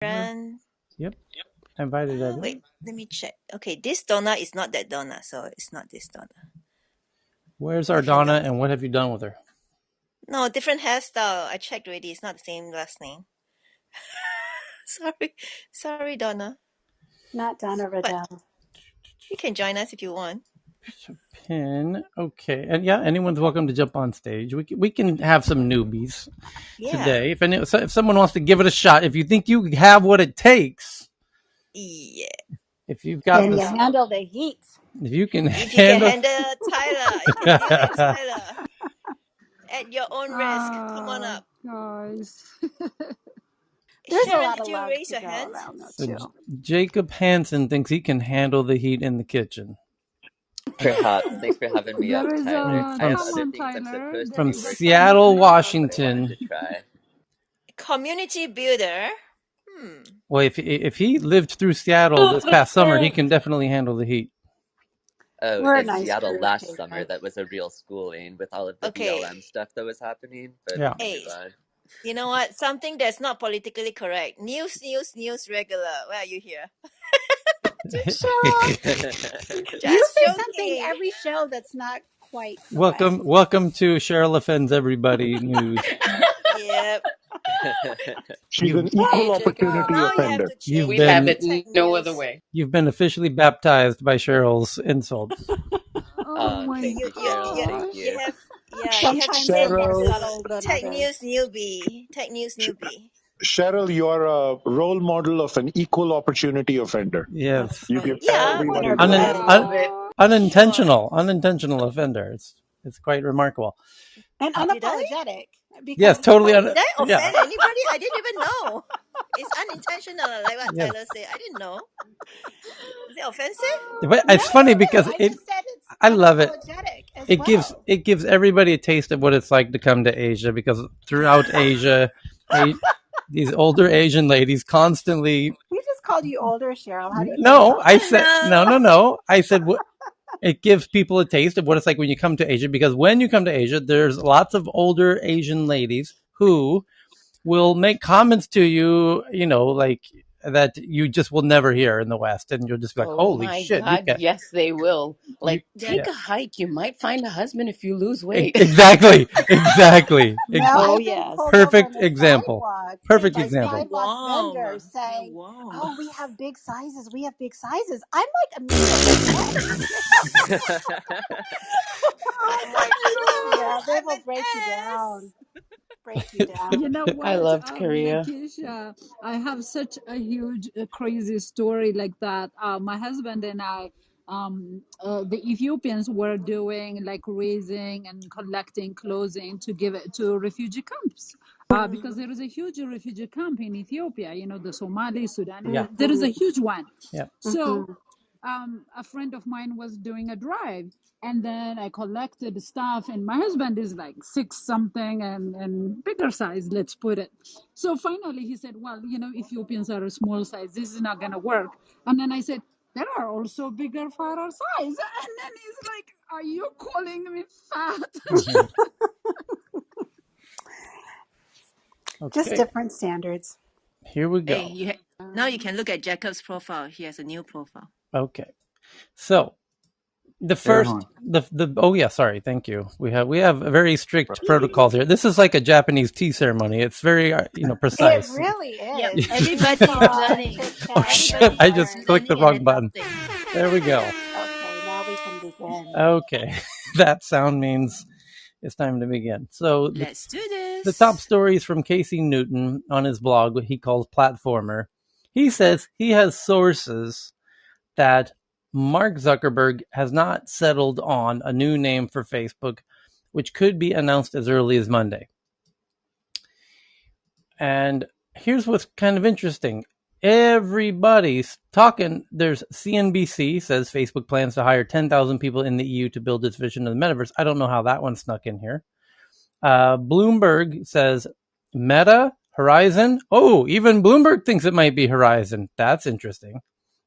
Friend. Yep. I invited everyone. Wait, let me check. Okay, this Donna is not that Donna, so it's not this Donna. Where's our My hand Donna, up. and what have you done with her? No, different hairstyle. I checked already. It's not the same last name. Sorry, Donna. Not Donna Riddell. You can join us if you want. Pin. Okay. And yeah, anyone's welcome to jump on stage. We can have some newbies today. If someone wants to give it a shot, if you think you have what it takes. Yeah. If you've got Can this, you handle the heat? if you can If you can handle handle Tyler, you can deal with Tyler. At your own risk. Come on up. Guys. There's a Sharon, lot did of you love raise to your go hand? around, though, so too. Jacob Hansen thinks he can handle the heat in the kitchen. Perhaps. Thanks for having me up, There is Tyler. a... I have Come other on, things I'm Tyler. supposed to There From be is a working on sign Seattle, up right now, now. but I wanted Washington. to try. Community builder. Well, if he lived through Seattle this past summer, he can definitely handle the heat. Oh, We're a in nice Seattle group, last summer, Jacob. that was a real schooling with all of the Okay. BLM stuff that was happening, but Yeah. Hey, move on. you know what? Something that's not politically correct. News regular. Why are you here? Cheryl, Just you say something joking. every show that's not quite correct. Welcome to Cheryl Offends Everybody News. Yep. She's an You've, equal Hey, opportunity Now you have offender. to you've change we it have been to tech it no news. other way. you've been officially baptized by Cheryl's insults. Oh my Thank you, Cheryl. Thank gosh. you. You have to Sometimes they change it get Cheryl, settled to than tech others. news newbie. Tech news Sh- newbie. Cheryl, you're a role model of an equal opportunity offender. That's Yes. You give right. Yeah, everybody Oh the my Un- benefit. A little bit. sure. unintentional offender. It's quite remarkable. And Did I? unapologetic. Yes, Because, totally. Did I Yeah. offend anybody? I didn't even know. It's unintentional, like what Yes. Tyler said. I didn't know. Is it offensive? But no, it's funny because I it. just said it's I love it. unapologetic as It gives well. everybody a taste of what it's like to come to Asia, because throughout Asia, these older Asian ladies constantly. We just called you older, Cheryl. How do you feel No, about I that? said no, Hello. no, no. I said what. It gives people a taste of what it's like when you come to Asia, because when you come to Asia, there's lots of older Asian ladies who will make comments to you, like that you just will never hear in the West, and you'll just be like, Oh "Holy my shit, you God, can yes, they will. you Like, That yeah." take a hike. You might find a husband if you lose weight. Exactly, exactly. Now oh I've been yes. pulled over on Perfect the example. sidewalk Perfect by example. sidewalk Wow. vendors saying, Wow. "Oh, we have big sizes. We have big sizes." I'm like immediately next. Oh my Yeah, god. they I'm will an break you ass. down. Break you down. You know I what, loved Korea. Lakeisha? I have such a huge, crazy story like that. My husband and I, the Ethiopians were doing like raising and collecting clothing to give it to refugee camps. Because there is a huge refugee camp in Ethiopia, the Somali, Sudan, Yeah, there is a huge one. yeah. So a friend of mine was doing a drive, and then I collected stuff, and my husband is like six something and bigger size, let's put it. So finally he said, well, Ethiopians are a small size, this is not gonna work. And then I said, there are also bigger, fatter size. And then he's like, are you calling me fat? Just Okay, different standards. here we Hey, go. now you can look at Jacob's profile. He has a new profile. Okay, so the first, the oh yeah, sorry, thank you. We have very strict protocols here. This is like a Japanese tea ceremony. It's very It precise. really Yep. is. Everybody is Chainsaw, learning. chit Oh chat, shit! and Everybody I is just learn. clicked the learning and wrong button. adopting. There we go. Okay, now we can begin. Okay, that sound means it's time to begin. So Let's do the top this. stories from Casey Newton on his blog, what he calls Platformer. He says he has sources that Mark Zuckerberg has not settled on a new name for Facebook, which could be announced as early as Monday. And here's what's kind of interesting. Everybody's talking. There's CNBC says Facebook plans to hire 10,000 people in the EU to build its vision of the metaverse. I don't know how that one snuck in here. Bloomberg says Meta, Horizon. Oh, even Bloomberg thinks it might be Horizon. That's interesting.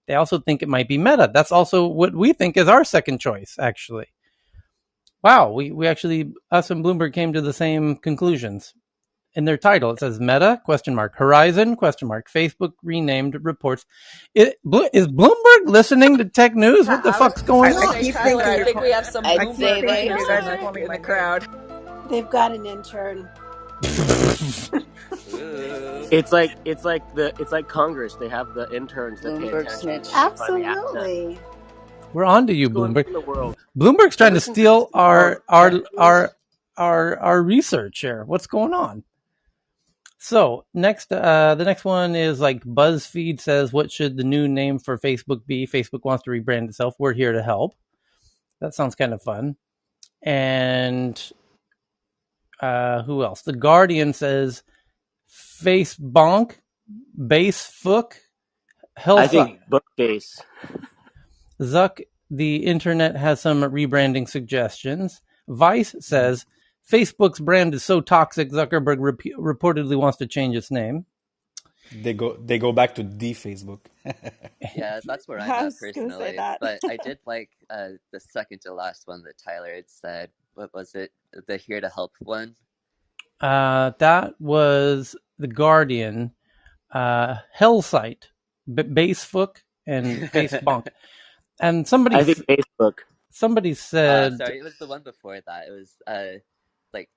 They also think it might be Meta. That's also what we think is our second choice, actually. Wow, we actually, us and Bloomberg came to the same conclusions. in their title. It says Meta ? Horizon ? Facebook renamed reports. Is Bloomberg listening to tech news? What the fuck's going on? I keep thinking I think we have some I keep Bloomberg thinking haters you in guys are the calling my crowd. They've got an intern. Ooh. It's like Congress. They have the interns that pay Bloomberg attention. snitch. Absolutely. We're on to you, What's going Bloomberg. on in the world? Bloomberg's I trying to listen to this steal thing called our research here. What's going on? So the next one is like BuzzFeed says, what should the new name for Facebook be? Facebook wants to rebrand itself. We're here to help. That sounds kind of fun. And who else? The Guardian says Facebook, Basefook, I think Bookcase. Zuck, the internet has some rebranding suggestions. Vice says Facebook's brand is so toxic, Zuckerberg reportedly wants to change its name. They go back to the Facebook. Yeah, that's where I'm I at was gonna say personally. that. But I did like the second to last one that Tyler had said. What was it? The here to help one. That was the Guardian, Hellsite, Basefook, and Facebook. And I think Facebook. Somebody said, sorry, it was the one before that. It was like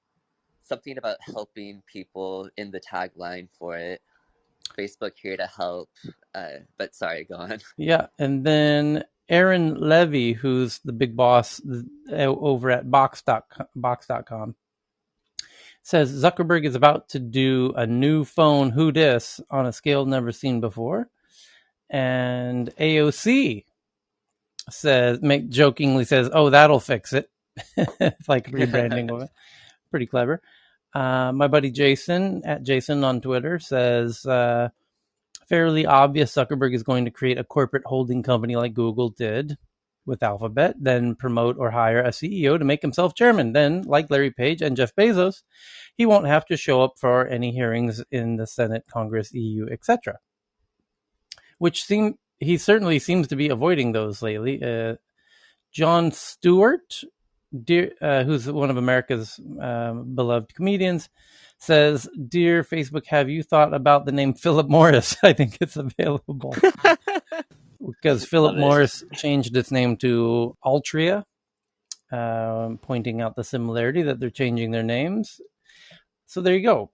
something about helping people in the tagline for it. Facebook here to help. But sorry, go on. Yeah, and then Aaron Levy, who's the big boss over at Box.com, says Zuckerberg is about to do a new phone, who dis, on a scale never seen before. And AOC jokingly says, oh, that'll fix it. It's like rebranding of it. Pretty clever. My buddy Jason, at Jason on Twitter, says, fairly obvious Zuckerberg is going to create a corporate holding company like Google did with Alphabet, then promote or hire a CEO to make himself chairman. Then, like Larry Page and Jeff Bezos, he won't have to show up for any hearings in the Senate, Congress, EU, etc. He certainly seems to be avoiding those lately. Jon Stewart, who's one of America's beloved comedians, says, dear Facebook, have you thought about the name Philip Morris? I think it's available. Because Philip Morris changed its name to Altria, pointing out the similarity that they're changing their names. So there you go.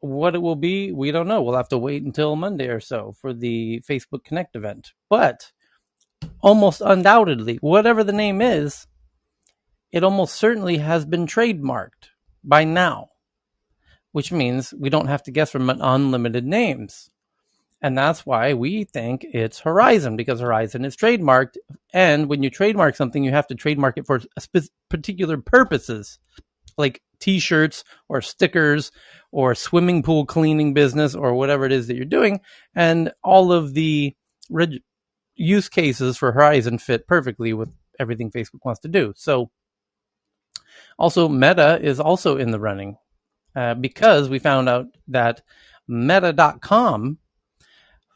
What it will be, we don't know. We'll have to wait until Monday or so for the Facebook Connect event. But almost undoubtedly, whatever the name is, it almost certainly has been trademarked by now, which means we don't have to guess from unlimited names. And that's why we think it's Horizon, because Horizon is trademarked. And when you trademark something, you have to trademark it for particular purposes, like T-shirts or stickers or swimming pool cleaning business or whatever it is that you're doing. And all of the use cases for Horizon fit perfectly with everything Facebook wants to do. So also Meta is also in the running because we found out that Meta.com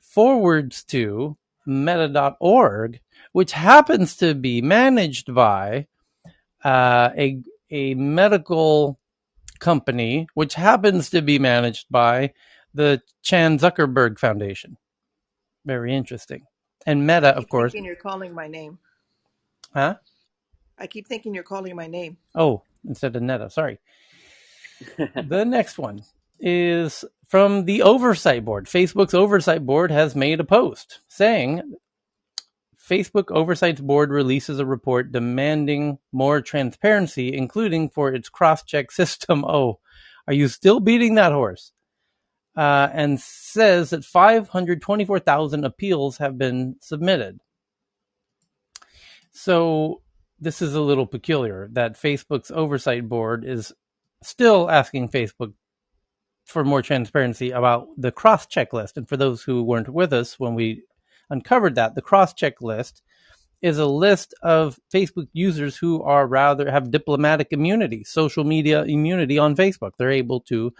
forwards to meta.org, which happens to be managed by a medical company, which happens to be managed by the Chan Zuckerberg Foundation. Very interesting. And Meta, of course. You're calling my name. Huh? I keep thinking you're calling my name. Oh, instead of Neta. Sorry. The next one is from the Oversight Board. Facebook's Oversight Board has made a post saying Facebook Oversight Board releases a report demanding more transparency, including for its cross-check system. Oh, are you still beating that horse? And says that 524,000 appeals have been submitted. So this is a little peculiar that Facebook's Oversight Board is still asking Facebook for more transparency about the cross-check list. And for those who weren't with us when we uncovered that, the cross-check list is a list of Facebook users who are have diplomatic immunity, social media immunity on Facebook. They're able to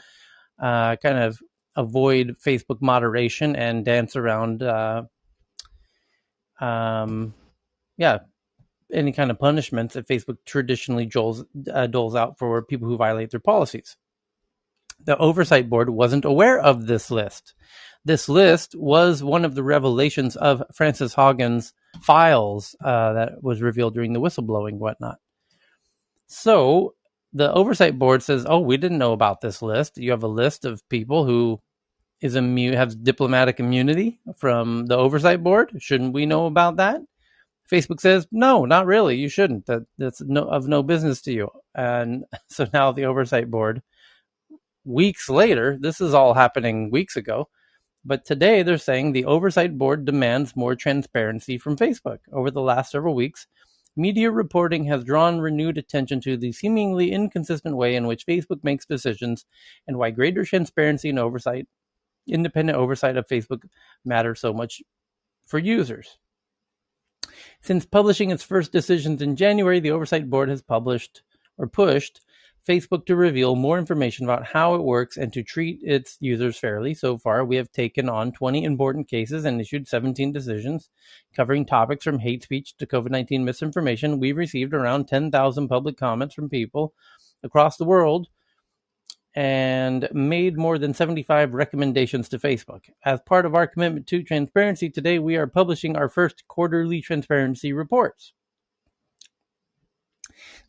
kind of avoid Facebook moderation and dance around, any kind of punishments that Facebook traditionally doles out for people who violate their policies. The oversight board wasn't aware of this list. This list was one of the revelations of Frances Haugen's files that was revealed during the whistleblowing whatnot. So the oversight board says, oh, we didn't know about this list. You have a list of people who has diplomatic immunity from the oversight board. Shouldn't we know about that? Facebook says, no, not really. You shouldn't. That's of no business to you. And so now the oversight board, weeks later, this is all happening weeks ago, but today they're saying the oversight board demands more transparency from Facebook. Over the last several weeks, media reporting has drawn renewed attention to the seemingly inconsistent way in which Facebook makes decisions and why greater transparency and independent oversight of Facebook matters so much for users. Since publishing its first decisions in January, the Oversight Board has pushed Facebook to reveal more information about how it works and to treat its users fairly. So far, we have taken on 20 important cases and issued 17 decisions covering topics from hate speech to COVID-19 misinformation. We've received around 10,000 public comments from people across the world and made more than 75 recommendations to Facebook. As part of our commitment to transparency, today we are publishing our first quarterly transparency reports.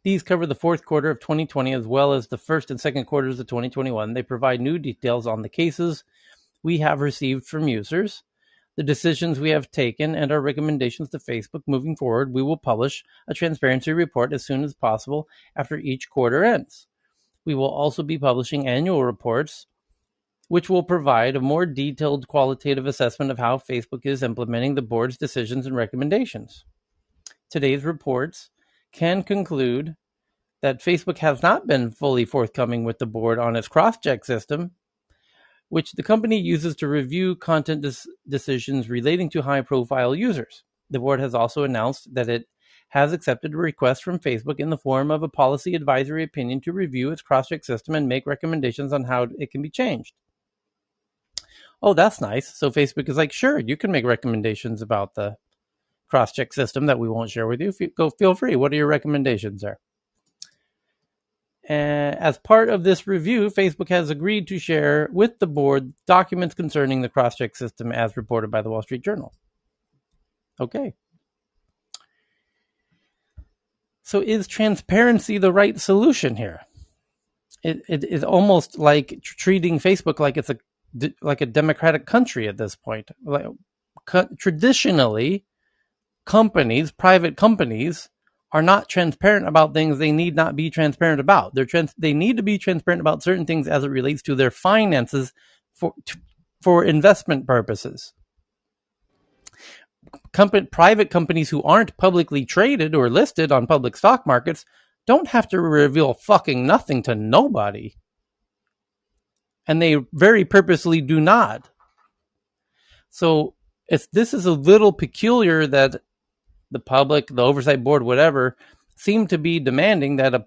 These cover the fourth quarter of 2020 as well as the first and second quarters of 2021. They provide new details on the cases we have received from users, the decisions we have taken, and our recommendations to Facebook moving forward. We will publish a transparency report as soon as possible after each quarter ends. We will also be publishing annual reports, which will provide a more detailed qualitative assessment of how Facebook is implementing the board's decisions and recommendations. Today's reports can conclude that Facebook has not been fully forthcoming with the board on its cross-check system, which the company uses to review content decisions relating to high-profile users. The board has also announced that it has accepted a request from Facebook in the form of a policy advisory opinion to review its cross-check system and make recommendations on how it can be changed. Oh, that's nice. So Facebook is like, sure, you can make recommendations about the cross-check system that we won't share with you. Feel free. What are your recommendations there? As part of this review, Facebook has agreed to share with the board documents concerning the cross-check system as reported by the Wall Street Journal. Okay. So is transparency the right solution here? It is almost like treating Facebook like it's a democratic country at this point. Like, traditionally, private companies, are not transparent about things they need not be transparent about. They need to be transparent about certain things as it relates to their finances for investment purposes. Private companies who aren't publicly traded or listed on public stock markets don't have to reveal fucking nothing to nobody. And they very purposely do not. So this is a little peculiar that the public, the oversight board, whatever, seem to be demanding that it's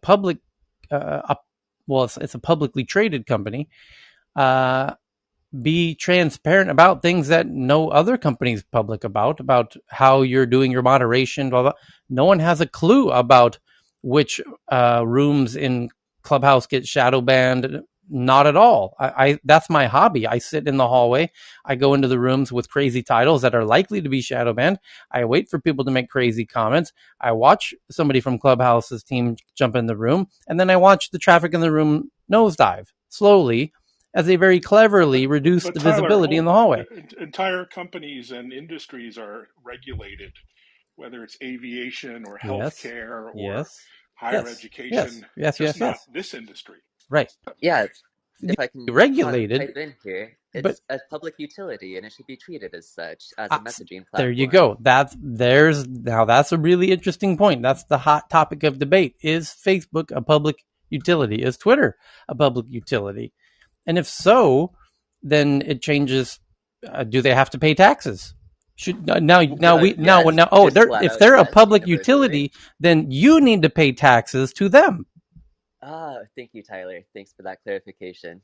a publicly traded company, be transparent about things that no other company's public about how you're doing your moderation, blah, blah. No one has a clue about which rooms in Clubhouse get shadow banned. Not at all. That's my hobby. I sit in the hallway. I go into the rooms with crazy titles that are likely to be shadow banned. I wait for people to make crazy comments. I watch somebody from Clubhouse's team jump in the room, and then I watch the traffic in the room nosedive slowly as they very cleverly reduce the visibility in the hallway. Entire companies and industries are regulated, whether it's aviation or healthcare or higher education. Yes. Not this industry. Right. Yeah, if I can regulated, type in here, it's a public utility and it should be treated as such, as a messaging platform. There you go. That's a really interesting point. That's the hot topic of debate. Is Facebook a public utility? Is Twitter a public utility? And if so, then it changes. Do they have to pay taxes? If they're a public utility, then you need to pay taxes to them. Thank you, Tyler. Thanks for that clarification.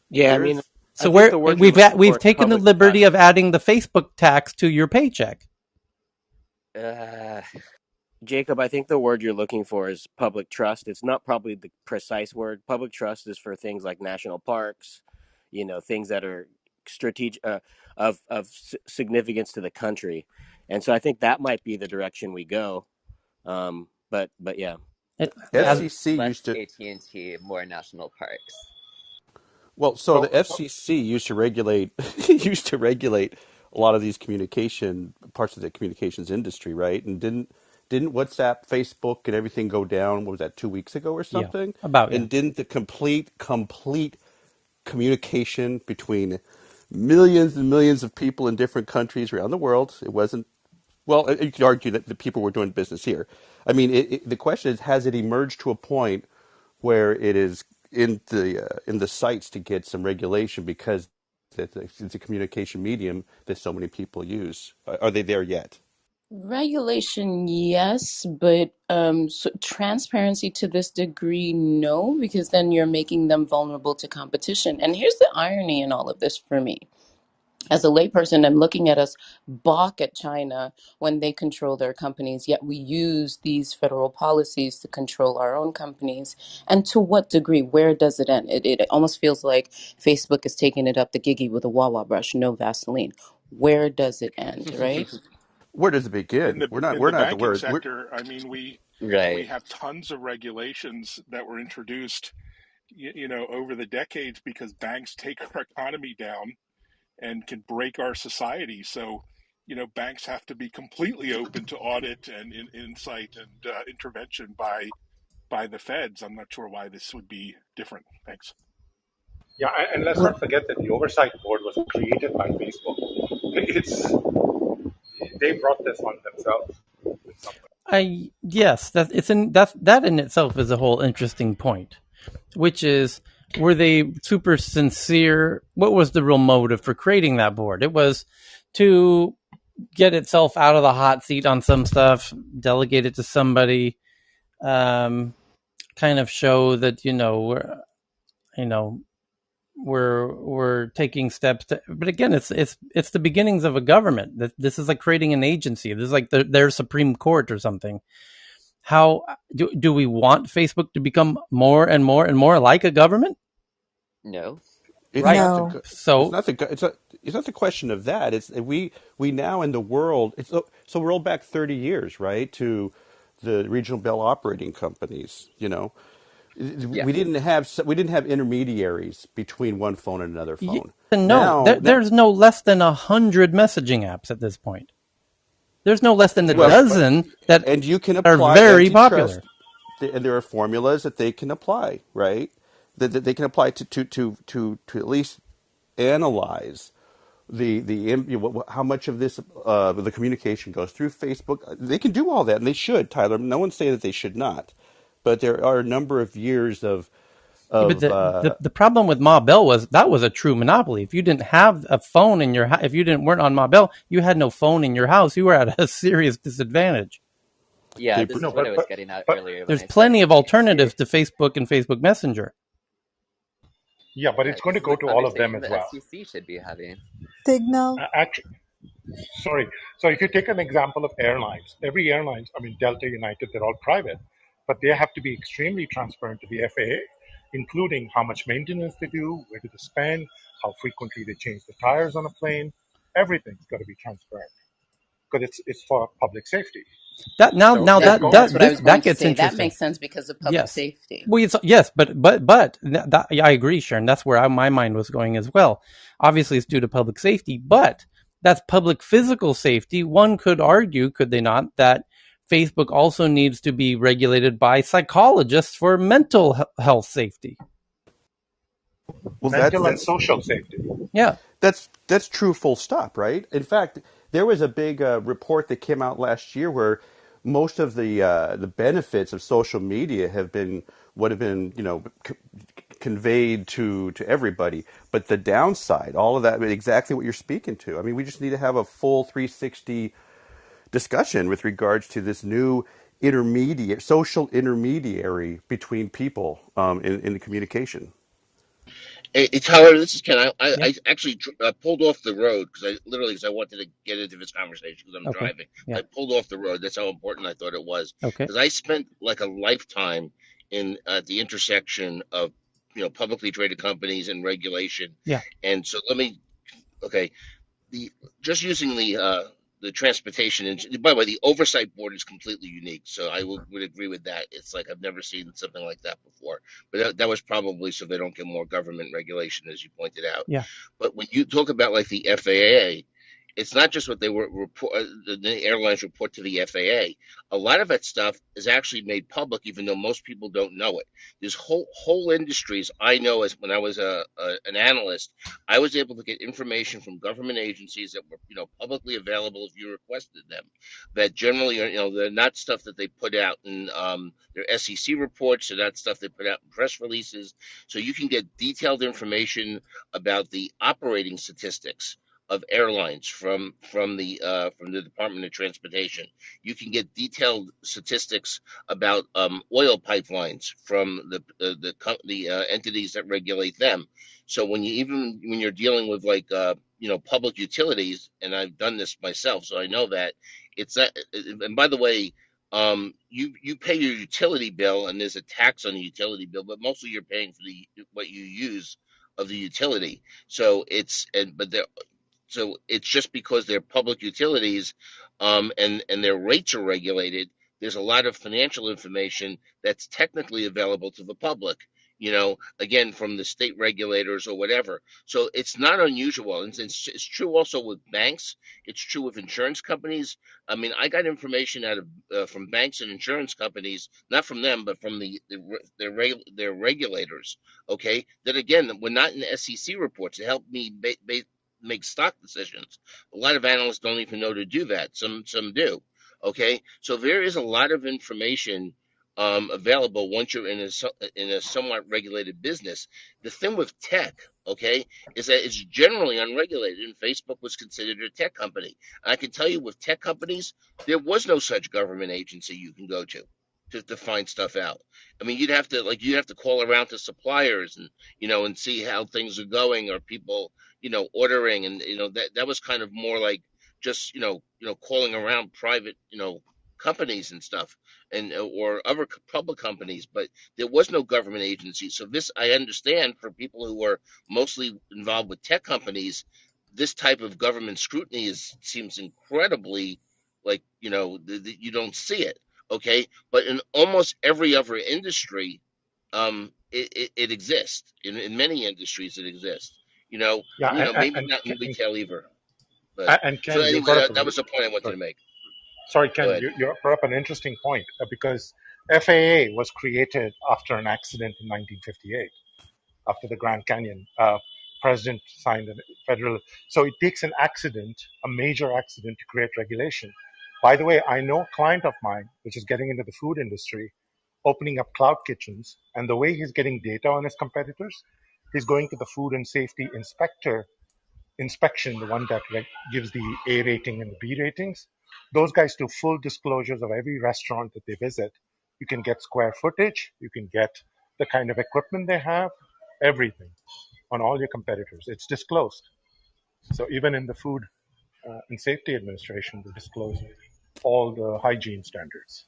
Yeah, I mean, so we've taken the liberty of adding the Facebook tax to your paycheck. Jacob, I think the word you're looking for is public trust. It's not probably the precise word. Public trust is for things like national parks, things that are strategic, significance to the country, and so I think that might be the direction we go. But yeah. So FCC less used to AT&T, more national parks. so the FCC used to regulate used to regulate a lot of these communication parts of the communications industry, right? And didn't WhatsApp, Facebook, and everything go down? What was that, 2 weeks ago or Yeah, something? yeah. And didn't the complete communication between millions and millions of people in different countries around the world? It wasn't. Well, you could argue that the people were doing business here. I mean, the question is, has it emerged to a point where it is in the sights to get some regulation because it's a communication medium that so many people use? Are they there yet? Regulation, yes, but transparency to this degree, no, because then you're making them vulnerable to competition. And here's the irony in all of this for me. As a layperson, I'm looking at us balk at China when they control their companies, yet we use these federal policies to control our own companies. And to what degree? Where does it end? It almost feels like Facebook is taking it up the gigi with a Wawa brush, no Vaseline. Where does it end, right? Where does it In begin? the in We're the not the banking word. sector, I mean, we Right. have tons of regulations that were introduced, over the decades because banks take our economy down and can break our society. So, banks have to be completely open to audit and insight and intervention by the feds. I'm not sure why this would be different. Thanks. Yeah, and let's not forget that the oversight board was created by Facebook. It's they brought this on themselves in some way. Yes, that in itself is a whole interesting point, which is, were they super sincere? What was the real motive for creating that board? It was to get itself out of the hot seat on some stuff, delegate it to somebody, kind of show that you know we're taking steps to, but again, it's the beginnings of a government. This is like creating an agency. This is like their Supreme Court or something. How do we want Facebook to become more and more and more like a government? No. It's Right. not No. the So it's not the question of that. It's we now in the world. So roll back 30 years, right, to the regional bell operating companies. Yeah. We didn't have intermediaries between one phone and another yes phone. and no. Now, There's no less than 100 messaging apps at this point. There's no less than a well, dozen that and you can are apply very popular. antitrust, and there are formulas that they can apply, right? That they can apply to at least analyze how much of this the communication goes through Facebook. They can do all that, and they should, Tyler. No one's saying that they should not, but there are a number of years of Yeah, but of the problem with Ma Bell was that was a true monopoly. If you didn't have a phone in your if you didn't weren't on Ma Bell, you had no phone in your house. You were at a serious disadvantage. Yeah, they. this No, is what I was but getting at but earlier when There's I said plenty of AT&T. alternatives to Facebook and Facebook Messenger. yeah, but Yeah, it's going this to is a go to all of them conversation as the well. FCC should be having. Signal. Actually, sorry. So if you take an example of airlines, every airline, I mean Delta, United, they're all private, but they have to be extremely transparent to the FAA, including how much maintenance they do, where do they spend, how frequently they change the tires on a plane. Everything's got to be transparent because it's for public safety. That So now if That that that's that what I this was government, going that to gets say. That interesting. makes sense because of public Yes. safety. Well, yes, but yeah, I agree, Sharon. That's where my mind was going as well. Obviously, it's due to public safety, but that's public physical safety. One could argue, could they not, that Facebook also needs to be regulated by psychologists for mental health safety. Well, mental and social safety. Yeah. that's true. Full stop. Right. In fact, there was a big report that came out last year where most of the benefits of social media would have been conveyed to everybody, but the downside, all of that, exactly what you're speaking to. I mean, we just need to have a full 360 discussion with regards to this new social intermediary between people in the communication. Tyler, this is Ken. Yeah. I actually pulled off the road because I wanted to get into this conversation because I'm Okay. driving. Yeah. I pulled off the road. That's how important I thought it was. Okay. Because I spent like a lifetime in the intersection of publicly traded companies and regulation. Yeah. And so okay, the just using the transportation and by the way, the oversight board is completely unique. So would agree with that. It's like I've never seen something like that before. But that was probably so they don't get more government regulation, as you pointed out. Yeah. But when you talk about like the FAA, it's not just what they were report. The airlines report to the FAA. A lot of that stuff is actually made public, even though most people don't know it. There's whole industries I know as when I was an analyst. I was able to get information from government agencies that were, publicly available if you requested them. That generally are, they're not stuff that they put out in their SEC reports. They're not stuff they put out in press releases. So you can get detailed information about the operating statistics of airlines from the Department of Transportation. You can get detailed statistics about oil pipelines from the entities that regulate them. So when you're dealing with like public utilities, and I've done this myself, so I know that it's that. And by the way, you pay your utility bill, and there's a tax on the utility bill, but mostly you're paying for the what you use of the utility. So it's just because they're public utilities, and their rates are regulated. There's a lot of financial information that's technically available to the public. Again, from the state regulators or whatever. So it's not unusual, and it's true also with banks. It's true with insurance companies. I mean, I got information out of from banks and insurance companies, not from them, but from their regulators. Okay, that again, we're not in the SEC reports. It helped me make stock decisions. A lot of analysts don't even know to do that. Some do. Okay, so there is a lot of information available once you're in a somewhat regulated business. The thing with tech, okay, is that it's generally unregulated, and Facebook was considered a tech company. And I can tell you, with tech companies, there was no such government agency you can go to find stuff out. I mean, you'd have to call around to suppliers and see how things are going, or people ordering, and that was kind of more like just calling around private companies and stuff, and or other public companies, but there was no government agency. So this I understand for people who are mostly involved with tech companies, this type of government scrutiny seems incredibly like you don't see it. Okay, but in almost every other industry, it exists. In many industries, it exists. Yeah, Maybe not in retail either. But and so Ken, you anyway, brought up that was the point I wanted sorry, to make. sorry, Go Ken, ahead. you brought up an interesting point because FAA was created after an accident in 1958, after the Grand Canyon. President signed a federal, so it takes an accident, a major accident, to create regulation. By the way, I know a client of mine which is getting into the food industry, opening up cloud kitchens, and the way he's getting data on his competitors, he's going to the food and safety inspector inspection, the one that gives the A rating and the B ratings. Those guys do full disclosures of every restaurant that they visit. You can get square footage, you can get the kind of equipment they have, everything on all your competitors. It's disclosed. So even in the Food and Safety Administration, they disclose all the hygiene standards.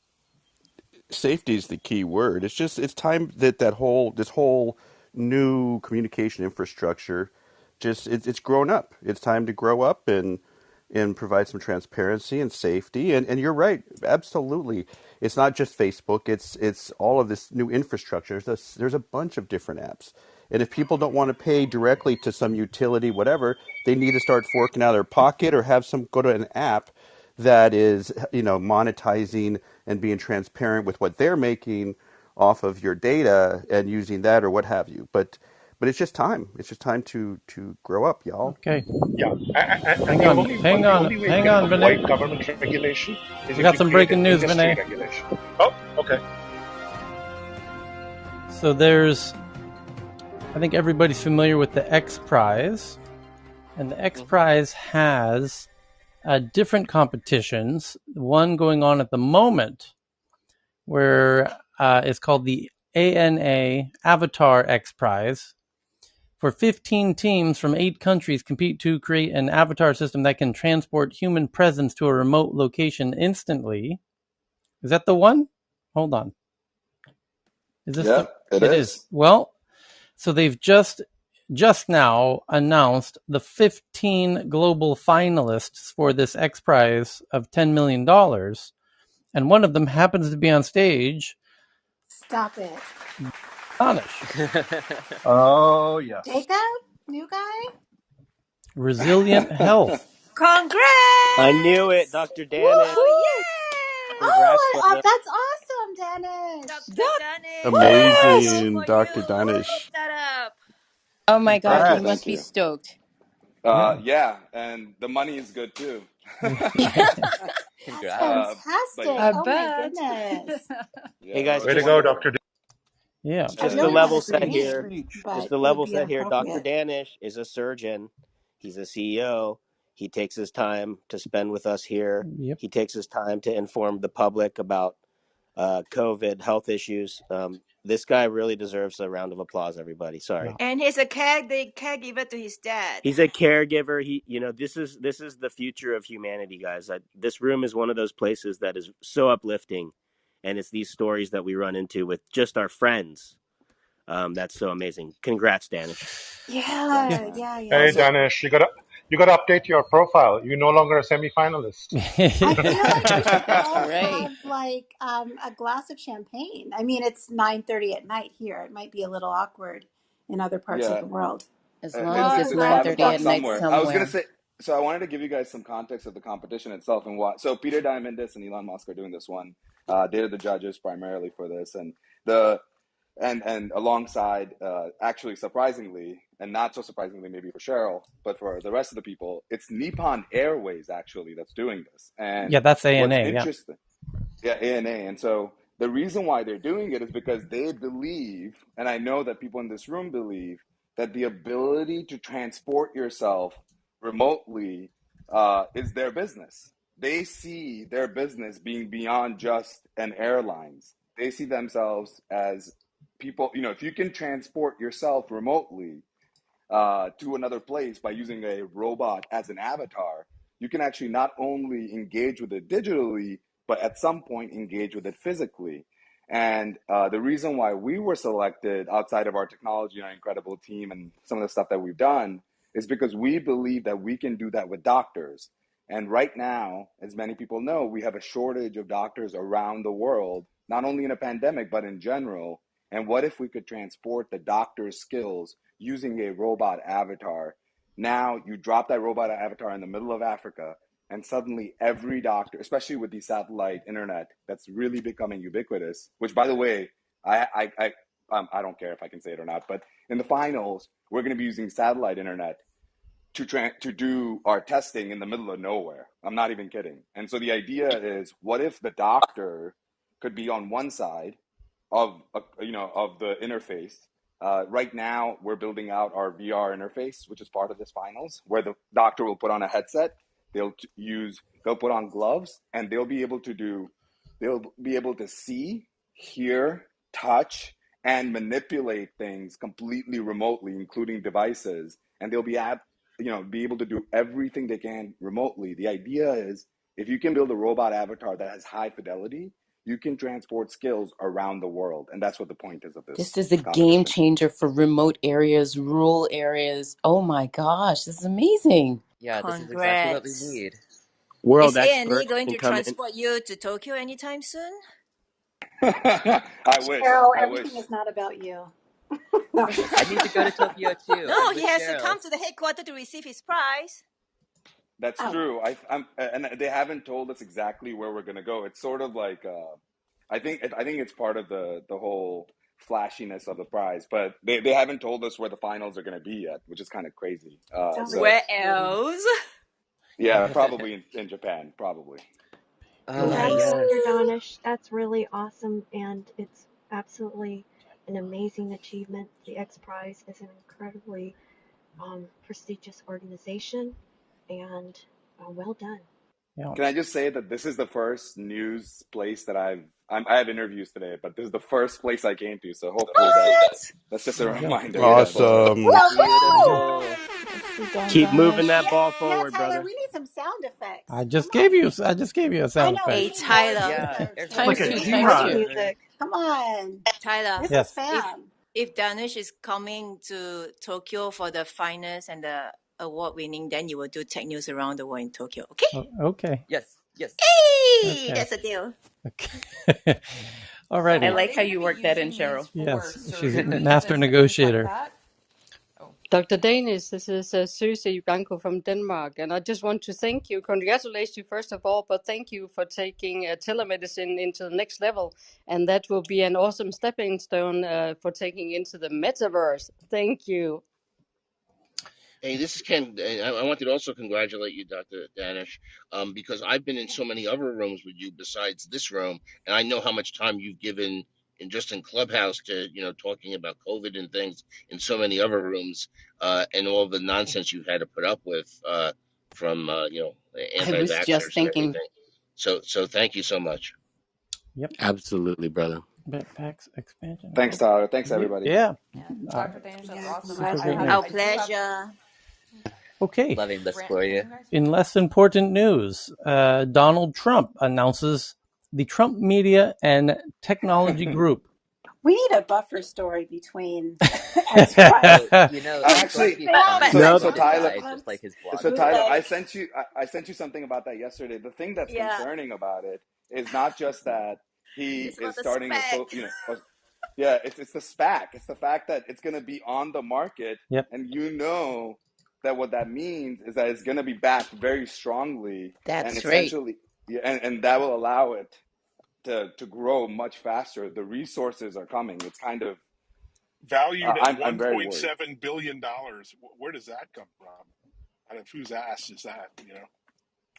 Safety is the key word. It's time that this whole new communication infrastructure it's grown up. It's time to grow up and provide some transparency and safety. And you're right, absolutely. It's not just Facebook. It's all of this new infrastructure. There's a bunch of different apps. And if people don't want to pay directly to some utility, whatever, they need to start forking out of their pocket or have some go to an app that is monetizing and being transparent with what they're making off of your data and using that or what have you. But it's just time. It's just time to grow up, y'all. Okay. Yeah, and Hang the on. only Hang the on. only way you Hang can on, avoid Vinay. government regulation is We if got you some create an breaking news, industry Vinay. regulation. Oh, okay. So I think everybody's familiar with the X Prize, and the X Prize has different competitions. One going on at the moment, where it's called the ANA Avatar X Prize, for 15 teams from 8 countries compete to create an avatar system that can transport human presence to a remote location instantly. Is that the one? Hold on. Is this Yeah, it It is. is. Well, so they've just now announced the 15 global finalists for this X Prize of $10 million. And one of them happens to be on stage. Stop it. Anish. Oh, yes. Jacob? New guy? Resilient Health. Congrats! I knew it, Dr. Danish. Woohoo! Yay! Congrats, Oh, brother. that's awesome, Danish. Dr. Danish, Woo! bravo Amazing, for you. Dr. Keep Danish. that up. Oh my God, Thank you. he Congrats. must Thank be you. stoked. Yeah. Yeah, and the money is good too. That's Congrats. But yeah, fantastic. I Oh my bet. goodness. Hey yeah, no, guys, Way it's to just go, wonderful. Dr. Yeah. I just really to want level his set name, Preach, here, preach. just but to it would level be set here, Dr. inappropriate. Danish is a surgeon. He's a CEO. He takes his time to spend with us here. Yep. He takes his time to inform the public about COVID health issues. This guy really deserves a round of applause, everybody. Sorry. And he's the caregiver to his dad. He's a caregiver. This is the future of humanity, guys. This room is one of those places that is so uplifting, and it's these stories that we run into with just our friends. That's so amazing. Congrats, Danish. Thanks, Yeah, man. yeah, Hey, yeah. Also, Danish, you gotta update your profile. You're no longer a semifinalist. I feel like we should That's all right. have like a glass of champagne. I mean, it's 9:30 at night here. It might be a little awkward in other parts of yeah, the world. As long as it's Well, it's it's five9:30 o'clock at night somewhere. I was gonna somewhere. say. So I wanted to give you guys some context of the competition itself and what. So Peter Diamandis and Elon Musk are doing this one. They're the judges primarily for this, and the and alongside, actually surprisingly, and not so surprisingly maybe for Cheryl, but for the rest of the people, it's Nippon Airways actually that's doing this. And Yeah, that's what's ANA. Yeah. interesting, yeah, ANA. And so the reason why they're doing it is because they believe, and I know that people in this room believe, that the ability to transport yourself remotely is their business. They see their business being beyond just an airlines. They see themselves as people, if you can transport yourself remotely, to another place by using a robot as an avatar, you can actually not only engage with it digitally, but at some point engage with it physically. And the reason why we were selected outside of our technology and our incredible team and some of the stuff that we've done is because we believe that we can do that with doctors. And right now, as many people know, we have a shortage of doctors around the world, not only in a pandemic, but in general. And what if we could transport the doctor's skills using a robot avatar? Now you drop that robot avatar in the middle of Africa, and suddenly every doctor, especially with the satellite internet that's really becoming ubiquitous, which by the way, I don't care if I can say it or not, but in the finals, we're going to be using satellite internet to do our testing in the middle of nowhere. I'm not even kidding. And so the idea is, what if the doctor could be on one side of of the interface. Right now, we're building out our VR interface, which is part of this finals, where the doctor will put on a headset. They'll put on gloves, and they'll be able to see, hear, touch, and manipulate things completely remotely, including devices. And they'll be able to do everything they can remotely. The idea is, if you can build a robot avatar that has high fidelity, you can transport skills around the world. And that's what the point is of This this is a game competition. changer for remote areas, rural areas. Oh my gosh, this is amazing. Yeah, this is exactly what we Congrats. need. World Is A&E experts going can to come in. transport you to Tokyo anytime soon? I wish. Cheryl, I wish. everything is not about you. No. I need to go to Tokyo too. No, I'm he with has to Cheryl. come to the headquarters to receive his prize. That's Oh, true. And they haven't told us exactly where we're going to go. It's sort of like, I think it's part of the whole flashiness of the prize, but they haven't told us where the finals are going to be yet, which is kind of crazy. sounds like So Where exciting. else? yeah, probably in Japan, probably. Oh, Nice. yes. Dr. Donish, that's really awesome, and it's absolutely an amazing achievement. The X Prize is an incredibly prestigious organization, and well done. Yeah. Can I just say that this is the first news place that I've I have interviews today, but this is the first place I came to, so hopefully What? that's just a There you go. reminder. Yeah, Beautiful. Awesome. There you go. Beautiful. Nicely done, Keep moving Danish. that ball Yeah, forward, Tyler, brother. we need some sound effects. I Come just on. gave you. I just gave you a I sound know we effect. Hey, need more Tyler. Yeah, listeners everyone Like Times a two, needs here. times D-Rod. two. Tyler. Music. Come on. Tyler. This is Yes. fam. If Danish is coming to Tokyo for the finals and the award winning, then you will do tech news around the world in Tokyo. Okay? Okay. Yes, yes. Hey, Okay. that's a deal. Okay. I Alrighty. like how you work that in, Cheryl. Yes, she's a master negotiator. Dr. Danish, this is Susie Blanco from Denmark, and I just want to thank you, congratulate you first of all, but thank you for taking telemedicine into the next level, and that will be an awesome stepping stone for taking into the metaverse. Thank you. Hey, this is Ken. I wanted to also congratulate you, Dr. Danish, because I've been in so many other rooms with you besides this room, and I know how much time you've given in just in Clubhouse to, talking about COVID and things in so many other rooms, and all the nonsense you've had to put up with from, I was just anti-vaxxers and thinking. everything. So thank you so much. Yep. Absolutely, brother. Backpacks expansion. Thanks, Tyler. Thanks, Yeah. everybody. Yeah. Yeah, Super great Our news. congratulations. pleasure. Okay. Loving this for you. In less important news, Donald Trump announces the Trump Media and Technology Group. We need a buffer story between X Prize. Oh, it's going to Actually, be They all fun look so like Nope. so on the Tyler, side, just like chipmunks. his blog so post. Tyler, I Bootleg. sent you I sent you something about that yesterday. The thing that's Yeah. concerning about it is not just that he It's about is the starting a spec. yeah, it's the SPAC. It's the fact that it's going to be on the market, Yep. and that what that means is that it's going to be backed very strongly, and That's right. essentially, yeah, and that will allow it to grow much faster. The resources are coming. It's kind of Valued at I'm very worried. $1.7 billion. Where does that come from? Out of whose ass is that?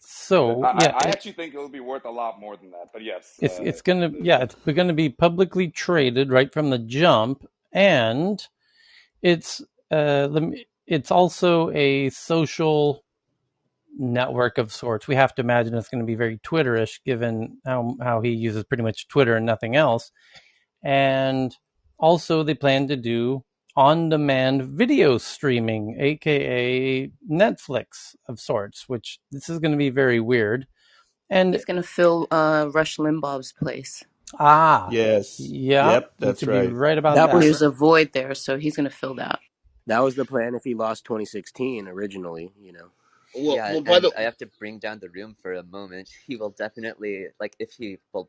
So yeah, I actually think it'll be worth a lot more than that. But yes, it's gonna it's gonna be publicly traded right from the jump, and it's it's also a social network of sorts. We have to imagine it's going to be very Twitterish, given how he uses pretty much Twitter and nothing else. And also, they plan to do on-demand video streaming, aka Netflix of sorts. Which this is going to be very weird. And He's going to fill Rush Limbaugh's place. Yes. yeah, Yep, you that's could be right. right about That that. was There's a void there, so he's going to fill that. that was the plan if he lost 2016 originally. Yeah, Well, by and the I have to bring down the room for a moment. He will definitely,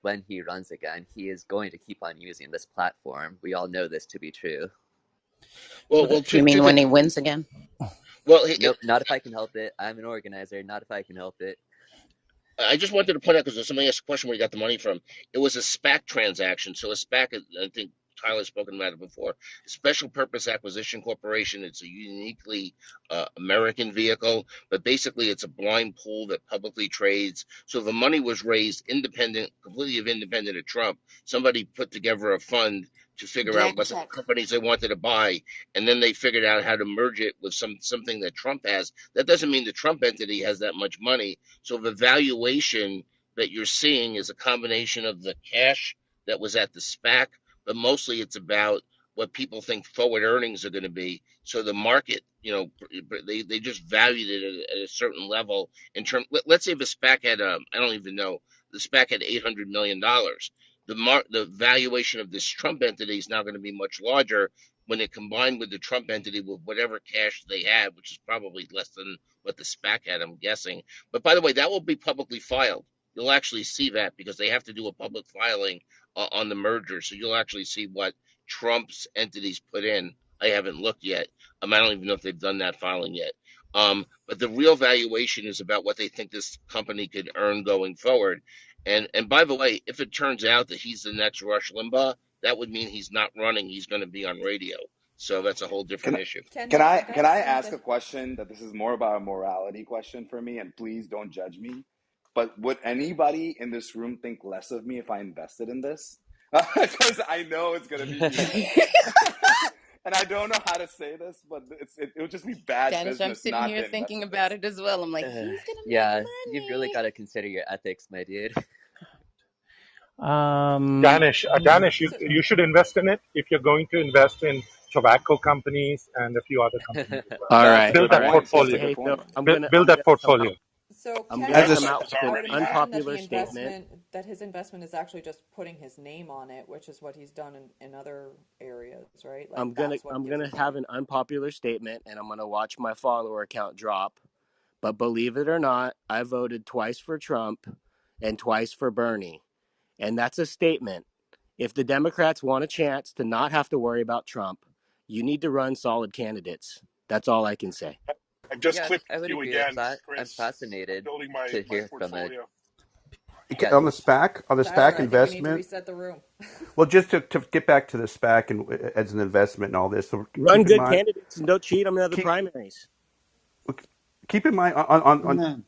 when he runs again, he is going to keep on using this platform. We all know this to be true. well, You mean when he wins again? well, Nope, not if I can help it. I'm an organizer, not if I can help it. I just wanted to point out because somebody asked a question where he got the money from. It was a SPAC transaction. So a SPAC, I think Tyler's spoken about it before. Special Purpose Acquisition Corporation. It's a uniquely American vehicle, but basically it's a blind pool that publicly trades. So the money was raised completely independent of Trump. Somebody put together a fund to figure out Blank what the check. companies they wanted to buy, and then they figured out how to merge it with something that Trump has. That doesn't mean the Trump entity has that much money, so the valuation that you're seeing is a combination of the cash that was at the SPAC, but mostly it's about what people think forward earnings are going to be. So the market, they just valued it at a certain level in term. Let's say the SPAC had, I don't even know, the SPAC had $800 million. The valuation of this Trump entity is now going to be much larger when it combined with the Trump entity with whatever cash they had, which is probably less than what the SPAC had, I'm guessing. But by the way, that will be publicly filed. You'll actually see that because they have to do a public filing on the merger. So you'll actually see what Trump's entities put in. I haven't looked yet. I don't even know if they've done that filing yet. But the real valuation is about what they think this company could earn going forward. And by the way, if it turns out that he's the next Rush Limbaugh, that would mean he's not running. He's going to be on radio. So that's a whole different Can issue. can I ask a question that this is more about a morality question for me, and please don't judge me. But would anybody in this room think less of me if I invested in this? Because I know it's gonna be evil, and I don't know how to say this, but it would just be bad Dennis, I'm business sitting not here to invest thinking in about this. it as well. I'm like, he's going to make Yeah, you've really money. got to consider your ethics, my dude. Danish, So, you should invest in it if you're going to invest in tobacco companies and a few other companies as well. All That's a right, Build good all that right. point. That's a portfolio. good Hey, so point. Build that portfolio. so I'm Ken, gonna As Yeah, a come but out it's with an I would already imagine that happened. unpopular the statement. his investment is actually just putting his name on it, which is what he's done in other areas, right? Like that's what I'm gives gonna him have money. an unpopular statement, and I'm gonna watch my follower count drop. But believe it or not, I voted twice for Trump and twice for Bernie, and that's a statement. If the Democrats want a chance to not have to worry about Trump, you need to run solid candidates. That's all I can say. I've just Yeah, clipped I would you agree with again, that. I'm Chris. I'm fascinated building to my hear from a portfolio. yeah. on the SPAC Tyler, I think we need to investment. reset the room. Well, just to get back to the SPAC and as an investment and all this, so Run keep in good mind candidates and don't cheat on the other keep primaries. keep in mind on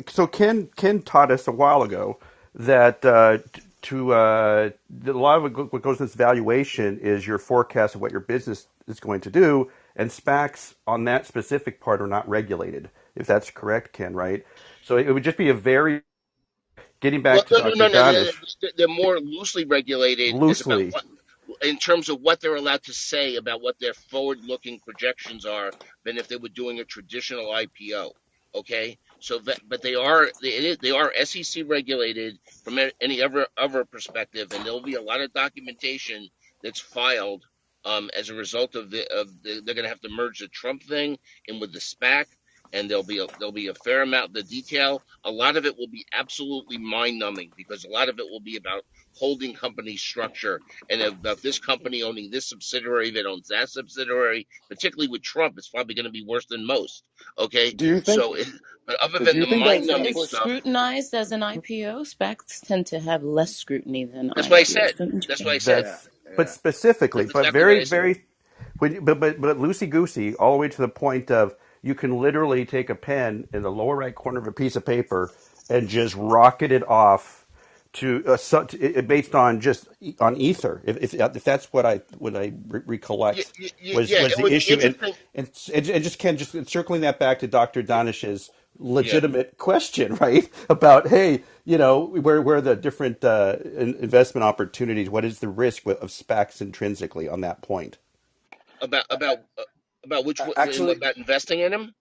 so Ken taught us a while ago that a lot of what goes into this valuation is your forecast of what your business is going to do, and SPACs on that specific part are not regulated. If that's correct, Ken, right? So it would just be a very getting Well, back to no, no, Dr. no, no. Danish They're more loosely regulated as about loosely. what, in terms of what they're allowed to say about what their forward-looking projections are, than if they were doing a traditional IPO. Okay, so that, but they are SEC regulated from any other perspective, and there'll be a lot of documentation that's filed as a result of they're going to have to merge the Trump thing in with the SPAC, and there'll be a fair amount. The detail, a lot of it will be absolutely mind numbing because a lot of it will be about holding company structure and about this company owning this subsidiary that owns that subsidiary. Particularly with Trump, it's probably going to be worse than most. Okay, Do you think? so but other Do than you the think mind that's going to numbing It's push? stuff, scrutinized as an IPO. SPACs tend to have less scrutiny than that's what I IPOs, said. don't you That's what think? I said. Yeah, That's but yeah. specifically, That's but exactly what very I said. very, but loosey goosey all the way to the point of you can literally take a pen in the lower right corner of a piece of paper and just rocket it off to based on just on ether. If that's what I Yeah, recollect yeah, yeah. was It the would be issue, interesting. and just Ken, just circling that back to Dr. Danish's Yeah. legitimate question, right? About, hey, where are the different investment opportunities? What is the risk of SPACs intrinsically on that point? about about uh, about Actually, about investing in them.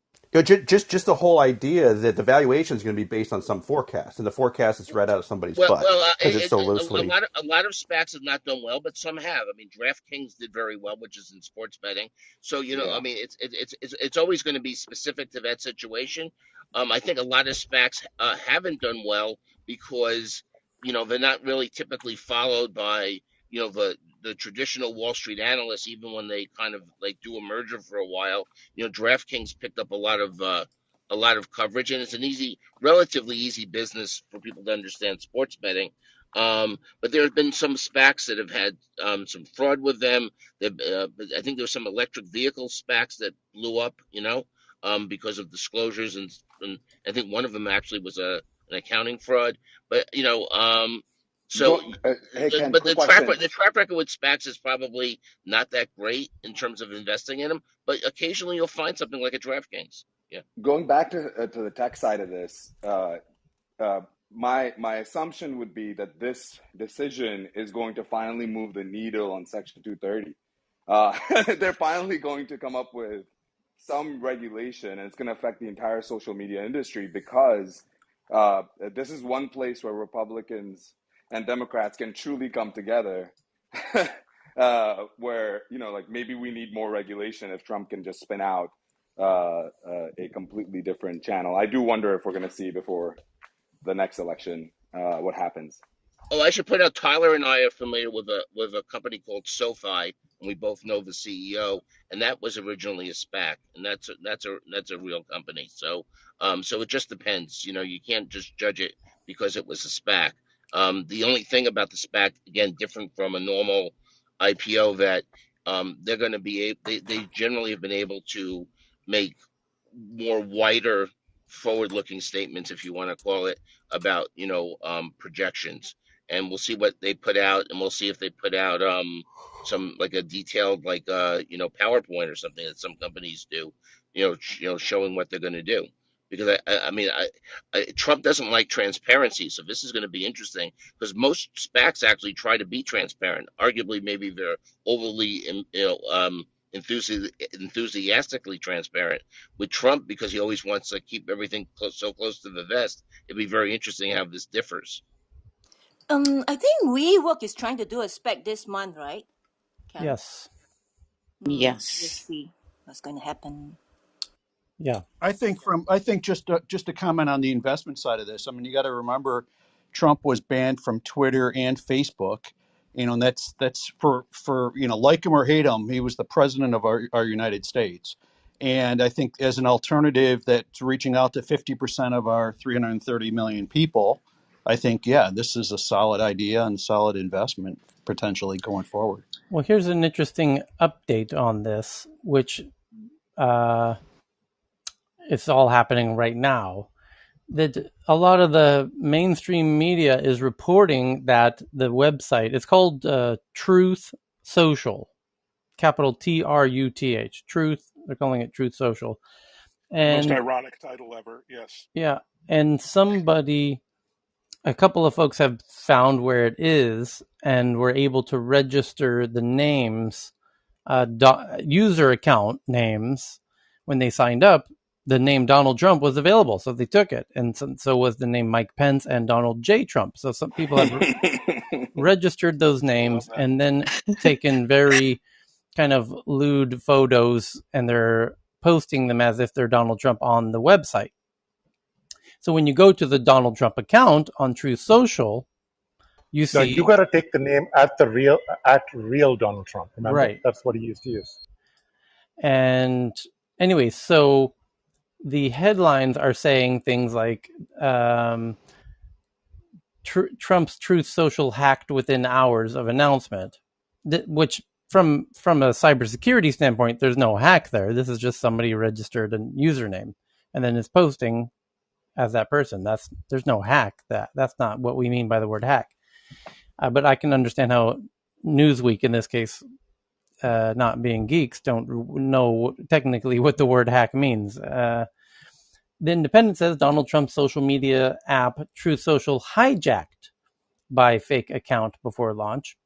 Just the whole idea that the valuation is going to be based on some forecast, and the forecast is right out of somebody's butt because it's so loosely. A lot of SPACs have not done well, but some have. I mean, DraftKings did very well, which is in sports betting. So I yeah. mean, it's always going to be specific to that situation. I think a lot of SPACs haven't done well because they're not really typically followed by the traditional Wall Street analysts, even when they kind of like do a merger for a while. DraftKings picked up a lot of coverage, and it's an relatively easy business for people to understand sports betting. But there have been some SPACs that have had some fraud with them. I think there were some electric vehicle SPACs that blew up, because of disclosures, and I think one of them actually was an accounting fraud. But so, Hey Ken, but quick question. the track record with SPACs is probably not that great in terms of investing in them. But occasionally you'll find something like a DraftKings. Yeah. Going back to the tech side of this, uh, my assumption would be that this decision is going to finally move the needle on Section 230. They're finally going to come up with some regulation, and it's going to affect the entire social media industry because this is one place where Republicans and Democrats can truly come together. Where like maybe we need more regulation if Trump can just spin out a completely different channel. I do wonder if we're going to see before the next election what happens. Oh, I should point out Tyler and I are familiar with a company called SoFi, and we both know the CEO, and that was originally a SPAC, and that's a real company. So it just depends. You can't just judge it because it was a SPAC. The only thing about the SPAC, again, different from a normal IPO, that they're going to they generally have been able to make more wider forward-looking statements, if you want to call it, about projections, and we'll see what they put out, and we'll see if they put out some like a detailed like PowerPoint or something that some companies do, showing what they're going to do. because Trump doesn't like transparency, so this is going to be interesting because most SPACs actually try to be transparent. Arguably, maybe they're overly, enthusiastically transparent. With Trump, because he always wants to keep everything so close to the vest, it'd be very interesting how this differs. I think WeWork is trying to do a spec this month, right, Ken? Yes. Let's Yes. see what's going to happen. Yeah. I think just to comment on the investment side of this. I mean, you got to remember, Trump was banned from Twitter and Facebook. And that's for like him or hate him, he was the president of our United States. And I think as an alternative that's reaching out to 50% of our 330 million people, I think this is a solid idea and solid investment potentially going forward. Well, here's an interesting update on this, which uh, it's all happening right now. That a lot of the mainstream media is reporting that the website, it's called Truth Social, capital TRUTH, Truth. They're calling it Truth Social, The most and ironic title ever. Yes. yeah, and a couple of folks have found where it is and were able to register the names, user account names. When they signed up, the name Donald Trump was available, so they took it, and so was the name Mike Pence and Donald J. Trump. So some people have registered those I love names that. and then taken very kind of lewd photos, and they're posting them as if they're Donald Trump on the website. So when you go to the Donald Trump account on Truth Social, you No, you see, got to take the name at real Donald Trump. Remember, right. that's what he used to use. And anyway, so the headlines are saying things like Trump's Truth Social hacked within hours of announcement, which from a cybersecurity standpoint, there's no hack there. This is just somebody registered a username and then is posting as that person. There's no hack. That's not what we mean by the word hack. But I can understand how Newsweek, in this case, not being geeks, don't know technically what the word hack means. The Independent says Donald Trump's social media app, Truth Social, hijacked by fake account before launch.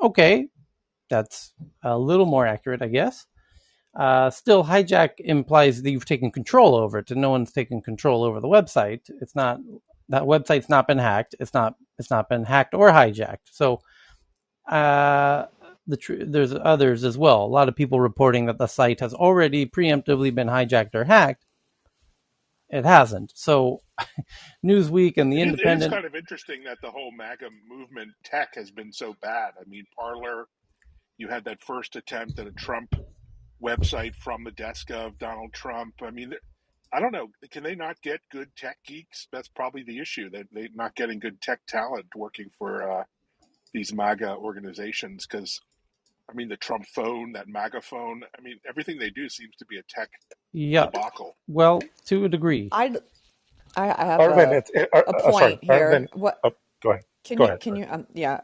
Okay, that's a little more accurate, I guess. Still, hijack implies that you've taken control over it, and no one's taken control over the website. It's not that website's not been hacked. It's not been hacked or hijacked. So there's others as well. A lot of people reporting that the site has already preemptively been hijacked or hacked. It hasn't. So Newsweek and the It is Independent. kind of interesting that the whole MAGA movement tech has been so bad. I mean, Parler, you had that first attempt at a Trump website from the desk of Donald Trump. I mean, I don't know. Can they not get good tech geeks? That's probably the issue. That they're not getting good tech talent working for these MAGA organizations. Because I mean, the Trump phone, that MAGA phone. I mean, everything they do seems to be a tech Yeah, debacle. well, to a degree. I have Arvin, it's a sorry, point here. Arvin. What Go ahead. can Go you ahead. can you yeah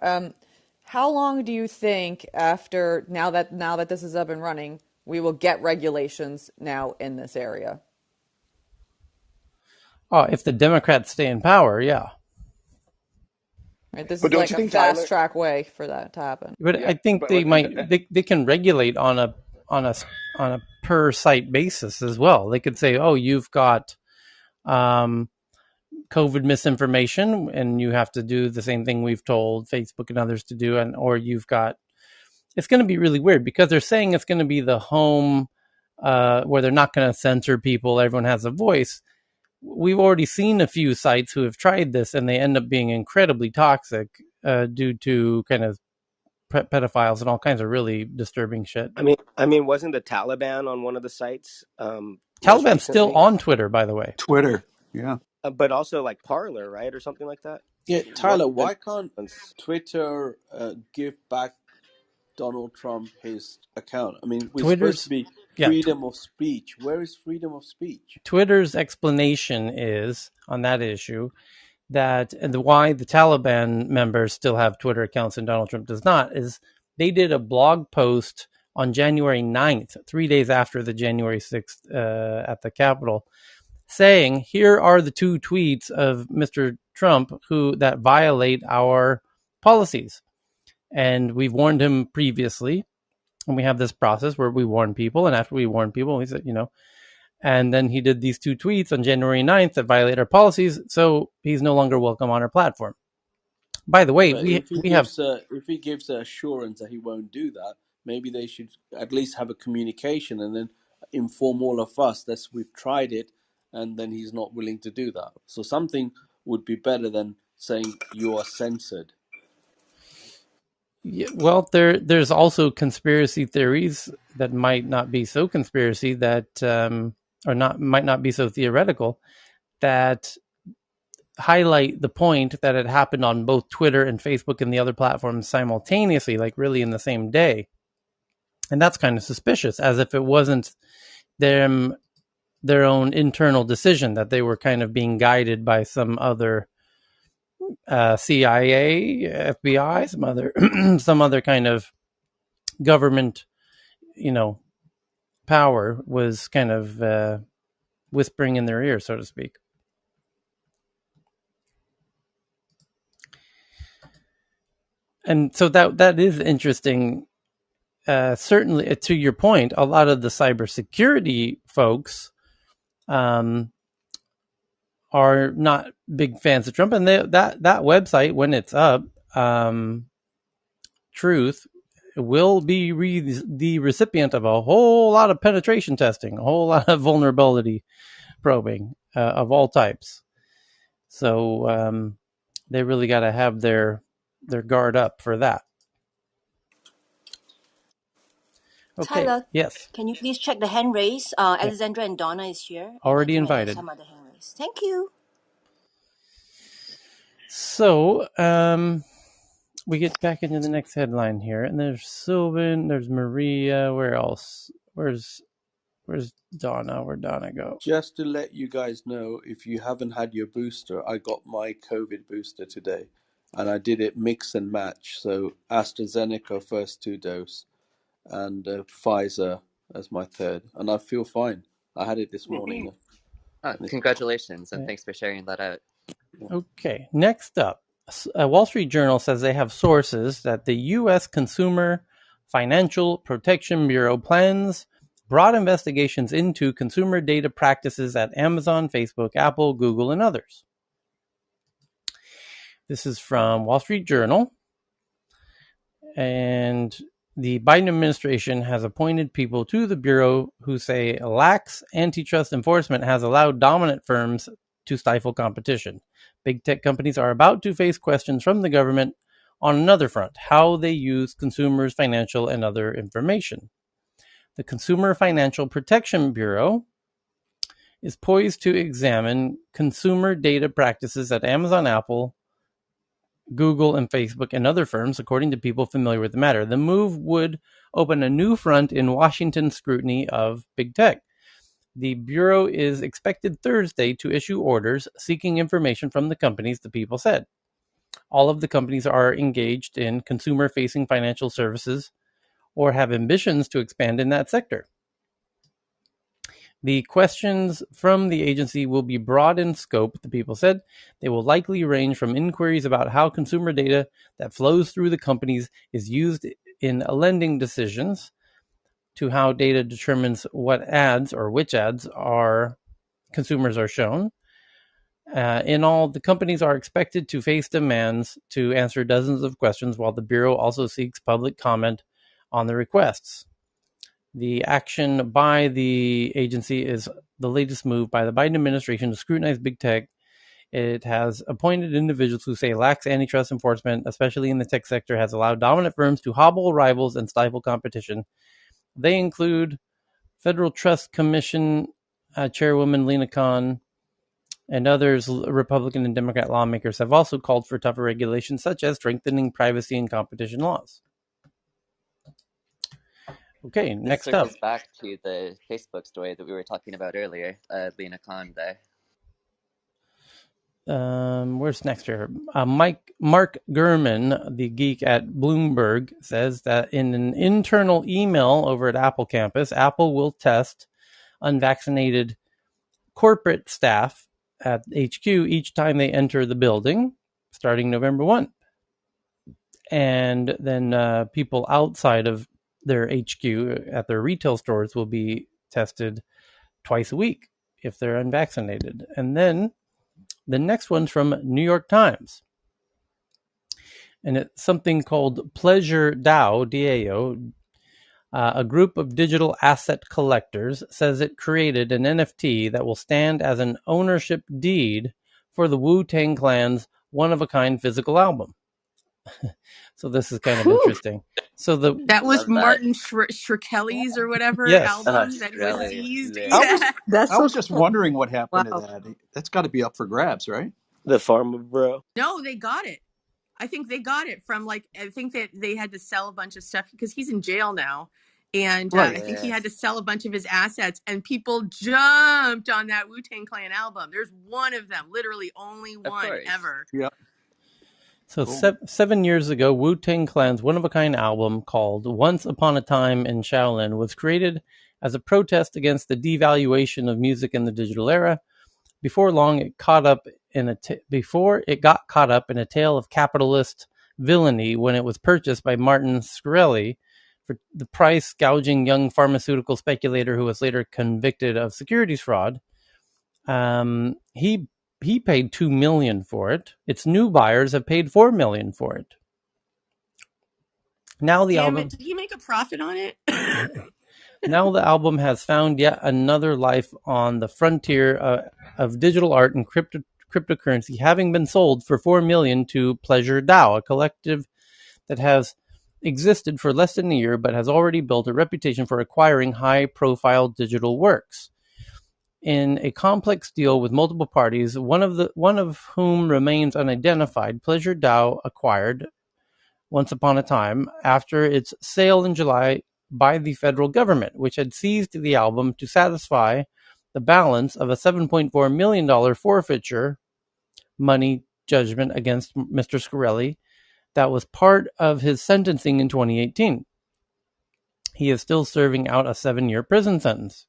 how long do you think after now that this is up and running we will get regulations now in this area? Oh, if the Democrats stay in power, yeah. Right, this But is don't like you a think, fast Tyler? track way for that to happen. But Yeah, I think but they like, might they can regulate on on a a per site basis as well. They could say, oh, you've got um, COVID misinformation, and you have to do the same thing we've told Facebook and others to do, and or you've got. It's going to be really weird because they're saying it's going to be the home where they're not going to censor people. Everyone has a voice. We've already seen a few sites who have tried this, and they end up being incredibly toxic due to kind of pedophiles and all kinds of really disturbing shit. I mean, wasn't the Taliban on one of the sites most Taliban's still recently? on Twitter, by the way. Twitter, yeah. But also like Parler, right, or something like that. Yeah, One Tyler, of why can't the Twitter give back Donald Trump his account? I mean, we're supposed to Twitter's be yeah, freedom of speech. Where is freedom of speech? Twitter's explanation is on that issue that and why the Taliban members still have Twitter accounts and Donald Trump does not is they did a blog post on January 9th, 3 days after the January 6th at the Capitol, saying, here are the 2 tweets of Mr. Trump that violate our policies. And we've warned him previously. And we have this process where we warn people. And after we warn people, he said, and then he did these 2 tweets on January 9th that violate our policies. So he's no longer welcome on our platform. By the Yeah, way, but we have, if he gives assurance that he won't do that, maybe they should at least have a communication and then inform all of us that we've tried it, and then he's not willing to do that. So something would be better than saying you are censored. well, there's also conspiracy theories that might not be so conspiracy that, or not might not be so theoretical, that highlight the point that it happened on both Twitter and Facebook and the other platforms simultaneously, like really in the same day. And that's kind of suspicious, as if it wasn't them their own internal decision, that they were kind of being guided by some other CIA, FBI, some other some other kind of government, power was kind of whispering in their ear, so to speak. And so that is interesting. Certainly, to your point, a lot of the cybersecurity folks are not big fans of Trump, and that website, when it's up, Truth, will be the recipient of a whole lot of penetration testing, a whole lot of vulnerability probing of all types. So they really got to have their guard up for that. Okay. Tyler, Yes. can you please check the hand raise? Yeah. Alexandra and Donna is here, and I Already think invited. some other hand raise. Thank you. So we get back into the next headline here, and there's Sylvan, there's Maria. Where else? Where's Donna? Where'd Donna go? Just to let you guys know, if you haven't had your booster, I got my COVID booster today, and I did it mix and match. So AstraZeneca first 2 dose, and Pfizer as my third, and I feel fine. I had it this morning. Congratulations, and Yeah. thanks for sharing that out. Okay, next up, Wall Street Journal says they have sources that the U.S. Consumer Financial Protection Bureau plans broad investigations into consumer data practices at Amazon, Facebook, Apple, Google, and others. This is from Wall Street Journal. And the Biden administration has appointed people to the Bureau who say lax antitrust enforcement has allowed dominant firms to stifle competition. Big tech companies are about to face questions from the government on another front: how they use consumers' financial and other information. The Consumer Financial Protection Bureau is poised to examine consumer data practices at Amazon, Apple, Google, and Facebook, and other firms, according to people familiar with the matter. The move would open a new front in Washington's scrutiny of big tech. The Bureau is expected Thursday to issue orders seeking information from the companies, the people said. All of the companies are engaged in consumer-facing financial services or have ambitions to expand in that sector. The questions from the agency will be broad in scope, the people said. They will likely range from inquiries about how consumer data that flows through the companies is used in lending decisions to how data determines what ads or which ads consumers are shown. In all, the companies are expected to face demands to answer dozens of questions, while the Bureau also seeks public comment on the requests. The action by the agency is the latest move by the Biden administration to scrutinize big tech. It has appointed individuals who say lax antitrust enforcement, especially in the tech sector, has allowed dominant firms to hobble rivals and stifle competition. They include Federal Trust Commission Chairwoman Lena Khan, and others. Republican and Democrat lawmakers have also called for tougher regulations, such as strengthening privacy and competition laws. Okay, This next up. circles back to the Facebook story that we were talking about earlier, Lena Khan there. Where's next here? Mark Gurman, the geek at Bloomberg, says that in an internal email over at Apple campus, Apple will test unvaccinated corporate staff at HQ each time they enter the building, starting November 1. And then people outside of their HQ at their retail stores will be tested twice a week if they're unvaccinated. And then the next one's from New York Times. And it's something called Pleasure DAO, DAO. A group of digital asset collectors says it created an NFT that will stand as an ownership deed for the Wu-Tang Clan's one-of-a-kind physical album. So this is kind of Whew. interesting. So That was Love that. Martin Shkreli's or whatever yes, album that was Australia. seized. Yeah. I Yeah. was That's I so was just cool. wondering what happened to Wow. that. That's got to be up for grabs, right? The Farmer Bro. No, they got it. I think they got it from like, I think that they had to sell a bunch of stuff because he's in jail now. And Right. I think he Yeah. had to sell a bunch of his assets, and people jumped on that Wu-Tang Clan album. There's one of them, literally only Of one course. ever. Yeah. so Cool. 7 years ago, Wu-Tang Clan's one-of-a-kind album called Once Upon a Time in Shaolin was created as a protest against the devaluation of music in the digital era. Before long, it got caught up in a tale of capitalist villainy when it was purchased by Martin Shkreli for the price gouging young pharmaceutical speculator who was later convicted of securities fraud. He paid $2 million for it. Its new buyers have paid $4 million for it. Now the Damn it. album Did he make a profit on it? Now the album has found yet another life on the frontier of digital art and cryptocurrency, having been sold for $4 million to Pleasure DAO, a collective that has existed for less than a year but has already built a reputation for acquiring high-profile digital works. In a complex deal with multiple parties, one of whom remains unidentified, Pleasure DAO acquired Once Upon a Time after its sale in July by the federal government, which had seized the album to satisfy the balance of a $7.4 million forfeiture money judgment against Mr. Shkreli that was part of his sentencing in 2018. He is still serving out a 7-year prison sentence.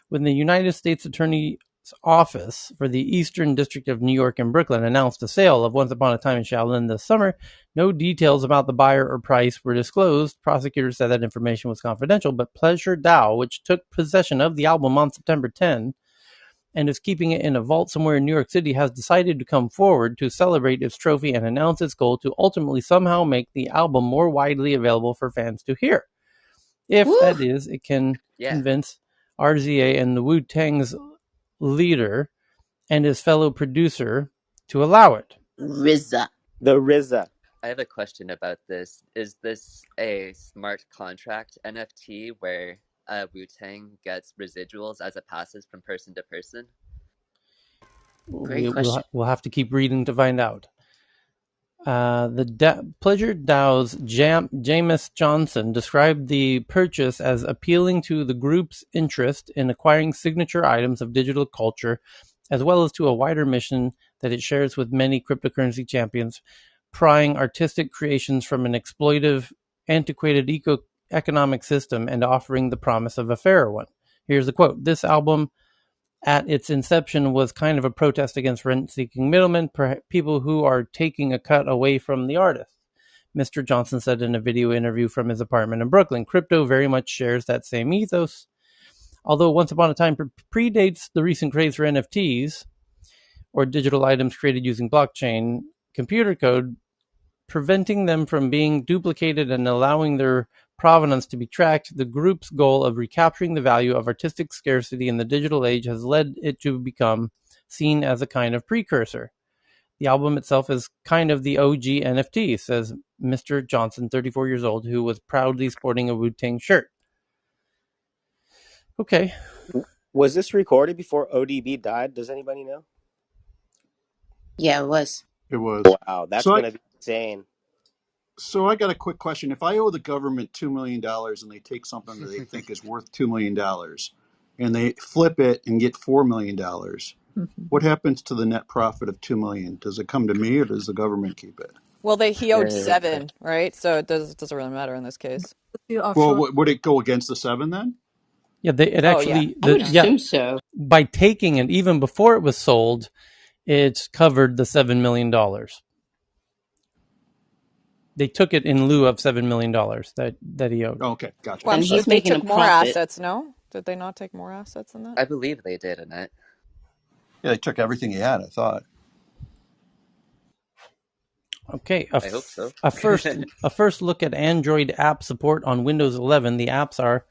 When the United States Attorney's Office for the Eastern District of New York and Brooklyn announced the sale of Once Upon a Time in Shaolin this summer, no details about the buyer or price were disclosed. Prosecutors said that information was confidential, but Pleasure DAO, which took possession of the album on September 10 and is keeping it in a vault somewhere in New York City, has decided to come forward to celebrate its trophy and announce its goal to ultimately somehow make the album more widely available for fans to hear. If, Woo! that is, it can Yeah. convince RZA and the Wu-Tang's leader and his fellow producer to allow it. RZA. The RZA. I have a question about this. Is this a smart contract NFT where Wu-Tang gets residuals as it passes from person to person? Great We'll question. have to keep reading to find out. Pleasure DAO's Jameis Johnson described the purchase as appealing to the group's interest in acquiring signature items of digital culture, as well as to a wider mission that it shares with many cryptocurrency champions, prying artistic creations from an exploitive, antiquated economic system and offering the promise of a fairer one. Here's the quote. This album at its inception was kind of a protest against rent-seeking middlemen, people who are taking a cut away from the artist. Mr. Johnson said in a video interview from his apartment in Brooklyn, crypto very much shares that same ethos. Although Once Upon a Time predates the recent craze for NFTs, or digital items created using blockchain computer code, preventing them from being duplicated and allowing their provenance to be tracked, the group's goal of recapturing the value of artistic scarcity in the digital age has led it to become seen as a kind of precursor. The album itself is kind of the OG NFT, says Mr. Johnson, 34 years old, who was proudly sporting a Wu-Tang shirt. Okay. Was this recorded before ODB died? Does anybody know? Yeah, it was. It was. Wow, that's So I gonna be insane. so I got a quick question. If I owe the government $2 million and they take something that they think is worth $2 million and they flip it and get $4 million, what happens to the net profit of 2 million? Does it come to me or does the government keep it? Well, he owed Uh, 7, right? So it doesn't really matter in this case. To Well, offshore. would it go against the 7 then? Yeah, it Oh yeah. actually I would assume so. by taking it even before it was sold, it covered the $7 million. They took it in lieu of $7 million that he owed. Okay, gotcha. Well, And but he's they making a took more profit. assets. No, did they not take more assets than that? I believe they did, Annette. Yeah, they took everything he had, I thought. Okay, I hope so. a first look at Android app support on Windows 11. The apps are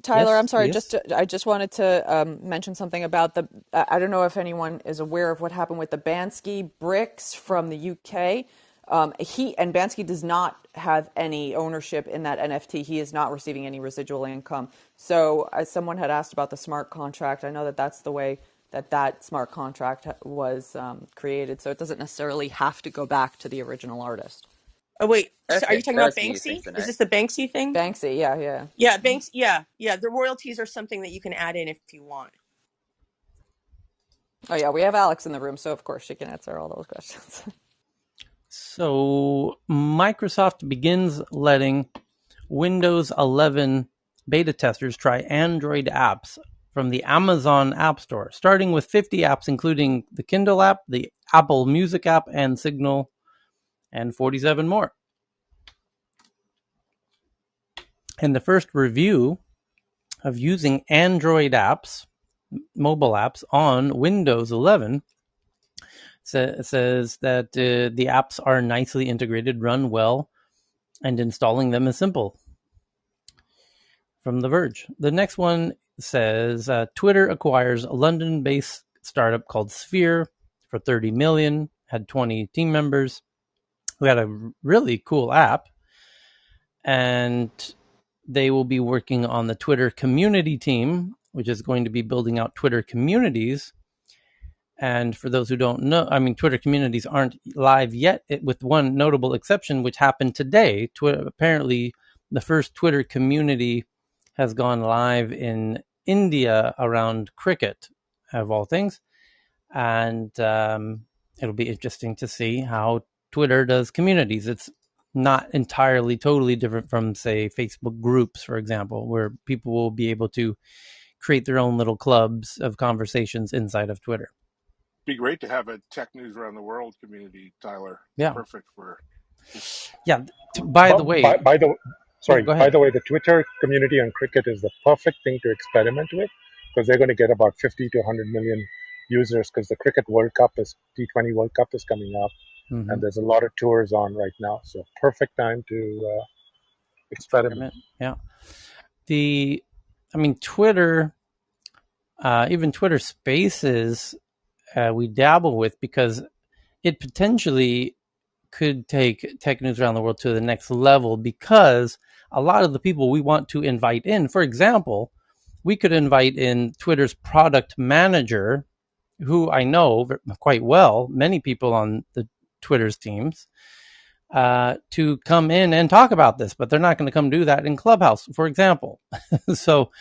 Tyler, I'm yes, sorry. yes. I just wanted to mention something about the. I don't know if anyone is aware of what happened with the Bansky bricks from the UK. Bansky does not have any ownership in that NFT. He is not receiving any residual income. So, as someone had asked about the smart contract, I know that that's the way that smart contract was created. So it doesn't necessarily have to go back to the original artist. Oh wait, so are you Okay, talking that about was me. Banksy? Thanks, Is Annette. this the Banksy thing? Banksy, yeah, yeah. Yeah, Banks. Yeah, yeah. The royalties are something that you can add in if you want. Oh yeah, we have Alex in the room, so of course she can answer all those questions. So Microsoft begins letting Windows 11 beta testers try Android apps from the Amazon App Store, starting with 50 apps, including the Kindle app, the Apple Music app, and Signal, and 47 more. And the first review of using Android apps, mobile apps, on Windows 11 says that the apps are nicely integrated, run well, and installing them is simple. From The Verge. The next one says Twitter acquires a London-based startup called Sphere for 30 million, had 20 team members who had a really cool app, and they will be working on the Twitter community team, which is going to be building out Twitter communities. And for those who don't know, I mean, Twitter communities aren't live yet, with one notable exception, which happened today. Apparently, the first Twitter community has gone live in India around cricket, of all things. And it'll be interesting to see how Twitter does communities. It's not entirely totally different from, say, Facebook groups, for example, where people will be able to create their own little clubs of conversations inside of Twitter. Be great to have a tech news around the world community, Tyler. It's Yeah. perfect for this. Yeah. By the way, yeah, go By ahead. the way, the Twitter community on cricket is the perfect thing to experiment with because they're going to get about 50 to 100 million users because the cricket World Cup is T20 World Cup is coming up Mm-hmm. and there's a lot of tours on right now. So perfect time to experiment. Experiment. Yeah. Twitter, even Twitter Spaces, we dabble with because it potentially could take tech news around the world to the next level because a lot of the people we want to invite in, for example, we could invite in Twitter's product manager, who I know quite well, many people on the Twitter's teams, to come in and talk about this, but they're not going to come do that in Clubhouse, for example. So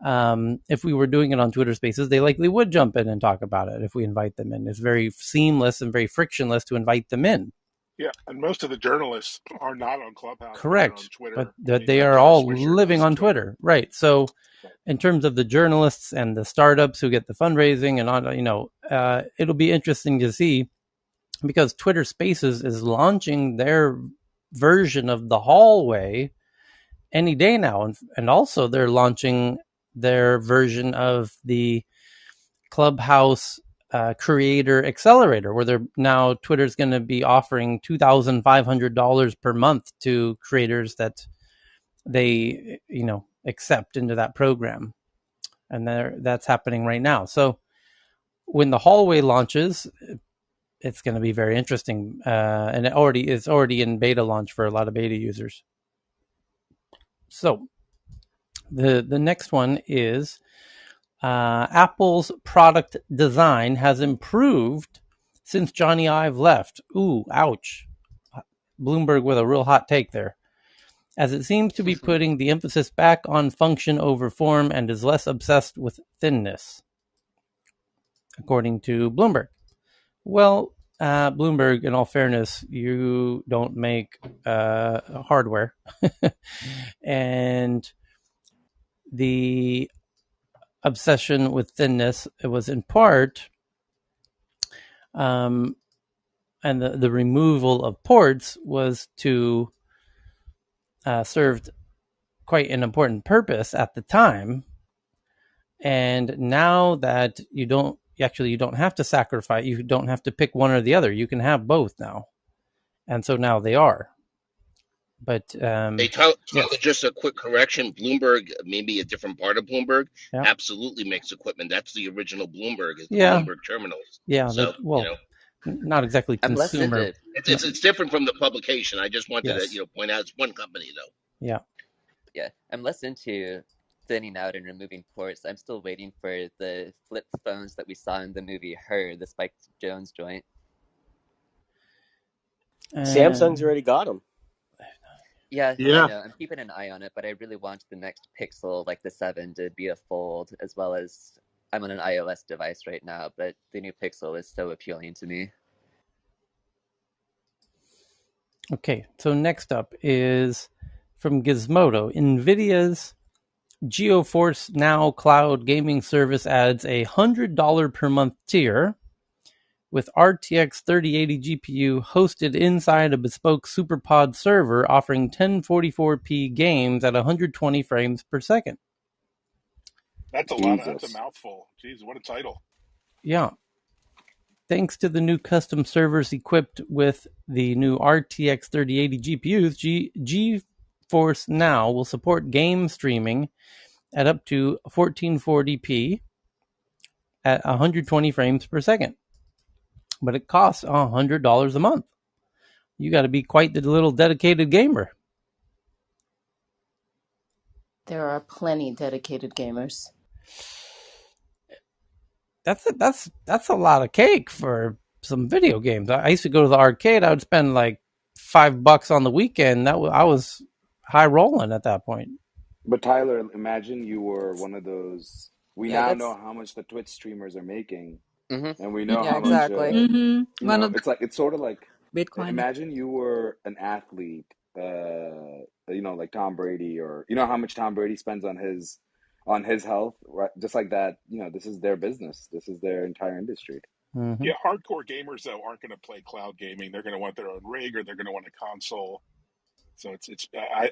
if we were doing it on Twitter Spaces, they likely would jump in and talk about it if we invite them in. It's very seamless and very frictionless to invite them in. Yeah, and most of the journalists are not on Clubhouse, but they're on Correct. But Twitter. I that mean, they like are Kara all Swisher living does on Twitter. Twitter. Right. So Right. in terms of the journalists and the startups who get the fundraising and on, it'll be interesting to see because Twitter Spaces is launching their version of the hallway any day now. And also they're launching their version of the Clubhouse Creator Accelerator, where they're now Twitter's going to be offering $2,500 per month to creators that they accept into that program, and that's happening right now. So when the hallway launches, it's going to be very interesting, and it's already in beta launch for a lot of beta users. So the next one is Apple's product design has improved since Johnny Ive left. Ooh, ouch. Bloomberg with a real hot take there, as it seems to be putting the emphasis back on function over form and is less obsessed with thinness, according to Bloomberg. Well, Bloomberg, in all fairness, you don't make hardware. And the obsession with thinness. It was in part, and the removal of ports was to served quite an important purpose at the time. And now that you don't have to sacrifice, you don't have to pick one or the other. You can have both now, and so now they are. But Hey, Tyler, yes, just a quick correction. Bloomberg, maybe a different part of Bloomberg, yeah, absolutely makes equipment. That's the original Bloomberg, is the yeah, Bloomberg terminals. yeah. So, Not exactly I'm less consumer. into it's different from the publication. I just wanted to, Yes, point out it's one company, though. yeah. yeah, I'm less into thinning out and removing ports. I'm still waiting for the flip phones that we saw in the movie Her, the Spike Jones joint. Samsung's And already got them. Yeah, I Yeah. know. I'm keeping an eye on it, but I really want the next Pixel, like the 7, to be a fold, as well as I'm on an iOS device right now, but the new Pixel is so appealing to me. okay, so next up is from Gizmodo. NVIDIA's GeForce Now cloud gaming service adds a $100 per month tier with RTX 3080 GPU hosted inside a bespoke SuperPod server offering 1044p games at 120 frames per second. That's a lot. That's a Jesus. mouthful. Jeez, what a title. Yeah. Thanks to the new custom servers equipped with the new RTX 3080 GPUs, GeForce Now will support game streaming at up to 1440p at 120 frames per second. But it costs $100 a month. You got to be quite the little dedicated gamer. There are plenty dedicated gamers. That's a lot of cake for some video games. I used to go to the arcade. I would spend like $5 on the weekend. I was high rolling at that point. But Tyler, imagine you were one of those. We Yeah, now know that's how much the Twitch streamers are making, Hmm. and we know yeah, how much. exactly. One of the It's like it's sort of like Bitcoin. imagine you were an athlete, like Tom Brady, or you know how much Tom Brady spends on his health, right? Just like that. This is their business. This is their entire industry. Mm-hmm. Yeah, hardcore gamers though aren't going to play cloud gaming. They're going to want their own rig, or they're going to want a console. So it's.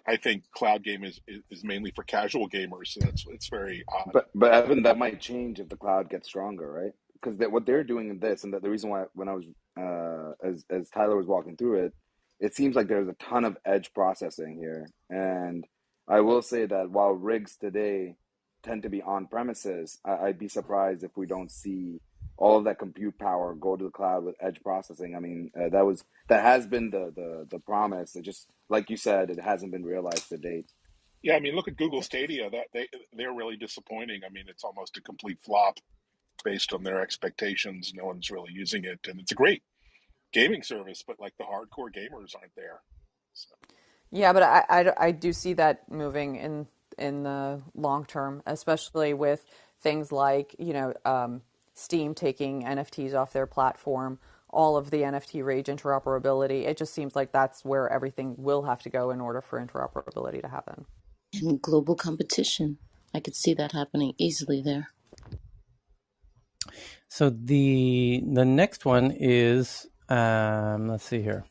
I think cloud game is mainly for casual gamers. So it's very odd. But Evan, that might change if the cloud gets stronger, right? Because what they're doing in this, and the reason why when I was as Tyler was walking through it, it seems like there's a ton of edge processing here. And I will say that while rigs today tend to be on premises, I'd be surprised if we don't see all of that compute power go to the cloud with edge processing. I mean, that has been the promise. It just like you said, it hasn't been realized to date. Yeah, I mean, look at Google Stadia. That they're really disappointing. I mean, it's almost a complete flop based on their expectations. No one's really using it, and it's a great gaming service, but like the hardcore gamers aren't there. So, Yeah, but I do see that moving in the long term, especially with things like, Steam taking NFTs off their platform, all of the NFT Rage interoperability. It just seems like that's where everything will have to go in order for interoperability to happen. And global competition. I could see that happening easily there. So the next one is let's see here.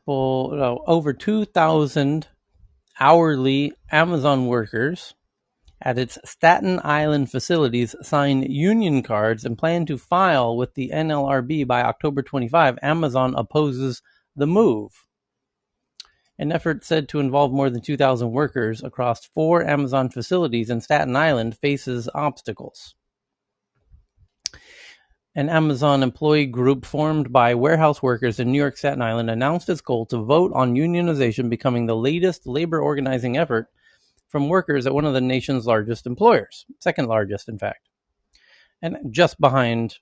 Over 2,000 hourly Amazon workers at its Staten Island facilities signed union cards and plan to file with the NLRB by October 25. Amazon opposes the move. An effort said to involve more than 2,000 workers across 4 Amazon facilities in Staten Island faces obstacles. An Amazon employee group formed by warehouse workers in New York Staten Island announced its goal to vote on unionization, becoming the latest labor organizing effort from workers at one of the nation's largest employers, second largest, in fact, and just behind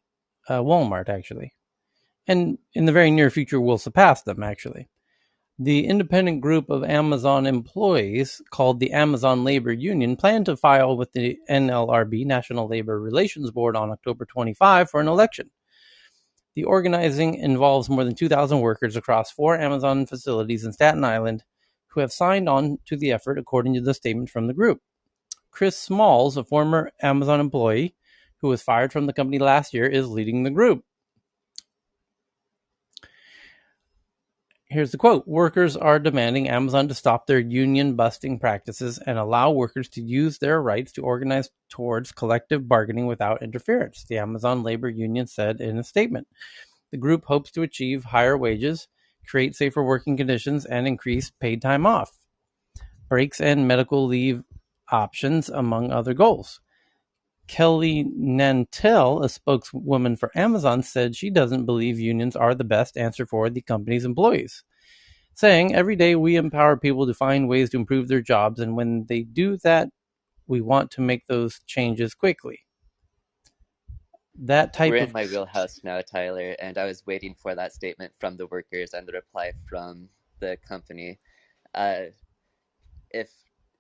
Walmart, actually. And in the very near future, will surpass them, actually. The independent group of Amazon employees, called the Amazon Labor Union, plan to file with the NLRB, National Labor Relations Board, on October 25 for an election. The organizing involves more than 2,000 workers across 4 Amazon facilities in Staten Island who have signed on to the effort, according to the statement from the group. Chris Smalls, a former Amazon employee who was fired from the company last year, is leading the group. Here's the quote. Workers are demanding Amazon to stop their union busting practices and allow workers to use their rights to organize towards collective bargaining without interference, the Amazon labor union said in a statement. The group hopes to achieve higher wages, create safer working conditions, and increase paid time off, breaks, and medical leave options, among other goals. Kelly Nantel, a spokeswoman for Amazon, said she doesn't believe unions are the best answer for the company's employees, saying, every day we empower people to find ways to improve their jobs, and when they do that, we want to make those changes quickly. That We're type in of... my wheelhouse now, Tyler, and I was waiting for that statement from the workers and the reply from the company. If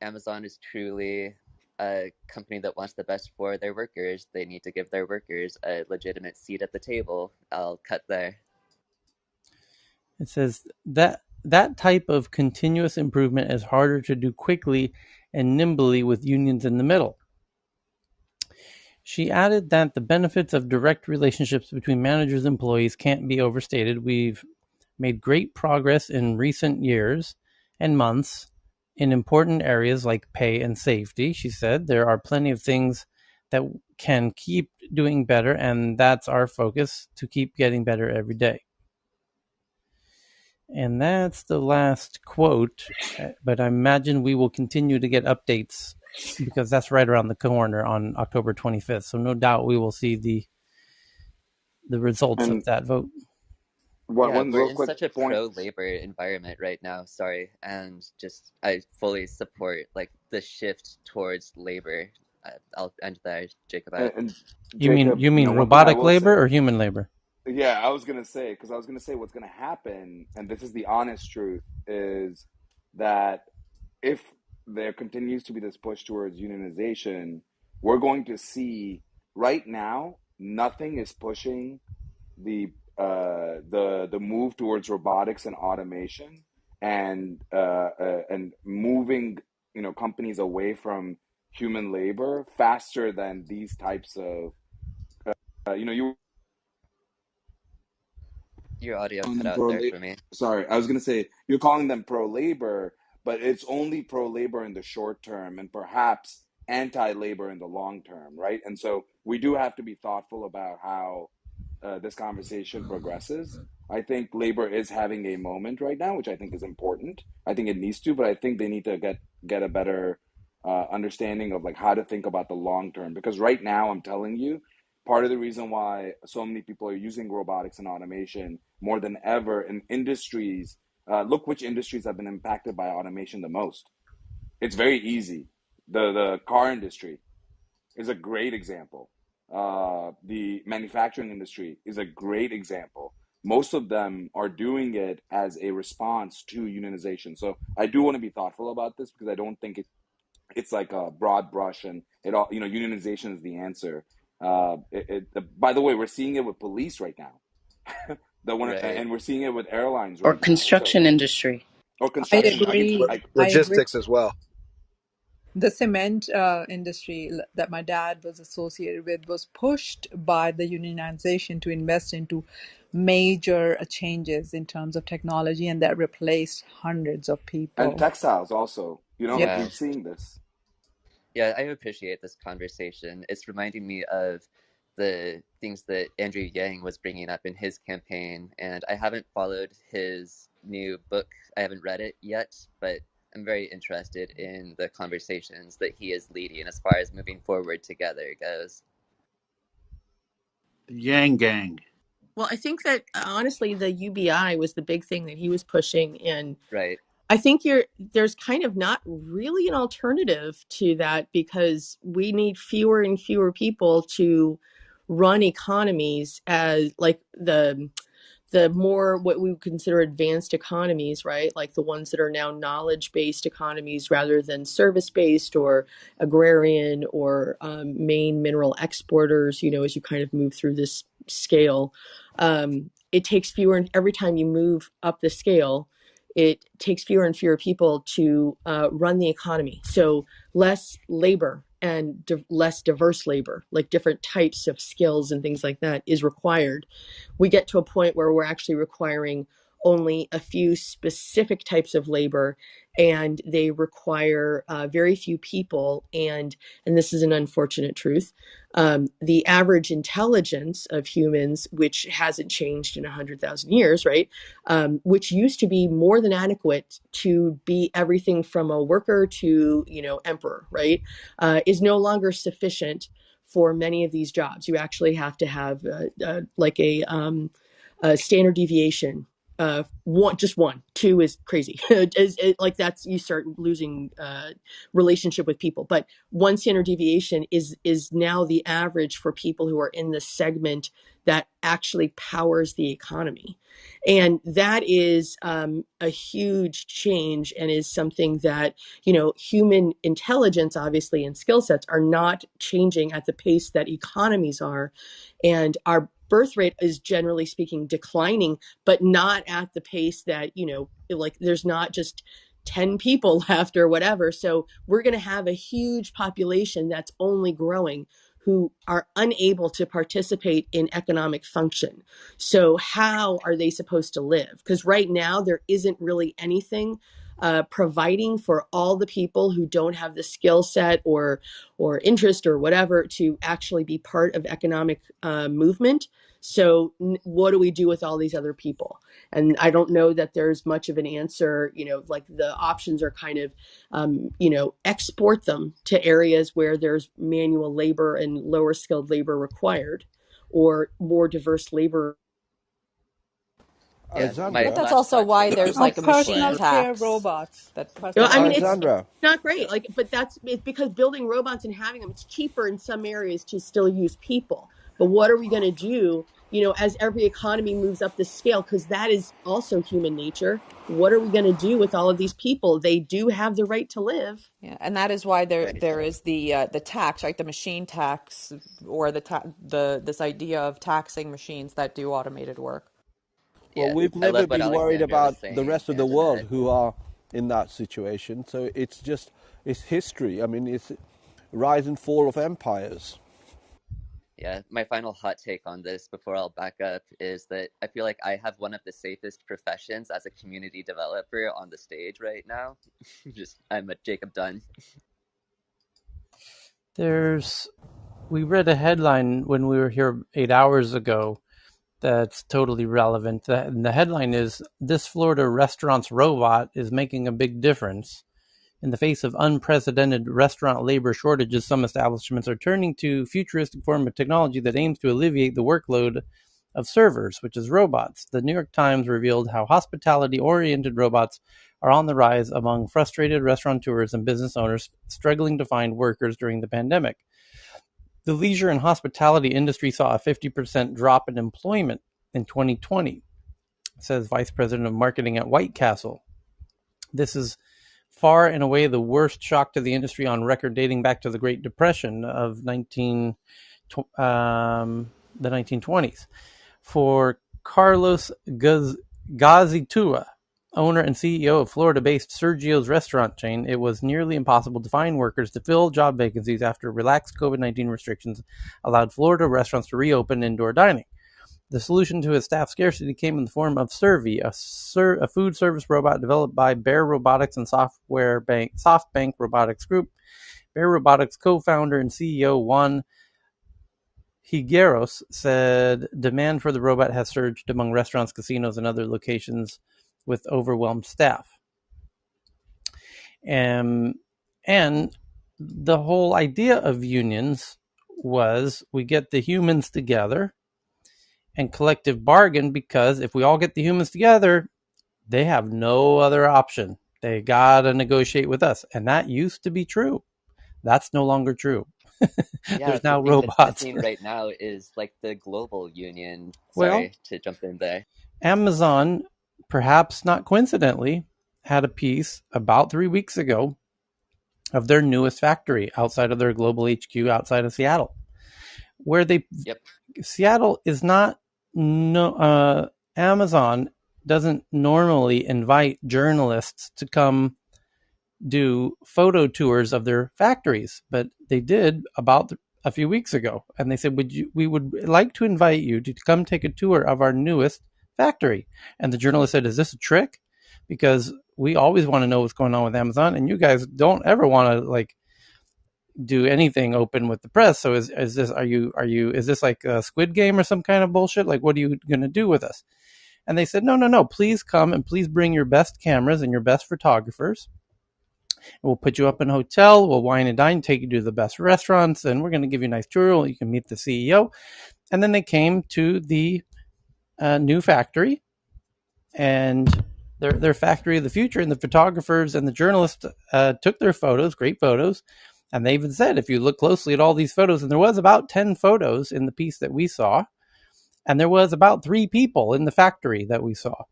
Amazon is truly a company that wants the best for their workers, they need to give their workers a legitimate seat at the table. I'll cut there. It says that type of continuous improvement is harder to do quickly and nimbly with unions in the middle. She added that the benefits of direct relationships between managers and employees can't be overstated. We've made great progress in recent years and months in important areas like pay and safety, she said. There are plenty of things that can keep doing better, and that's our focus, to keep getting better every day. And that's the last quote, but I imagine we will continue to get updates because that's right around the corner on October 25th. So no doubt we will see the results of And that vote. Yeah, one we're real in quick such a point. pro-labor environment right now, sorry, and just I fully support like the shift towards labor. I'll end there, Jacob out. And You mean Jacob, robotic one thing I will labor say. or human labor? Yeah, I was gonna say, because I was gonna say what's gonna happen, and this is the honest truth, is that if there continues to be this push towards unionization, we're going to see right now nothing is pushing the move towards robotics and automation and moving companies away from human labor faster than these types of you Your audio calling cut them out pro there labor. for me. Sorry, I was going to say you're calling them pro labor, but it's only pro labor in the short term and perhaps anti labor in the long term, right? And so we do have to be thoughtful about how this conversation progresses. I think labor is having a moment right now, which I think is important. I think it needs to, but I think they need to get a better understanding of like how to think about the long term. Because right now, I'm telling you, part of the reason why so many people are using robotics and automation more than ever in industries. Look which industries have been impacted by automation the most. It's very easy. The car industry is a great example. The manufacturing industry is a great example. Most of them are doing it as a response to unionization. So I do want to be thoughtful about this because I don't think it's like a broad brush and it all unionization is the answer. By the way, we're seeing it with police right now. The one, Right. and we're seeing it with airlines Or right now. And so, construction industry. or I construction. agree. I agree. Logistics as well. The cement industry that my dad was associated with was pushed by the unionization to invest into major changes in terms of technology, and that replaced hundreds of and people. textiles also. Yeah. Like Yeah. we're seeing this. Yeah, I appreciate this conversation. It's reminding me of the things that Andrew Yang was bringing up in his campaign, and I haven't followed his new book. I haven't read it yet, but I'm very interested in the conversations that he is leading as far as moving forward together goes. The Yang Gang. Well, I think that honestly, the UBI was the big thing that he was pushing, and Right. I think there's kind of not really an alternative to that because we need fewer and fewer people to run economies as like the more what we would consider advanced economies, right? Like the ones that are now knowledge-based economies rather than service-based or agrarian or main mineral exporters, as you kind of move through this scale. It takes fewer, and every time you move up the scale, it takes fewer and fewer people to run the economy. So less labor and less diverse labor, like different types of skills and things like that, is required. We get to a point where we're actually requiring only a few specific types of labor, and they require very few people. And this is an unfortunate truth. The average intelligence of humans, which hasn't changed in 100,000 years, right? Which used to be more than adequate to be everything from a worker to, emperor, right? Is no longer sufficient for many of these jobs. You actually have to have like a standard deviation. Just one. Two is crazy. Like that's, you start losing relationship with people. But one standard deviation is now the average for people who are in the segment that actually powers the economy. And that is a huge change, and is something that, human intelligence, obviously, and skill sets are not changing at the pace that economies are. And our birth rate is, generally speaking, declining, but not at the pace that, like there's not just 10 people left or whatever. So we're going to have a huge population that's only growing, who are unable to participate in economic function. So how are they supposed to live? Because right now there isn't really anything providing for all the people who don't have the skill set or interest or whatever to actually be part of economic movement. So what do we do with all these other people? And I don't know that there's much of an answer. Like the options are kind of, export them to areas where there's manual labor and lower skilled labor required, or more diverse labor. Yeah, I my think Alexandra. that's last also hot why take on there's this Or like a before. machine personal care tax. robots. That Personal I care mean, it's robots. Alexandra. not great. Yeah. Like, but it's because building robots and having them, it's cheaper in some areas to still use people. But what are we going to do, as every economy moves up the scale? Because that is also human nature. What are we going to do with all of these people? They do have the right to live. Yeah, and that is why Right. there is the tax, right? The machine tax, or the this idea of taxing machines that do automated work. Well, Yeah, we've I never love what been worried Alexandra was about the saying, rest of the and world who are in that situation. So it's history. I mean, it's rise and fall of empires. yeah, my final hot take on this before I'll back up is that I feel like I have one of the safest professions as a community developer on the stage right now. I'm a Jacob Dunn. We read a headline when we were here 8 hours ago that's totally relevant. And the headline is, "This Florida restaurant's robot is making a big difference." In the face of unprecedented restaurant labor shortages, some establishments are turning to futuristic form of technology that aims to alleviate the workload of servers, which is robots. The New York Times revealed how hospitality-oriented robots are on the rise among frustrated restaurateurs and business owners struggling to find workers during the pandemic. The leisure and hospitality industry saw a 50% drop in employment in 2020, says Vice President of Marketing at White Castle. This is far and away the worst shock to the industry on record, dating back to the Great Depression of the 1920s. For Carlos Gazitua, owner and CEO of Florida-based Sergio's restaurant chain, it was nearly impossible to find workers to fill job vacancies after relaxed COVID-19 restrictions allowed Florida restaurants to reopen indoor dining. The solution to his staff scarcity came in the form of Servi, a food service robot developed by Bear Robotics and SoftBank Robotics Group. Bear Robotics co-founder and CEO Juan Higueros said demand for the robot has surged among restaurants, casinos, and other locations with overwhelmed staff. And the whole idea of unions was we get the humans together and collective bargain, because if we all get the humans together, they have no other option. They got to negotiate with us. And that used to be true. That's no longer true. Yeah, There's the now thing that's robots. missing right now is like the global union. Well, Sorry to jump in there. Amazon, perhaps not coincidentally, had a piece about 3 weeks ago of their newest factory outside of their global HQ outside of Seattle, where Yep. Seattle is not, no, Amazon doesn't normally invite journalists to come do photo tours of their factories, but they did about a few weeks ago, and they said, we would like to invite you to come take a tour of our newest factory. And the journalist said, is this a trick? Because we always want to know what's going on with Amazon, and you guys don't ever want to like do anything open with the press. So is this, is this like a Squid Game or some kind of bullshit? Like, what are you going to do with us? And they said, no, please come and please bring your best cameras and your best photographers. We'll put you up in a hotel. We'll wine and dine, take you to the best restaurants, and we're going to give you a nice tour. You can meet the CEO. And then they came to the new factory, and their factory of the future. And the photographers and the journalists took their photos, great photos. And they even said, if you look closely at all these photos, and there was about 10 photos in the piece that we saw, and there was about 3 people in the factory that we saw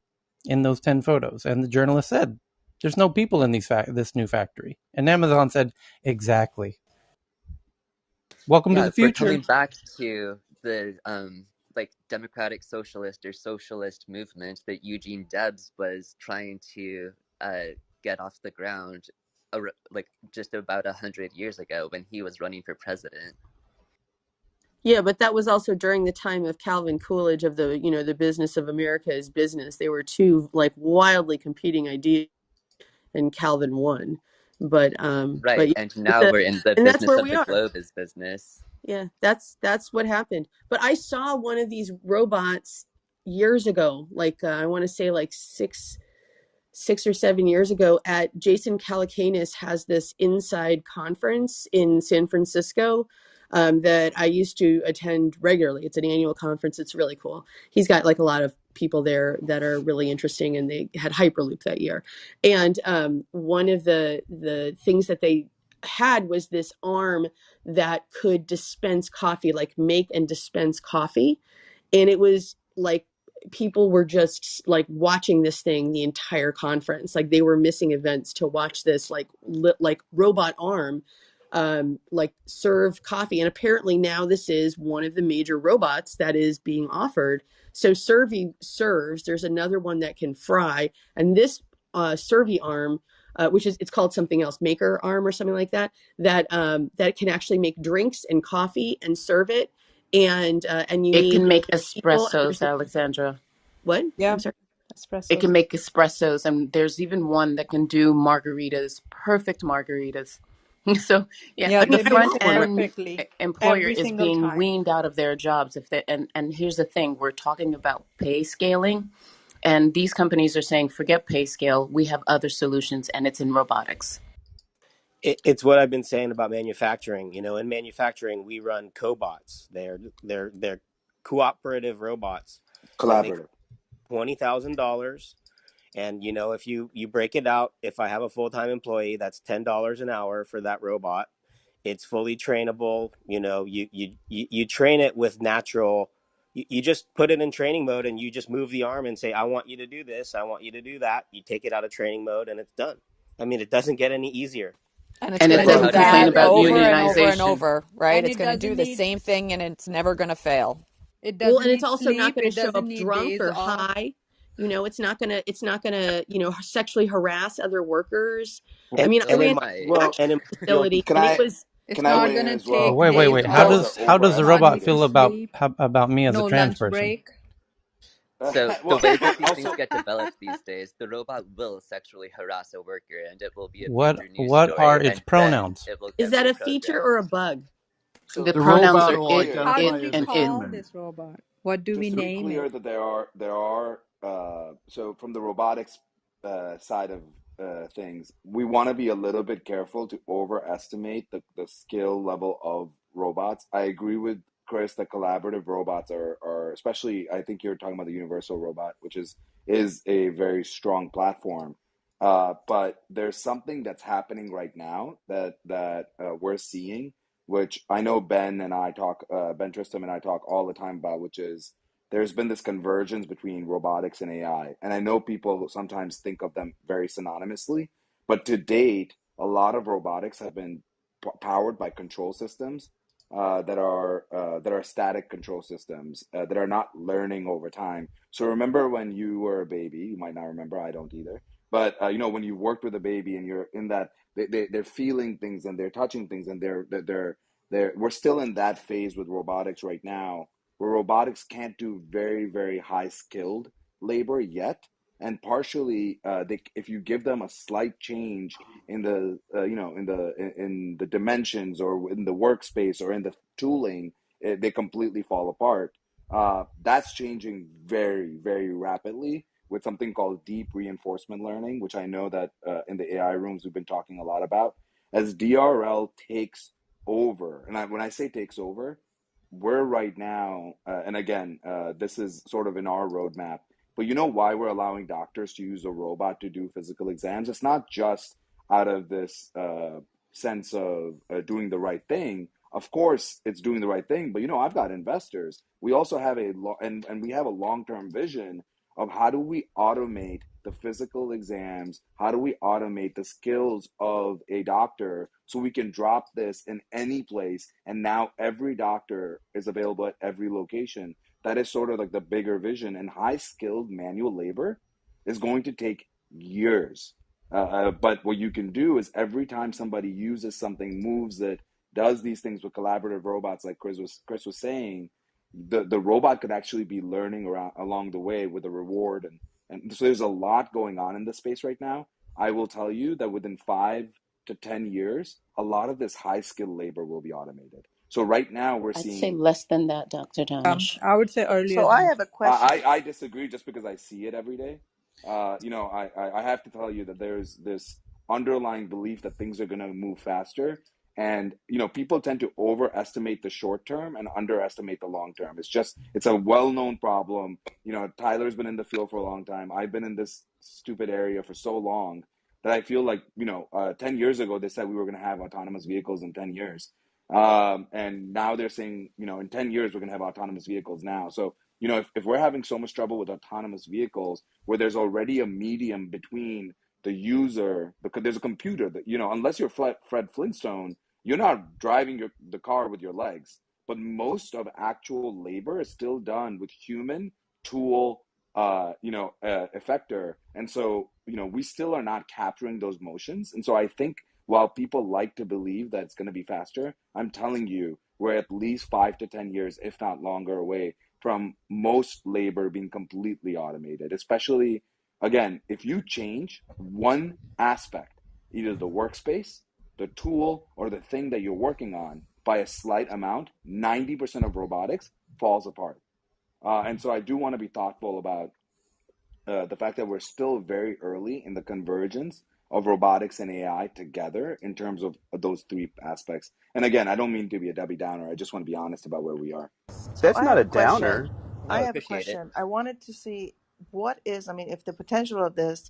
in those 10 photos. And the journalist said, there's no people in this new factory. And Amazon said, exactly. Welcome to Yeah, the we're future. coming back to the like democratic socialist or socialist movement that Eugene Debs was trying to get off the ground like just about 100 years ago when he was running for president. Yeah, but that was also during the time of Calvin Coolidge of the, the business of America is business. They were two like wildly competing ideas, and Calvin won. But Right, yeah, and now we're in the and that's business where of we the are. globe as business. Yeah, that's what happened. But I saw one of these robots years ago, like I want to say like 6 or 7 years ago at Jason Calacanis has this inside conference in San Francisco that I used to attend regularly. It's an annual conference. It's really cool. He's got like a lot of people there that are really interesting, and they had Hyperloop that year. And one of the things that they had was this arm that could dispense coffee, like make and dispense coffee. And it was like people were just like watching this thing the entire conference, like they were missing events to watch this like robot arm like serve coffee. And apparently now this is one of the major robots that is being offered. So Servy serves, there's another one that can fry, and this Servy arm, which is, it's called something else, maker arm or something like that, that can actually make drinks and coffee and serve it. And you It need can make people, and espressos, there's Alexandra. what? I'm Yeah, sorry. It can espressos. make espressos, and there's even one that can do margaritas, perfect margaritas. So yeah, Yeah, I mean, the they I mix front want it one. end perfectly employer every is single being time. weaned out of their jobs if they and here's the thing, we're talking about pay scaling, and these companies are saying forget pay scale, we have other solutions, and it's in robotics. It's what I've been saying about manufacturing. In manufacturing, we run cobots. They're cooperative robots, and they Collaborative. $20,000. And if you break it out, if I have a full-time employee, that's $10 an hour for that robot. It's fully trainable. You train it with natural. You just put it in training mode, and you just move the arm and say, I want you to do this, I want you to do that. You take it out of training mode, and it's done. I mean, it doesn't get any easier. And it's And going it to And do it Well, doesn't how does complain it that about train over though? and over and unionization. over, right? and It's it going to do doesn't the need same thing and it's never going to fail. it Well, doesn't and it's need also not sleep, going to it show doesn't up need drunk days or off. high. It's not going to sexually harass other workers. I And mean, I and ran em, Why? a well, and manufacturing you'll facility, Can and it I was It's can I not weigh in gonna as Well, well? take wait. days Because you How guys off. are does the Not robot need to feel overestimating. about sleep. me as a No trans lunch person? break. So the Well, way that and these things also get developed these days, the robot will sexually harass a worker and it will be a What major news what are story its and then pronouns? it will is get that a feature or a reprogrammed. bug? The so The just pronouns to robot are be will it, clear, How do identify it, we as a and it. call human. this robot? What do we just to be name clear it? that there are so from the robotics side of things, we want to be a little bit careful to overestimate the skill level of robots. I agree with Chris that collaborative robots are especially, I think you're talking about the universal robot, which is a very strong platform. But there's something that's happening right now that we're seeing, which I know Ben Tristram and I talk all the time about, which is there's been this convergence between robotics and AI. And I know people sometimes think of them very synonymously, but to date, a lot of robotics have been powered by control systems. that are static control systems that are not learning over time. So remember when you were a baby, you might not remember, I don't either. But when you worked with a baby and you're in that, they're feeling things and they're touching things and they're we're still in that phase with robotics right now, where robotics can't do very, very high skilled labor yet. And partially, if you give them a slight change in the in the dimensions or in the workspace or in the tooling, they completely fall apart. That's changing very, very rapidly with something called deep reinforcement learning, which I know that in the AI rooms we've been talking a lot about. As DRL takes over, and when I say takes over, we're right now, and again, this is sort of in our roadmap. But you know why we're allowing doctors to use a robot to do physical exams? It's not just out of this sense of doing the right thing. Of course, it's doing the right thing, but I've got investors. We also have and we have a long-term vision of how do we automate the physical exams? How do we automate the skills of a doctor so we can drop this in any place and now every doctor is available at every location? That is sort of like the bigger vision, and high skilled manual labor is going to take years. But what you can do is every time somebody uses something, moves it, does these things with collaborative robots, like Chris was saying, the robot could actually be learning around along the way with a reward, and so there's a lot going on in this space right now. I will tell you that within 5 to 10 years, a lot of this high skill labor will be automated. So right now we're I'd say seeing. less than that, Dr. Danish. I would say earlier So I than have a question. I disagree just because I see it every day. I have to tell you that there's this underlying belief that things are going to move faster. And, people tend to overestimate the short term and underestimate the long term. It's a well known problem. Tyler's been in the field for a long time. I've been in this stupid area for so long that I feel like, 10 years ago, they said we were going to have autonomous vehicles in 10 years. And now they're saying, in 10 years, we're going to have autonomous vehicles now. So, if we're having so much trouble with autonomous vehicles where there's already a medium between the user, because there's a computer that, unless you're Fred Flintstone, you're not driving the car with your legs. But most of actual labor is still done with human tool, effector. And so, we still are not capturing those motions. And so I think while people like to believe that it's going to be faster, I'm telling you, we're at least 5 to 10 years, if not longer, away from most labor being completely automated, especially, again, if you change one aspect, either the workspace, the tool, or the thing that you're working on by a slight amount, 90% of robotics falls apart. And so I do want to be thoughtful about the fact that we're still very early in the convergence of robotics and AI together in terms of those three aspects. And again, I don't mean to be a Debbie Downer. I just want to be honest about where we are. So That's I not have a a question. downer. No, I I have a appreciate it. question. I wanted to see if the potential of this,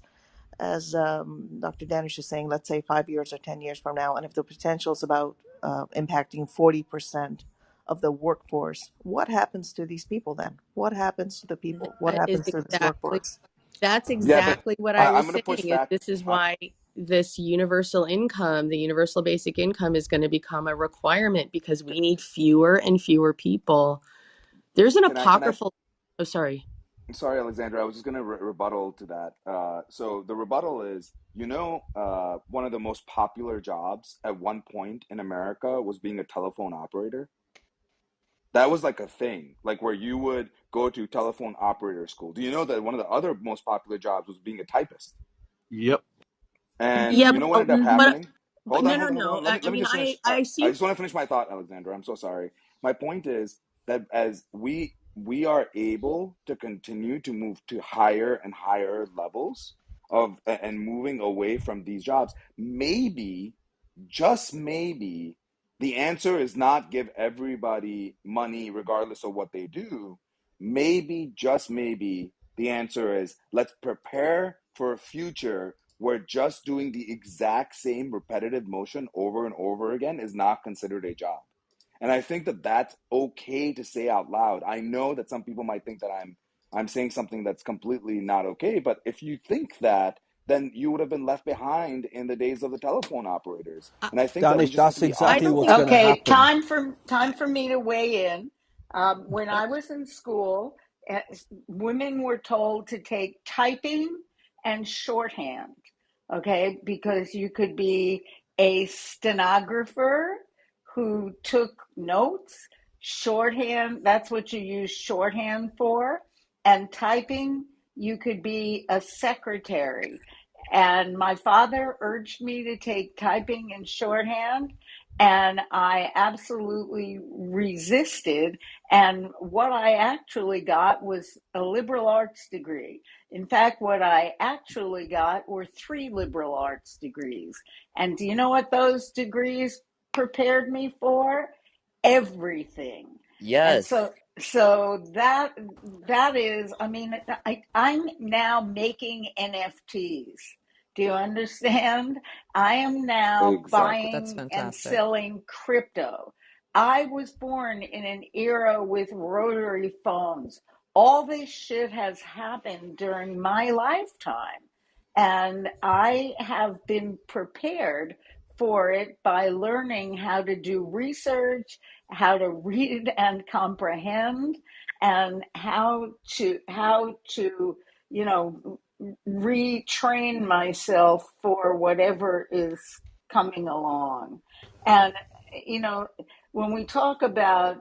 as Dr. Danish is saying, let's say 5 years or 10 years from now, and if the potential is about impacting 40% of the workforce, what happens to these people then? What happens to the people? What That is happens to this exactly workforce? That's Yeah, but exactly what I I'm was going to saying. push Is back. this is why this universal income, the universal basic income, is going to become a requirement because we need fewer and fewer people. There's an Can I apocryphal. Oh, sorry. sorry, Alexandra, I was just going to rebuttal to that. So the rebuttal is, one of the most popular jobs at one point in America was being a telephone operator. That was like a thing, like where you would go to telephone operator school. Do you know that one of the other most popular jobs was being a typist? Yep. And Yeah, you know what ended up but happening? but Hold on, no, hold no, on, hold no. on. Let I, me I let me mean, just finish. I I see. just want to finish my thought, Alexandra. I'm so sorry. My point is that as we are able to continue to move to higher and higher levels of and moving away from these jobs, maybe, just maybe, the answer is not give everybody money regardless of what they do. Maybe, just maybe, the answer is let's prepare for a future where just doing the exact same repetitive motion over and over again is not considered a job. And I think that that's okay to say out loud. I know that some people might think that I'm saying something that's completely not okay, but if you think that, then you would have been left behind in the days of the telephone operators. I, And I think that we Danish, just have to that's be I exactly don't honest what's think. going to about it. Okay, happen. time for me to weigh in. When I was in school, women were told to take typing and shorthand, okay, because you could be a stenographer who took notes, shorthand, that's what you use shorthand for, and typing, you could be a secretary. And my father urged me to take typing and shorthand, and I absolutely resisted. And what I actually got was a liberal arts degree. In fact, what I actually got were 3 liberal arts degrees. And do you know what those degrees prepared me for? Everything. And Yes. so that is, I mean, I'm now making NFTs. Do you understand? I am now Exactly. That's buying and fantastic. selling crypto. I was born in an era with rotary phones. All this shit has happened during my lifetime. And I have been prepared for it by learning how to do research, how to read and comprehend, and how to you know retrain myself for whatever is coming along. And you know, when we talk about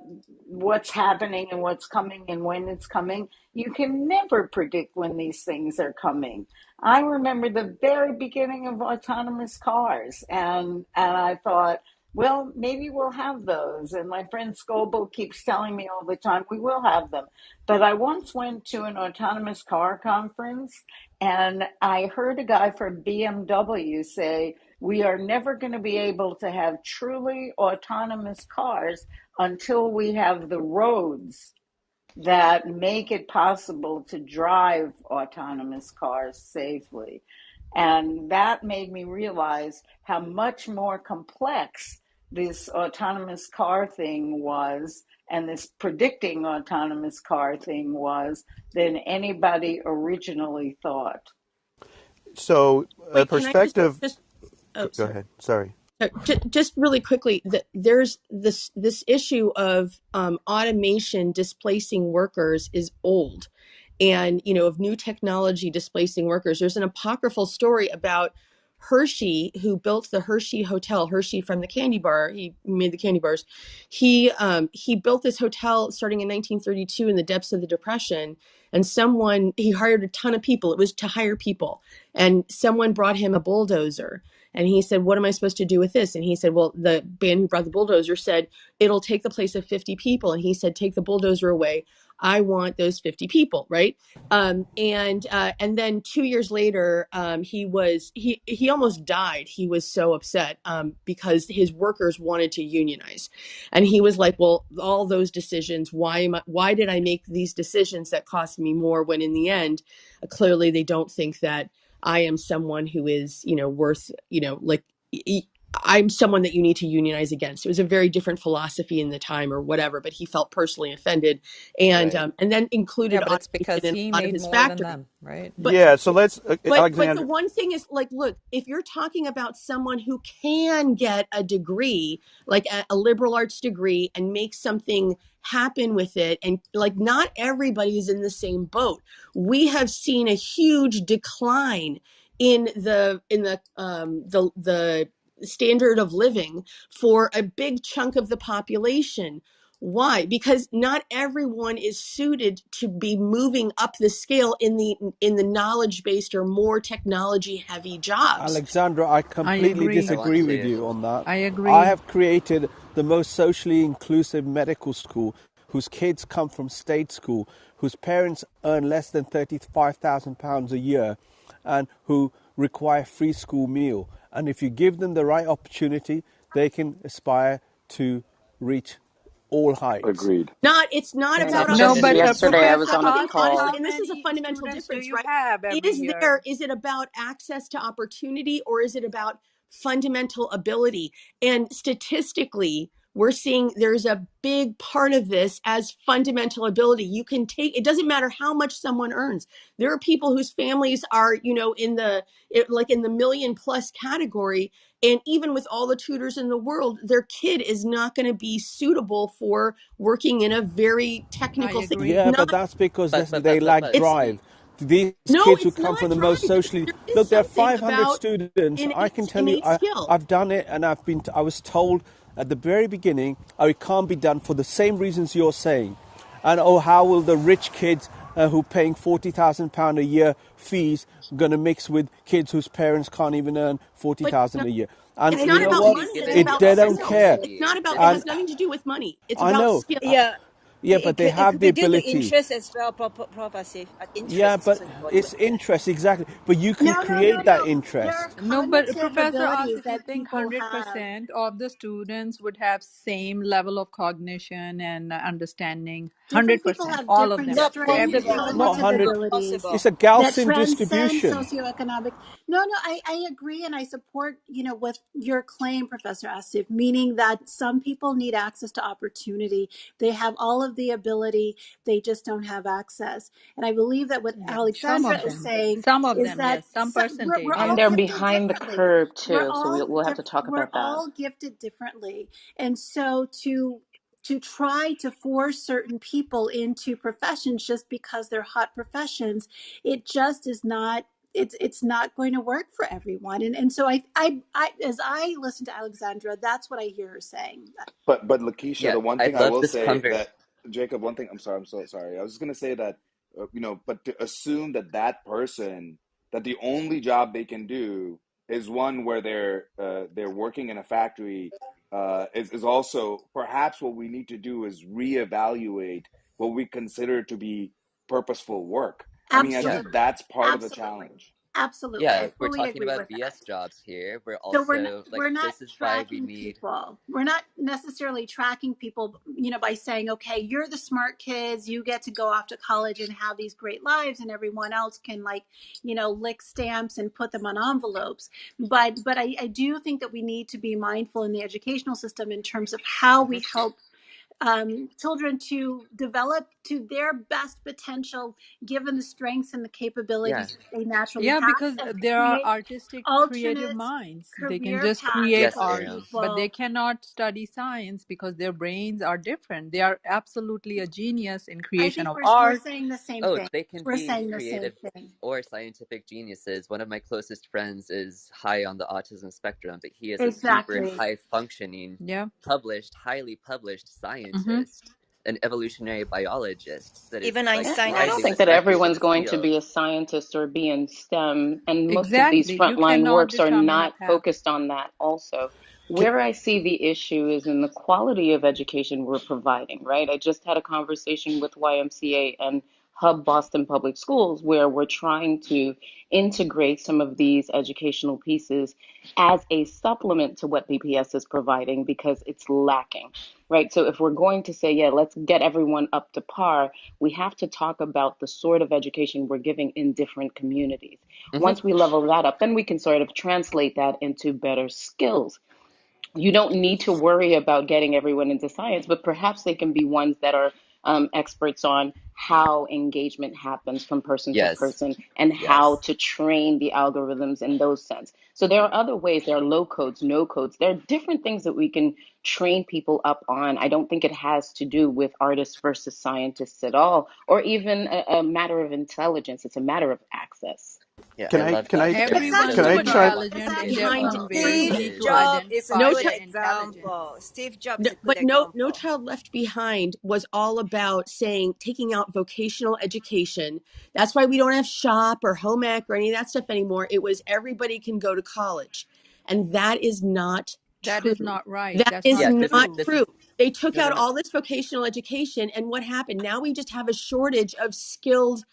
what's happening and what's coming and when it's coming, you can never predict when these things are coming. I remember the very beginning of autonomous cars, and I thought, well, maybe we'll have those. And my friend Scoble keeps telling me all the time, we will have them. But I once went to an autonomous car conference, and I heard a guy from BMW say, we are never going to be able to have truly autonomous cars until we have the roads that make it possible to drive autonomous cars safely. And that made me realize how much more complex this autonomous car thing was, and this predicting autonomous car thing was, than anybody originally thought. So, a Wait, can I perspective. just oh, Go sorry. ahead. Sorry. Just really quickly, there's this issue of automation displacing workers is old, and of new technology displacing workers. There's an apocryphal story about Hershey, who built the Hershey Hotel. Hershey from the candy bar, he made the candy bars. He built this hotel starting in 1932 in the depths of the Depression, and he hired a ton of people. It was to hire people, and someone brought him a bulldozer. And he said, what am I supposed to do with this? And he said, well, the band who brought the bulldozer said, it'll take the place of 50 people. And he said, take the bulldozer away. I want those 50 people, right? And then 2 years later, he almost died. He was so upset because his workers wanted to unionize, and he was like, well, all those decisions, why did I make these decisions that cost me more, when in the end, clearly they don't think that I am someone who is, worth, like I'm someone that you need to unionize against. It was a very different philosophy in the time or whatever, but he felt personally offended, Right. and then Yeah, included but it's automation because in he a lot of made his more than factories. them, right? But Yeah. So let's, but the Alexander. one thing is, like, look, if you're talking about someone who can get a degree, like a liberal arts degree, and make something happen with it, and like not everybody is in the same boat. We have seen a huge decline in the standard of living for a big chunk of the population. Why? Because not everyone is suited to be moving up the scale in the knowledge based or more technology heavy jobs. Alexandra, I I completely agree. I want disagree with to. you on that. I I agree. have created the most socially inclusive medical school whose kids come from state school, whose parents earn less than £35,000 a year, and who require free school meal. And if you give them the right opportunity, they can aspire to reach all heights. Agreed. It's not And about No, just but yesterday, I was Professor, on I a think Professor, honestly, call. how and this is a many fundamental students do difference, you right? have every year? Is it about access to opportunity, or is it about fundamental ability? And statistically, we're seeing there's a big part of this as fundamental ability. You can take, it doesn't matter how much someone earns. There are people whose families are, in like in the million plus category. And even with all the tutors in the world, their kid is not going to be suitable for working in a very I technical thing. agree. Yeah, but Not, But it's, but it's, but but they but but, lack but it's drive. These no, kids who it's come not from the most drive. socially There is look, there are something 500 about students. I can tell you, innate skill. I've done it, and I was told at the very beginning, oh, it can't be done for the same reasons you're saying, and oh, how will the rich kids who are paying £40,000 a year fees going to mix with kids whose parents can't even earn But 40,000 a year? And it's you not know because about what? she's money. It's giving It about they don't skills. care, It's opportunity. not about, it and has nothing to do with money. It's I about know, skill. uh, Yeah, yeah, but they it have could the be due to ability. interest as well, Prof. Asif. Yeah, Interest is but also it's important. Yeah. interest, exactly. But you can No, no, no, create that no. There are interest. No, but cognitive Professor abilities Asif, you that think people have. 100% of the students would have same level of cognition and understanding? Different people 100%, have all of different them, not strengths every and possible. single one Not of cognitive them. 100. Not abilities It's possible. a that Gaussian transcend distribution. socioeconomic. No, no, I agree and I support, with your claim, Professor Asif, meaning that some people need access to opportunity. They have all of the ability, they just don't have access. And I believe that what Yeah, some Alexandra of is them. saying Some of is them, that yes, some we're percentage, And all yes. they're gifted behind the differently. curve too, so we'll have to talk We're about that. all gifted differently, and so to try to force certain people into professions just because they're hot professions, it just is not. It's not going to work for everyone, and so I as I listen to Alexandra, that's what I hear her saying. But Lakeisha, Yeah, the one I thing I love will this say conversation. that Jacob, one thing. I'm so sorry. I was just gonna say that but to assume that that person, that the only job they can do is one where they're working in a factory, is also perhaps what we need to do is reevaluate what we consider to be purposeful work. I mean, I Yeah, think Absolutely, that's part of the absolutely, challenge. absolutely. yeah, I we're fully talking agree about with that. BS jobs here. We're So also like, we're not this is why we tracking need. people. We're not necessarily tracking people, by saying, okay, you're the smart kids, you get to go off to college and have these great lives, and everyone else can lick stamps and put them on envelopes. But I do think that we need to be mindful in the educational system in terms of how Mhm. we help children to develop to their best potential, given the strengths and the Yeah. capabilities that they naturally Yeah, have, because and there are create artistic, creative alternate minds. They can career just paths create Yes, for art, Ariel. but they people. cannot study science because their brains are different. They are absolutely a genius in I creation think of we're art. saying the same Oh, thing. they can We're be saying the same creative thing. or scientific geniuses. One of my closest friends is high on the autism spectrum, but he is a super Exactly. high functioning, Yeah. highly published Mm-hmm. scientist, an evolutionary biologist that is Even like Einstein I has don't widely think that respected in everyone's his going to field. be a scientist or be in STEM, and most of these Exactly. You frontline cannot works are determine a not path. focused on that also. Where I see the issue is in the quality of education we're providing, right? I just had a conversation with YMCA and Hub Boston Public Schools where we're trying to integrate some of these educational pieces as a supplement to what BPS is providing because it's lacking, right? So if we're going to say, yeah, let's get everyone up to par, we have to talk about the sort of education we're giving in different communities. Hmm. Once we level that up, then we can sort of translate that into better skills. You don't need to worry about getting everyone into science, but perhaps they can be ones that are experts on how engagement happens from person to Yes, person and how yes. to train the algorithms in those sense. So there are other ways. There are low codes, no codes. There are different things that we can train people up on. I don't think it has to do with artists versus scientists at all, or even a matter of intelligence. It's a matter of access. Yeah, Can I I love can that I But share. it's can Everyone I is actually Josephine, chime? I love it's intelligent this in their behind share. own all way. We this. this. But But need it's to actually Steve behind is a identify good the intelligent. example. Steve Jobs No, is a good but no example. Child Left Behind was all about saying taking out vocational education. That's why we don't have shop or home ec or any of that stuff anymore. It was everybody can go to college. And that is not That is true. not right. That That's is not Yeah, not true. this true. is They took no, no, out no. all this vocational education, and what happened? Now we just have a shortage of skilled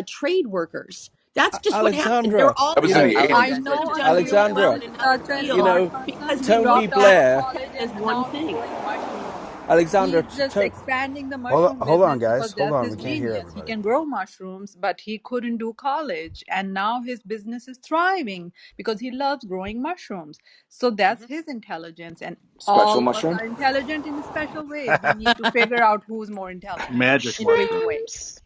trade workers. That's just what happened. They're Alexandra, That all was you in know, the people who I '80s. could have know done Anil really was well Alexandra, in another such an you field art know, person. because He we Tony dropped made out that of Blair, college as and one now he's thing. doing mushroom. Alexandra, He's just expanding the Hold mushroom hold on, business guys. because Hold that's on. his We can't hear genius. He everybody. can grow mushrooms, but he couldn't do college. And now his business is thriving because he loves growing mushrooms. So that's his intelligence. And Special all of us mushroom. are intelligent in special ways. We need to figure out who's more intelligent, Magic in which mushroom. way. Mushrooms.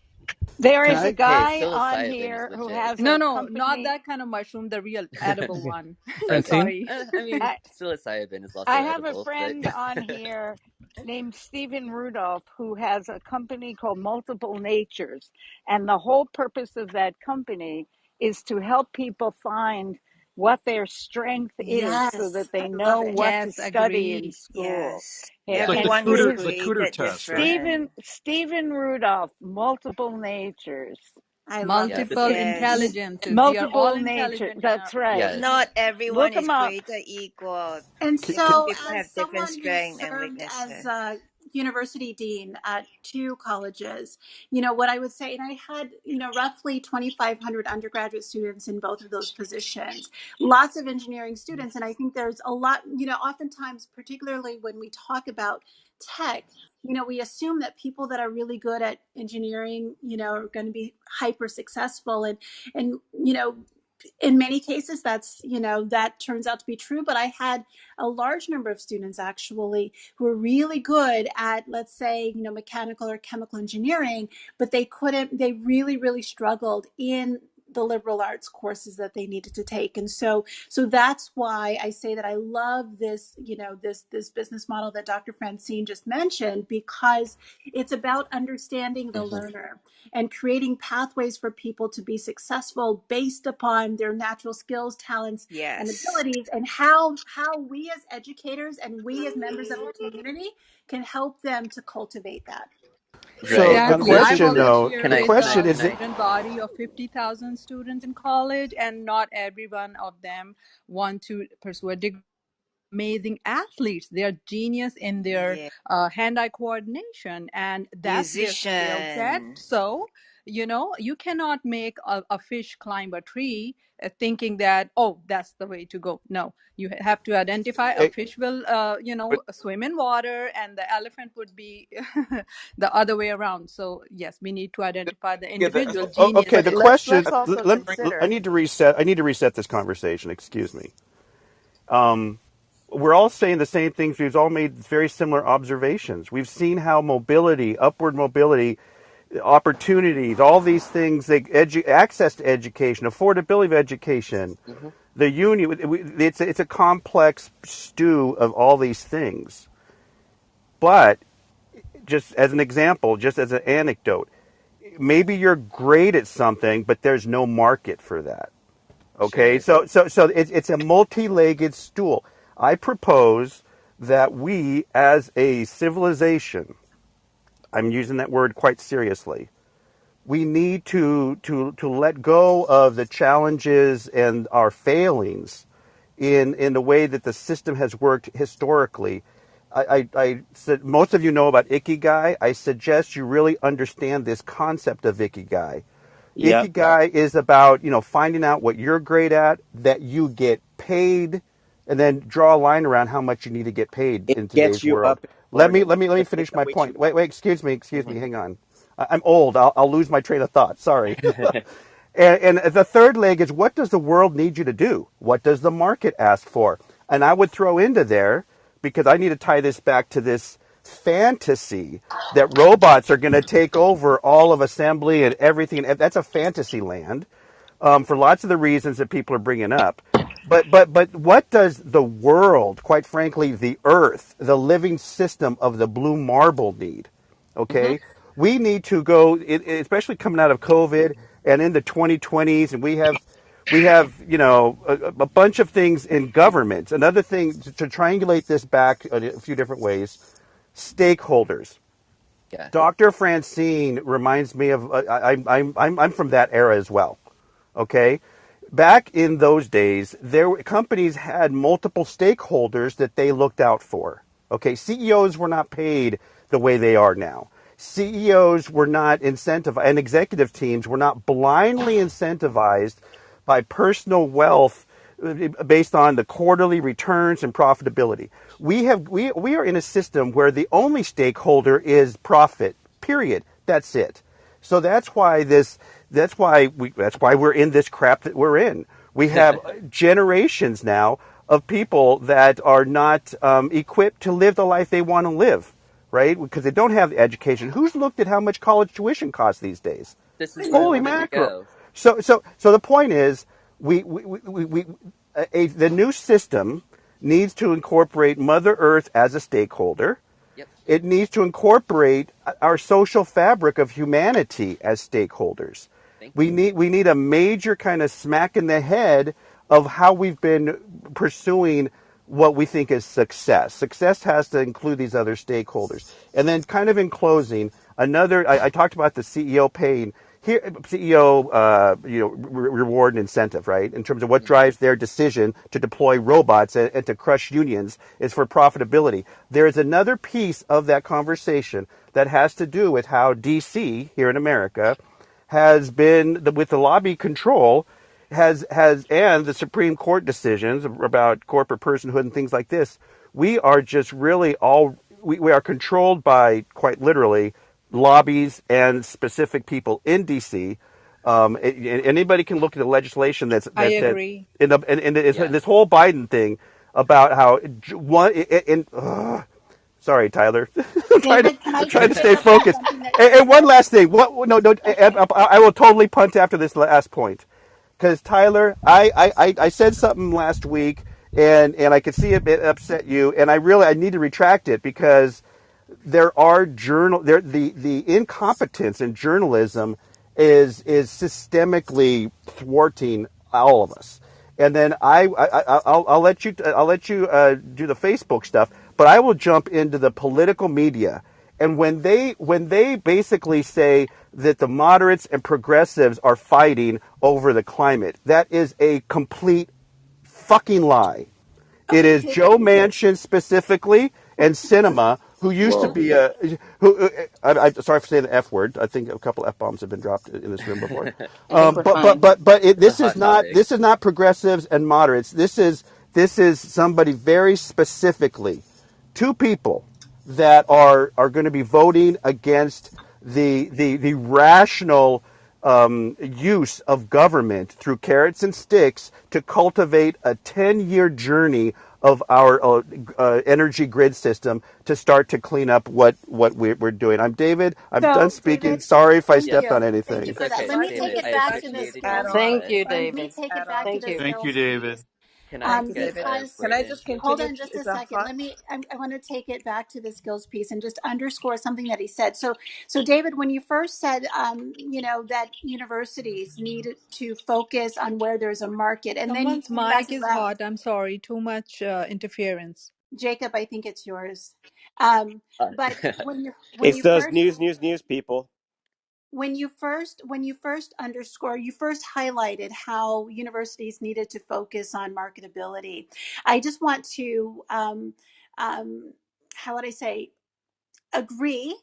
There can is a I? Hey, guy on psilocybin is here who legit. has No, a no, not company. that kind of mushroom, the real edible Okay, one. Okay. Francine. Sorry. I mean, I, psilocybin is I also have a edible, but friend on here named Stephen Rudolph who has a company called Multiple Natures. And the whole purpose of that company is to help people find what their strength is so Yes, that I they love know it. what to Yes, study in agree. school. Yes. It's And, like yeah. and Everyone his is The Tudor created test, right? Stephen different. Stephen Rudolph, Multiple Natures. I love Yeah, it. this Multiple is Yes. intelligences. We are all Multiple nature. intelligent in our That's right. yes. Not everyone Look is them up. created equal. And Different so, people as have different someone who's strengths and served as weaknesses. a university dean at two colleges, you know, what I would say, and I had, you know, roughly 2,500 undergraduate students in both of those positions, lots of engineering students. And I think there's a lot, you know, oftentimes, particularly when we talk about tech, you know, we assume that people that are really good at engineering, you know, are going to be hyper successful. And, you know, in many cases that's, you know, that turns out to be true, but I had a large number of students actually who were really good at, let's say, you know, mechanical or chemical engineering, but they really struggled in the liberal arts courses that they needed to take. And so that's why I say that I love this, you know, this business model that Dr. Francine just mentioned, because it's about understanding the hmm learner and creating pathways for people to be successful based upon their natural skills, talents, and Yes. abilities, and how we as educators and we as members of the community can help them to cultivate that. So Right. the Exactly. I question, though, volunteer Can the I with can I question a is can I student body of 50,000 students in college, and not every one of them want to pursue a degree. Amazing athletes. They are genius in their Yeah. hand-eye coordination, and that's their skill set. Musician. So, you know, you cannot make a fish climb a tree thinking that, oh, that's the way to go. No, you have to identify a eh, fish will, you but know, swim in water, and the elephant would be the other way around. So, yes, we need to identify the yeah, individual okay. genius The But there. question. let's also I consider. need to reset. I need to reset this conversation. Excuse me. We're all saying the same things. We've all made very similar observations. We've seen how mobility, upward mobility, opportunities, all these things, access to education, affordability of education, hmm the union. It's a complex stew of all these things. But just as an example, just as an anecdote, maybe you're great at something, but there's no market for that. Okay, Sure. so it's a multi-legged stool. I propose that we, as a civilization, I'm using that word quite seriously, we need to let go of the challenges and our failings in the way that the system has worked historically. I said most of you know about ikigai. I suggest you really understand this concept of ikigai. Yep. Ikigai is about finding out what you're great at, that you get paid, and then draw a line around how much you need to get paid It in gets today's you world. up in the Let me morning let me let me the way finish in my which you point. want. Wait, excuse hmm me, hang on. I'm old. I'll lose my train of thought. Sorry. And the third leg is, what does the world need you to do? What does the market ask for? And I would throw into there, because I need to tie this back to this fantasy that robots are going to take over all of assembly and everything. That's a fantasy land, for lots of the reasons that people are bringing up. But what does the world, quite frankly, the earth, the living system of the blue marble need? hmm Okay, we need to go, especially coming out of COVID and in the 2020s, and we have a bunch of things in government. Another thing to triangulate this back a few different ways: stakeholders. Yeah. Dr. Francine reminds me of I'm from that era as well. Okay, back in those days, companies had multiple stakeholders that they looked out for. Okay, CEOs were not paid the way they are now. CEOs were not incentivized, and executive teams were not blindly incentivized by personal wealth based on the quarterly returns and profitability. We are in a system where the only stakeholder is profit. Period. That's it. So that's why we're in this crap that we're in. We have generations now of people that are not equipped to live the life they want to live, right? Because they don't have the education. Who's looked at how much college tuition costs these days? This is where I Holy wanted to mackerel! go. So the point is, the new system needs to incorporate Mother Earth as a stakeholder. Yep. It needs to incorporate our social fabric of humanity as stakeholders. Thank We you. need a major kind of smack in the head of how we've been pursuing what we think is success. Success has to include these other stakeholders. And then, kind of in closing, I talked about the CEO paying here, CEO, reward and incentive, right? In terms of what Hmm. drives their decision to deploy robots and to crush unions is for profitability. There is another piece of that conversation that has to do with how DC here in America has been with the lobby control has and the Supreme Court decisions about corporate personhood and things like this. We are just really we are controlled by, quite literally, lobbies and specific people in DC. Anybody can look at the legislation I agree. in Yeah. this whole Biden thing about how one in sorry, Tyler. David, can I'm I trying to just stay interrupt focused. something that you And one said? last thing. What? No, no. Okay. I will totally punt after this last point, because Tyler, I said something last week, and I could see it upset you, and I need to retract it because the incompetence in journalism is systemically thwarting all of us. And then I'll let you do the Facebook stuff, but I will jump into the political media. And when they basically say that the moderates and progressives are fighting over the climate, that is a complete fucking lie. It Okay, is David. Joe Manchin specifically and Cinema, who used to Well, be a who. I'm sorry for saying the F word. I think a couple F bombs have been dropped in this room before. I think we're fine. it's a hot topic. This is not progressives and moderates. This is somebody very specifically, two people that are going to be voting against the rational use of government through carrots and sticks to cultivate a 10-year journey of our energy grid system to start to clean up what we're doing. I'm David. I'm done So, speaking. David, Sorry if I thank Yep. stepped on you. Thank you anything. It's for that. okay, Let If I me can take David. it I if back I to can the just appreciated your add skills on, Thank input. you, piece. Let David. me take it back to Thank the you. Thank you, skills David. piece. Can I David, get a Because can word I in? just hold continue on just a is a second. hot I want to take it back to the skills piece and just underscore something that he said. So David, when you first said, that universities needed to focus on where there's a market, and then you someone's came back mic is around, hot. I'm sorry, too much interference. Jacob, I think it's yours. But when It's you those first news people. when you first underscore, you first highlighted how universities needed to focus on marketability. I just want to how would I say, agree,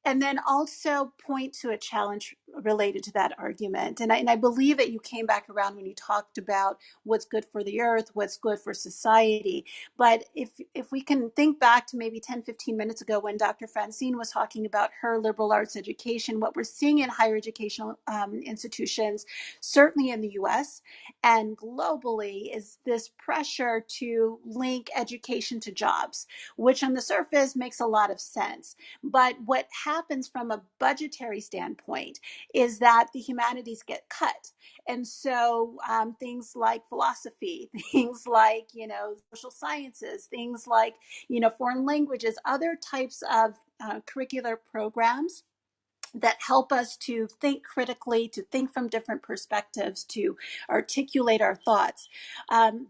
and then also point to a challenge related to that argument. And I believe that you came back around when you talked about what's good for the earth, what's good for society. But if we can think back to maybe 10-15 minutes ago when Dr. Francine was talking about her liberal arts education, what we're seeing in higher educational institutions, certainly in the US and globally, is this pressure to link education to jobs, which on the surface makes a lot of sense. But what happens from a budgetary standpoint is that the humanities get cut. And so things like philosophy, things like, social sciences, things like, foreign languages, other types of curricular programs that help us to think critically, to think from different perspectives, to articulate our thoughts,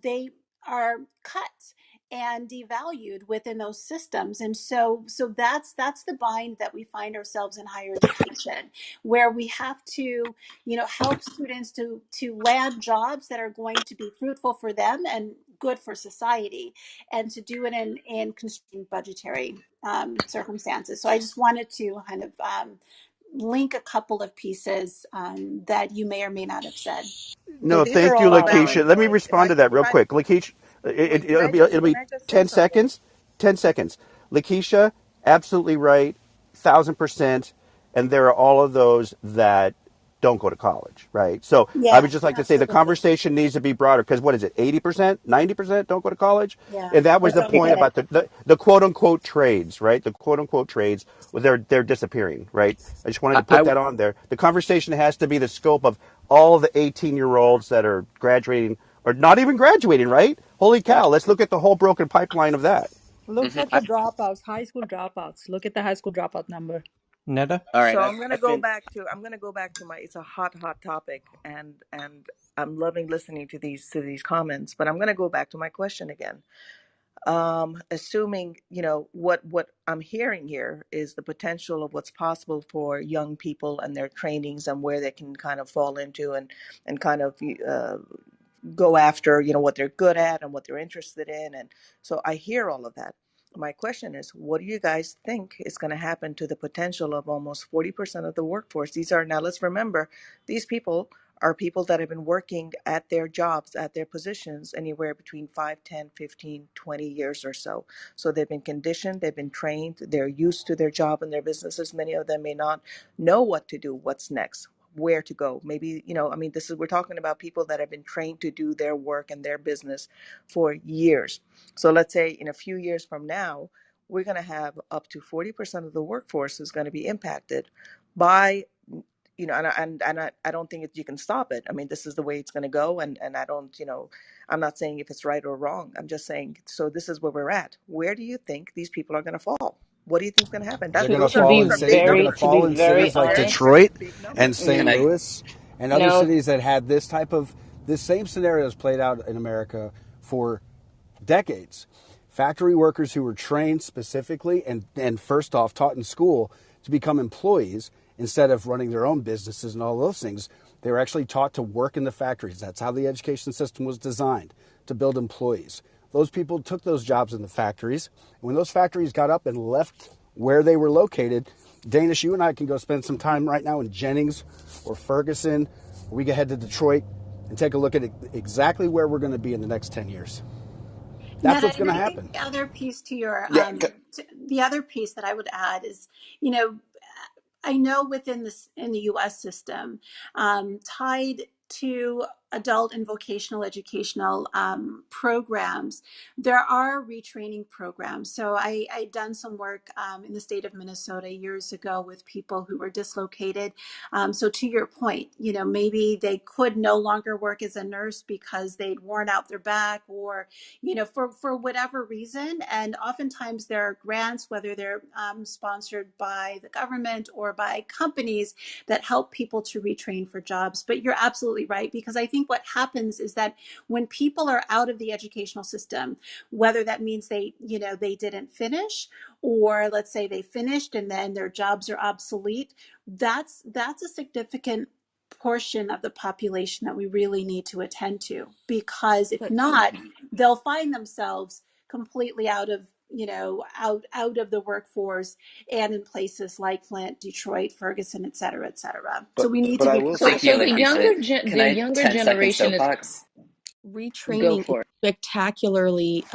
they are cut and devalued within those systems. And so that's the bind that we find ourselves in higher education, where we have to, help students to land jobs that are going to be fruitful for them and good for society, and to do it in constrained budgetary circumstances. So I just wanted to kind of link a couple of pieces that you may or may not have said. So No, these are thank you, all Lakeisha. valid Let me points. If respond I to that if real I quick. Lakeisha, wait, it'll can be I just say 10 something? seconds. 10 seconds. Lakeisha, absolutely right, 1,000%. And there are all of those that don't go to college, right? So I would Yeah, just like to say the absolutely. conversation needs to be broader because what is it, 80%, 90% don't go to college? Yeah, And that was or the don't point get it. about the quote unquote trades, right? The quote unquote trades, well, they're disappearing, right? I just wanted to put I that on there. The conversation has to be the scope of all the 18-year-olds that are graduating or not even graduating, right? Holy cow, let's look at the whole broken pipeline of that. Look mhm, at the dropouts, high school dropouts. Look at the high school dropout number. Netta? all right. So I've been I'm gonna go back to my it's a hot topic, and I'm loving listening to these comments, but I'm gonna go back to my question again. Assuming, what I'm hearing here is the potential of what's possible for young people and their trainings and where they can kind of fall into and kind of go after, what they're good at and what they're interested in. And so I hear all of that. My question is, what do you guys think is going to happen to the potential of almost 40% of the workforce? These are, now let's remember, these people are people that have been working at their jobs, at their positions, anywhere between 5, 10, 15, 20 years or so. So they've been conditioned, they've been trained, they're used to their job and their businesses. Many of them may not know what to do, what's next, where to go. Maybe, I mean, we're talking about people that have been trained to do their work and their business for years. So let's say in a few years from now, we're going to have up to 40% of the workforce is going to be impacted by, and I don't think you can stop it. I mean, this is the way it's going to go. And I don't, I'm not saying if it's right or wrong. I'm just saying, so this is where we're at. Where do you think these people are going to fall? What do you think is going to happen? They're That going to those To are fall be in those are city. big They're going very, to numbers. to be fall in very cities like They're honest, Detroit big, big and numbers. St. can I Louis and other no, cities that had this type of this same scenario has played out in America for decades. Factory workers who were trained specifically and first off taught in school to become employees instead of running their own businesses and all those things. They were actually taught to work in the factories. That's how the education system was designed, to build employees. Those people took those jobs in the factories. And when those factories got up and left where they were located, Danish, you and I can go spend some time right now in Jennings or Ferguson, or we can head to Detroit and take a look at exactly where we're going to be in the next 10 years. That's Meta, what's and going to I think happen. the other piece to your Yeah. the other piece that I would add is, you know, I know within this in the U.S. system, tied to adult and vocational educational programs, there are retraining programs. So I done some work in the state of Minnesota years ago with people who were dislocated. So to your point, maybe they could no longer work as a nurse because they'd worn out their back, or for whatever reason. And oftentimes there are grants, whether they're sponsored by the government or by companies, that help people to retrain for jobs. But you're absolutely right, because I think what happens is that when people are out of the educational system, whether that means they didn't finish, or let's say they finished and then their jobs are obsolete, that's a significant portion of the population that we really need to attend to, because if But not, they'll find themselves completely out of the workforce, and in places like Flint, Detroit, Ferguson, et cetera, et cetera. So we need But to I be will so say, thank you, so the proactive. Lakeisha? Can the I younger 10-second generation is soapbox? go Retraining is for it. spectacularly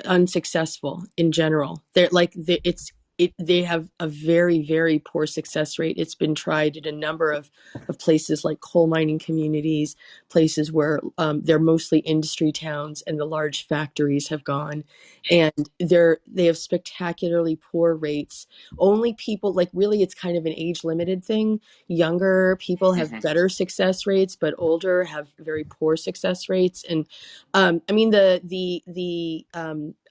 unsuccessful in general. They have a very, very poor success rate. It's been tried in a number of places like coal mining communities, places where they're mostly industry towns and the large factories have gone, and they have spectacularly poor rates. Only people, like, really, it's kind of an age limited thing. Younger people have Hmm. better success rates, but older have very poor success rates. And I mean, the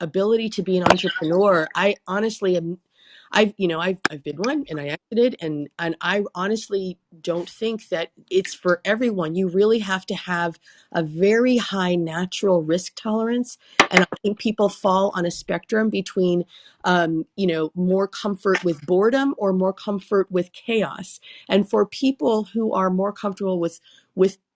ability to be an entrepreneur, I honestly am. I've been one and I exited, and I honestly don't think that it's for everyone. You really have to have a very high natural risk tolerance, and I think people fall on a spectrum between more comfort with boredom or more comfort with chaos. And for people who are more comfortable with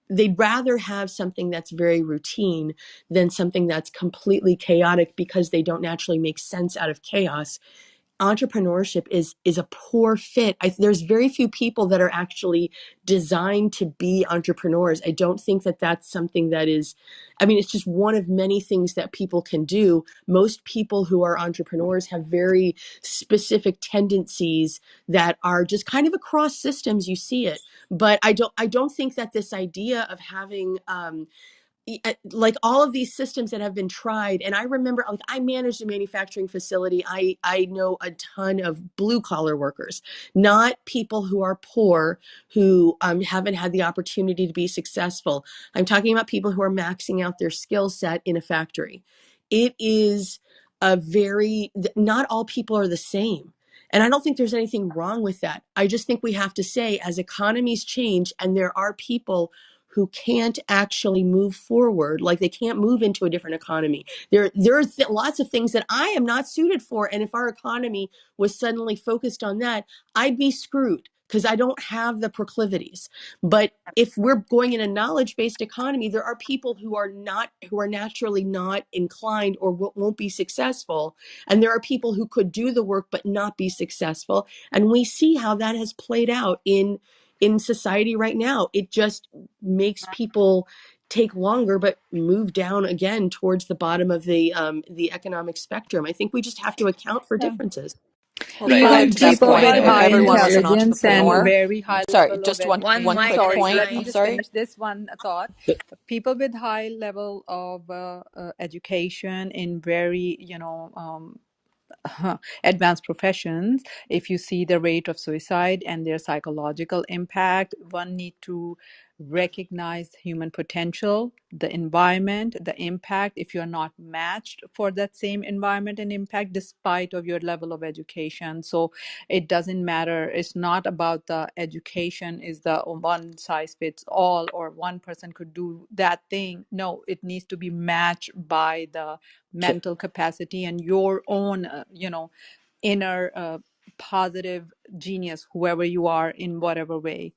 they'd rather have something that's very routine than something that's completely chaotic, because they don't naturally make sense out of chaos. entrepreneurship is a poor fit. There's very few people that are actually designed to be entrepreneurs. I don't think that that's something that is, I mean, it's just one of many things that people can do. Most people who are entrepreneurs have very specific tendencies that are just kind of across systems. You see it, but I don't think that this idea of having like all of these systems that have been tried, and I remember, like, I managed a manufacturing facility. I know a ton of blue collar workers, not people who are poor, who haven't had the opportunity to be successful. I'm talking about people who are maxing out their skill set in a factory. It is a very, not all people are the same. And I don't think there's anything wrong with that. I just think we have to say, as economies change and there are people who can't actually move forward, like they can't move into a different economy. There are lots of things that I am not suited for, and if our economy was suddenly focused on that, I'd be screwed because I don't have the proclivities. But if we're going in a knowledge-based economy, there are people who are naturally not inclined or won't be successful, and there are people who could do the work but not be successful. And we see how that has played out in society right now. It just makes people take longer but move down again towards the bottom of the economic spectrum. I think we just have to account for Yeah. differences. Well, Right. further Even to that people Just point, with and high everyone was an intelligence and entrepreneur. very high Sorry, level of just One one mic quick at a sorry, point. let me I'm time. just sorry. finish this one thought. People with high level of education in very, advanced professions, if you see the rate of suicide and their psychological impact, one need to recognize human potential, the environment, the impact. If you're not matched for that same environment and impact despite of your level of education, so it doesn't matter. It's not about the education is the one size fits all or one person could do that thing. No, it needs to be matched by the mental capacity and your own inner positive genius, whoever you are in whatever way.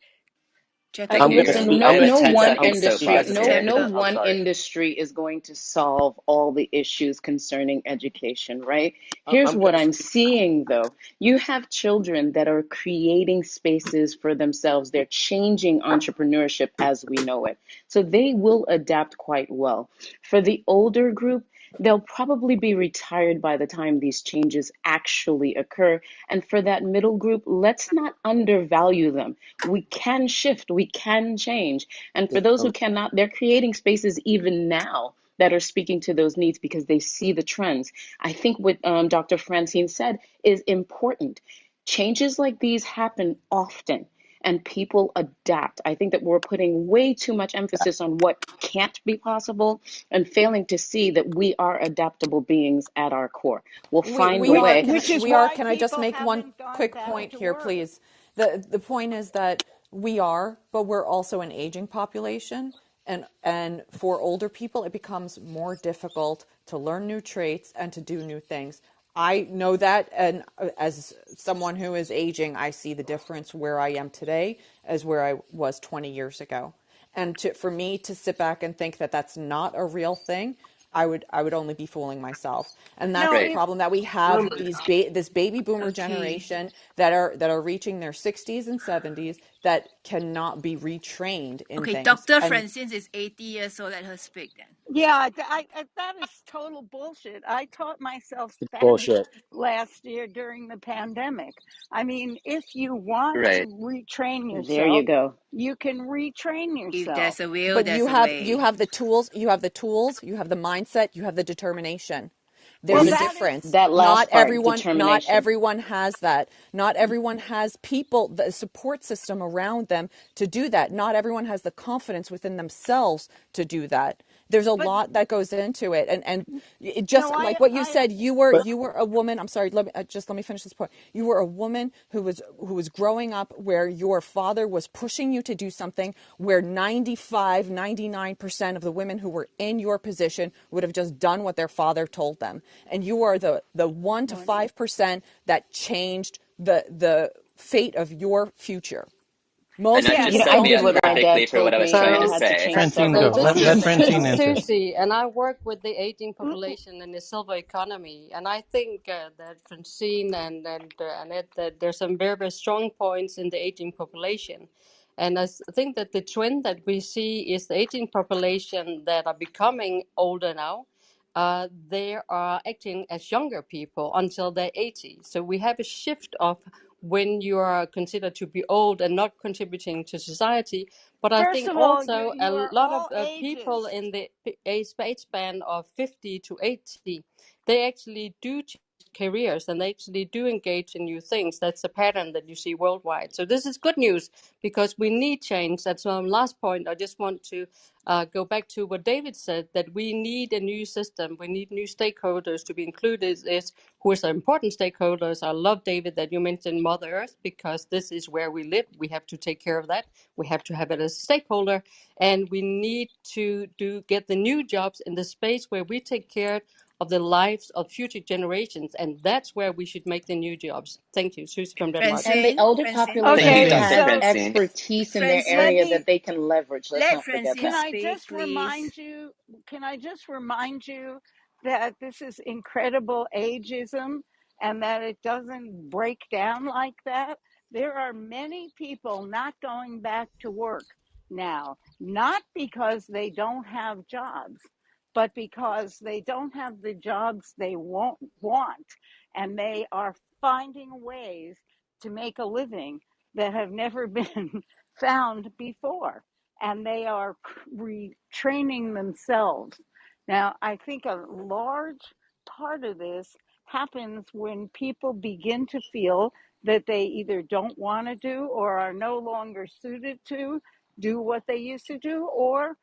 Jackie, can you Listen, I repeat have no a that? no one 10-second industry, soapbox no here. no I'm one sorry. industry is going to solve all the issues concerning education, right? Here's I'm what I'm seeing though. You have children that are creating spaces for themselves. They're changing entrepreneurship as we know it. So they will adapt quite well. For the older group, they'll probably be retired by the time these changes actually occur. And for that middle group, let's not undervalue them. We can shift, we can change. And for those who cannot, they're creating spaces even now that are speaking to those needs because they see the trends. I think what Dr. Francine said is important. Changes like these happen often and people adapt. I think that we're putting way too much emphasis on what can't be possible and failing to see that we are adaptable beings at our core. We'll find a We are. way. Can I, Which is we are. why Can I just people make one haven't gone quick back point to here, work. please? The point is that we are, but we're also an aging population, and for older people, it becomes more difficult to learn new traits and to do new things. I know that, and as someone who is aging, I see the difference where I am today as where I was 20 years ago. And for me to sit back and think that that's not a real thing, I would only be fooling myself. And that's No, the Right. problem, that we have this baby boomer Okay. generation that are reaching their 60s and 70s that cannot be retrained in Okay, things. Dr. And Francine is 80 years old. Let her speak then. yeah, that is total bullshit. I taught myself Spanish bullshit. last year during the pandemic. I mean, if you want to Right. retrain There you yourself, go. you can retrain If yourself. there's a will, but there's you a have you way. have the tools, you have the mindset, you have the determination. Well, There's a And that is difference. that Not last part, everyone, not determination. everyone has that. Not everyone has people, the support system around them to do that. Not everyone has the confidence within themselves to do that. There's a but lot that goes into it, and it no, just like what you said. You were But you were a woman. I'm sorry. Let me finish this point. You were a woman who was growing up where your father was pushing you to do something where 95, 99% of the women who were in your position would have just done what their father told them. And you are the 1 to Right. 5% that changed the fate of your future. And Most that Yeah, just people set I me did up what my understand. dad perfectly for what told I was me, and trying I to had to say. change Francine, several go. times. Let Francine This is answer. Susie, and I work with the aging population in the silver economy. And I think that Francine and Annette, that there's some very, very strong points in the aging population. And think that the trend that we see is the aging population that are becoming older now. They are acting as younger people until they're 80. So we have a shift of when you are considered to be old and not contributing to society. But I First think of all, also a you are lot of all people ages. in the age span of 50 to 80, they actually do change careers and they actually do engage in new things. That's a pattern that you see worldwide. So this is good news because we need change. That's my last point. I just want to go back to what David said, that we need a new system. We need new stakeholders to be included. Is who is the important stakeholders? I love, David, that you mentioned Mother Earth because this is where we live. We have to take care of that. We have to have it as a stakeholder, and we need to get the new jobs in the space where we take care of the lives of future generations, and that's where we should make the new jobs. Thank you, Susie from Denmark. And the Francine, elder Francine, Thank you, population Okay, Francine. Dr. has so Francine. expertise in their let Francine, area me that they can leverage. Let's let not forget can Francine that. I speak, just please. remind you that this is incredible ageism and that it doesn't break down like that. There are many people not going back to work now, not because they don't have jobs, but because they don't have the jobs they want, and they are finding ways to make a living that have never been found before, and they are retraining themselves. Now, I think a large part of this happens when people begin to feel that they either don't want to do or are no longer suited to do what they used to do, or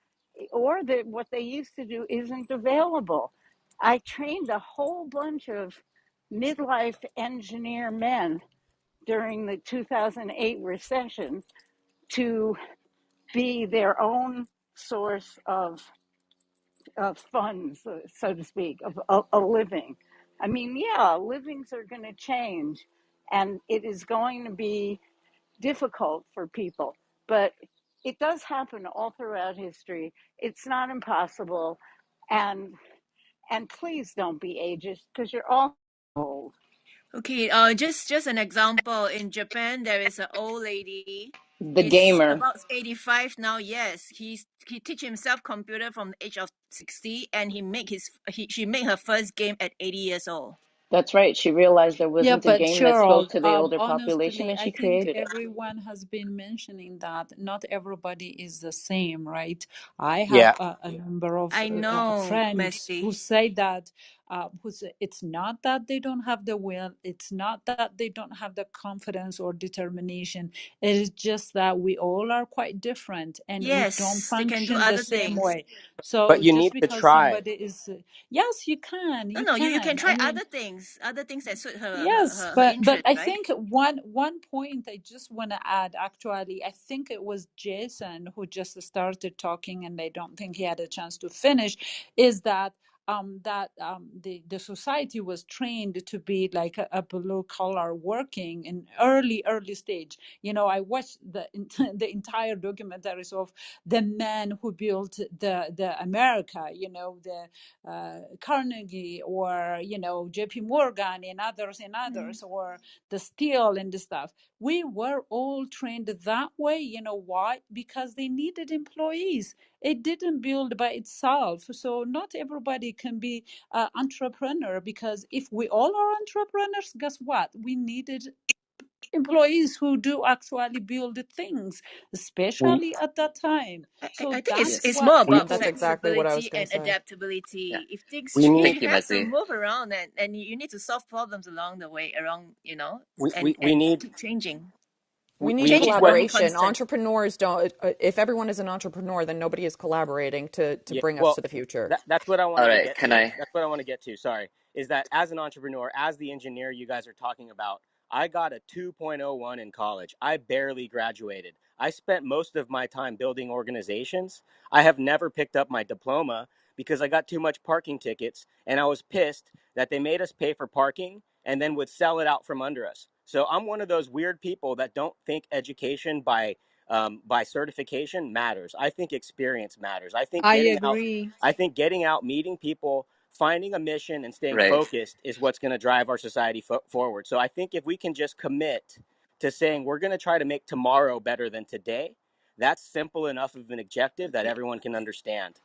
that what they used to do isn't available. I trained a whole bunch of midlife engineer men during the 2008 recession to be their own source of funds, so to speak, of a living. I mean, yeah, livings are going to change and it is going to be difficult for people, but it does happen all throughout history. It's not impossible. And please don't be ageist because you're all old. Okay, just an example. In Japan, there is an old lady. The He's gamer. about 85 now. Yes, he teach himself computer from the age of 60, and she made her first game at 80 years old. That's right. She realized there Yeah, wasn't a but game that spoke Gerald, to the older population honestly, and I she think created it. everyone has been mentioning that not everybody is the same, right? I have Yeah, a number of I know, friends who Messi. say that it's not that they don't have the will, it's not that they don't have the confidence or determination. It is just that we all are quite different and we don't Yes, they can do function the other same things. way. So but you just need to because try. somebody is, yes, you can, No, you no, you can can. I try mean, other things that suit yes, her but interest, I right? think one point I just want to add, actually, I think it was Jason who just started talking, and I don't think he had a chance to finish, is that the society was trained to be like a blue collar working in early stage. You know, I watched the entire documentaries of the men who built the America. You know, the Carnegie, or JP Morgan and Mm. others, or the steel and the stuff. We were all trained that way. You know why? Because they needed employees. It didn't build by itself. So not everybody can be an entrepreneur, because if we all are entrepreneurs, guess what? We needed employees who do actually build things, We, especially at that time. So I think yeah, that's it's what more we, about That's we exactly what I was flexibility going and to say. adaptability. yeah, If things we need you Thank you, have to Messi. move around, and you need to solve problems along the way, we and need keep changing. We need we Change need is the what only collaboration. constant. Entrepreneurs don't, if everyone is an entrepreneur, then nobody is collaborating to yeah, bring us well, to the future. that's what I All wanted to right, get can to. I? That's what I want to get to. Sorry, is that as an entrepreneur, as the engineer you guys are talking about, I got a 2.01 in college. I barely graduated. I spent most of my time building organizations. I have never picked up my diploma because I got too much parking tickets, and I was pissed that they made us pay for parking and then would sell it out from under us. So I'm one of those weird people that don't think education by by certification matters. I think experience matters. I agree. I think getting out, meeting people, finding a mission, and staying Right. focused is what's going to drive our society forward. So I think if we can just commit to saying we're going to try to make tomorrow better than today, that's simple enough of an objective that everyone can understand.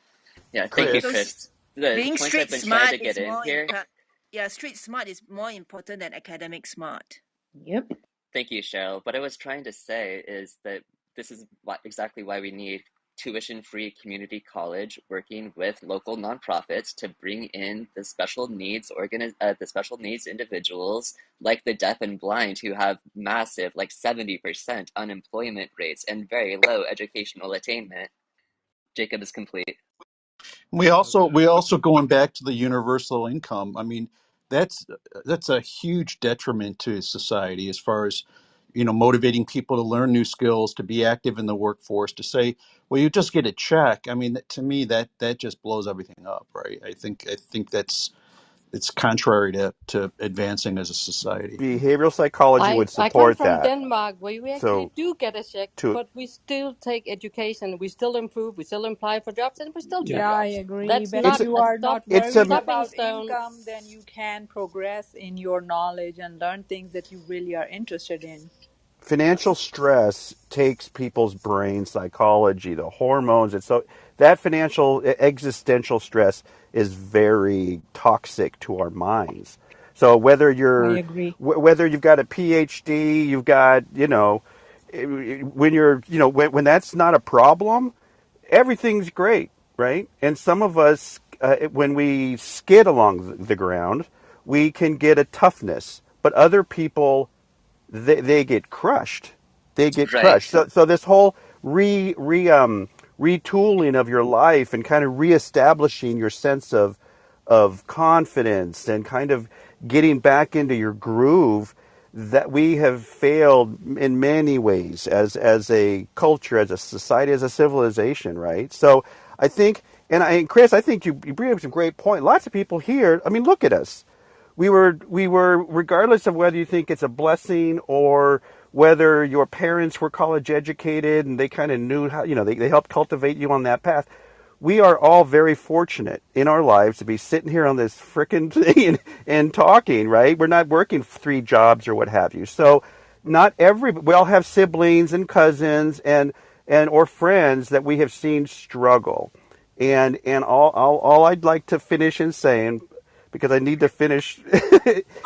Yeah, thank you, So Chris. Chris. The being points I've street been trying smart to get is in more here. important. Yeah, street smart is more important than academic smart. Yep. Thank you, Cheryl. What I was trying to say is that this is exactly why we need tuition-free community college working with local nonprofits to bring in the special needs individuals like the deaf and blind who have massive, like 70% unemployment rates and very low educational attainment. Jacob is complete. We also going back to the universal income. I mean, that's that's a huge detriment to society as far as motivating people to learn new skills, to be active in the workforce. To say, well, you just get a check. I mean, to me, that just blows everything up, right? I think that's it's contrary to advancing as a society. Behavioral psychology would I come support from that. Denmark where we actually So do get a check, to but we still take education. We still improve. We still apply for jobs, and we still Yeah. do Yeah, I jobs. agree. That's But it's if not a, you a are not it's worried a stopping about stone. income, then you can progress in your knowledge and learn things that you really are interested in. financial stress takes people's brain psychology, the hormones. And so that financial existential stress is very toxic to our minds. So I agree. whether you've got a PhD, you've got when you're when that's not a problem, everything's great, right? And some of us, when we skid along the ground, we can get a toughness, but other people they get crushed. They get crushed. Right. So this whole retooling of your life and kind of reestablishing your sense of confidence and kind of getting back into your groove, that we have failed in many ways as a culture, as a society, as a civilization, right? So I think, and Chris, I think you bring up some great point. Lots of people here. I mean, look at us. We were regardless of whether you think it's a blessing or whether your parents were college educated and they kind of knew how, they helped cultivate you on that path. We are all very fortunate in our lives to be sitting here on this frickin' thing and talking, right? We're not working 3 jobs or what have you. So not every, we all have siblings and cousins and or friends that we have seen struggle. And all I'd like to finish in saying, because I need to finish,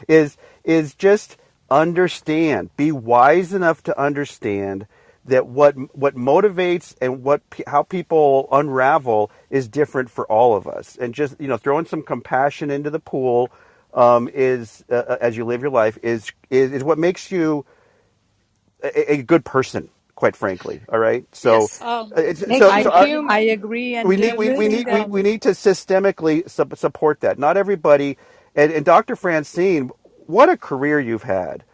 is just understand. Be wise enough to understand that what motivates and how people unravel is different for all of us. And just throwing some compassion into the pool is as you live your life is what makes you a good person. Quite frankly, all right. So, Yes. it's, Makes so I you so I human. agree, and we need just really we, the we need to systemically support that. Not everybody, and Dr. Francine, what a career you've had.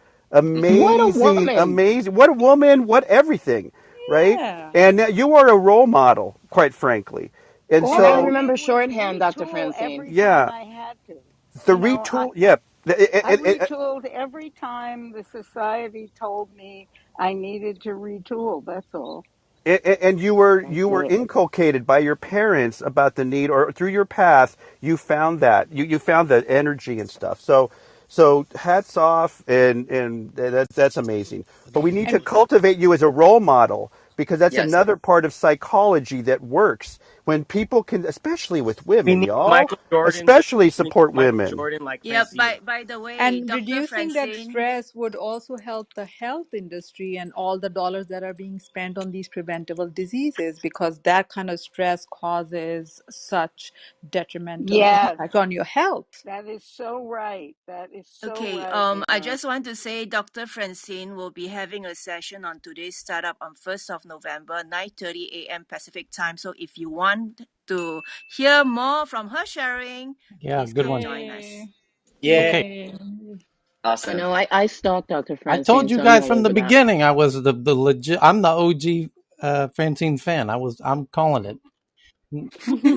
What a Amazing, woman! amazing. What a woman, what everything, right? yeah. And you are a role model, quite frankly. And And I All don't I so, remember did was shorthand, Dr. retool Francine. every time yeah, I had to. the You know, retool, yeah. I retooled every time the society told me I needed to retool. That's all. And That's you were it. inculcated by your parents about the need, or through your path you found that you found the energy and stuff. So hats off, and that's amazing. But we need to And cultivate you as a role model, because that's Yes. another part of psychology that works when people can, especially with We women, need y'all, Michael Jordans. especially We need support Michael women. Jordan like Yeah, Francine. by the way, and Dr. reducing that Francine, stress would also help the health industry and all the dollars that are being spent on these preventable diseases, because that kind of stress causes such detrimental Yes, impact on your health. that is so right. That is so okay, right, I Yvonne. just want to say Dr. Francine will be having a session on today's startup on 1st of November, 9:30 a.m. Pacific time. So if you want to hear more from her sharing, Yeah, please good come one. join us. Yay. Yeah. Okay. Yay. Awesome. I stalked Dr. I told Francine, you so I'm guys all from the over that. beginning I was the legit I'm the OG Francine fan. I'm calling it.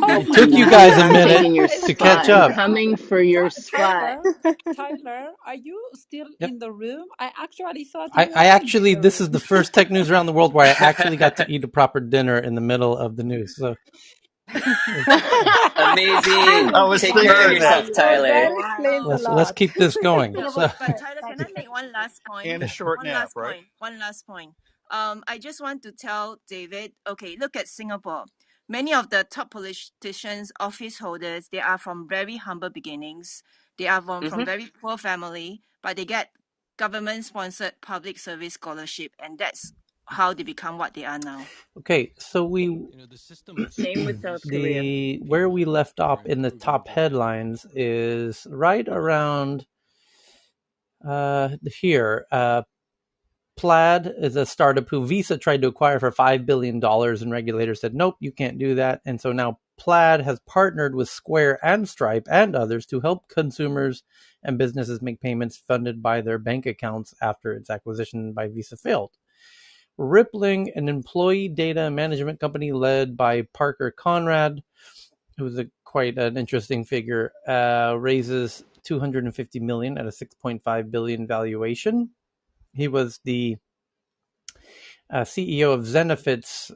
Oh It my took you God, guys a I'm minute taking your Tyler is to spot. catch I'm here. up. coming for your spot. Tyler, Tyler, are you still Yep. in the room? I actually thought you I weren't in actually, the this is room. the first tech news around the world where I actually got to eat a proper dinner in the middle of the news. So I Amazing. I was was Take care of thinking wondering. that. yourself, Well, Tyler. that explains a Wow. let's lot. keep this going. No, So but Tyler, can I make one last point? And a short One nap, last right? point. One last point. I just want to tell David. Okay, look at Singapore. Many of the top politicians, office holders, they are from very humble beginnings. They are from Hmm. very poor family, but they get government-sponsored public service scholarship, and that's how they become what they are now. okay, so we Same with South Korea. the where we left off in the top headlines is right around here. Plaid is a startup who Visa tried to acquire for $5 billion, and regulators said, nope, you can't do that. And so now Plaid has partnered with Square and Stripe and others to help consumers and businesses make payments funded by their bank accounts after its acquisition by Visa failed. Rippling, an employee data management company led by Parker Conrad, who's quite an interesting figure, raises $250 million at a $6.5 billion valuation. He was the CEO of Zenefits,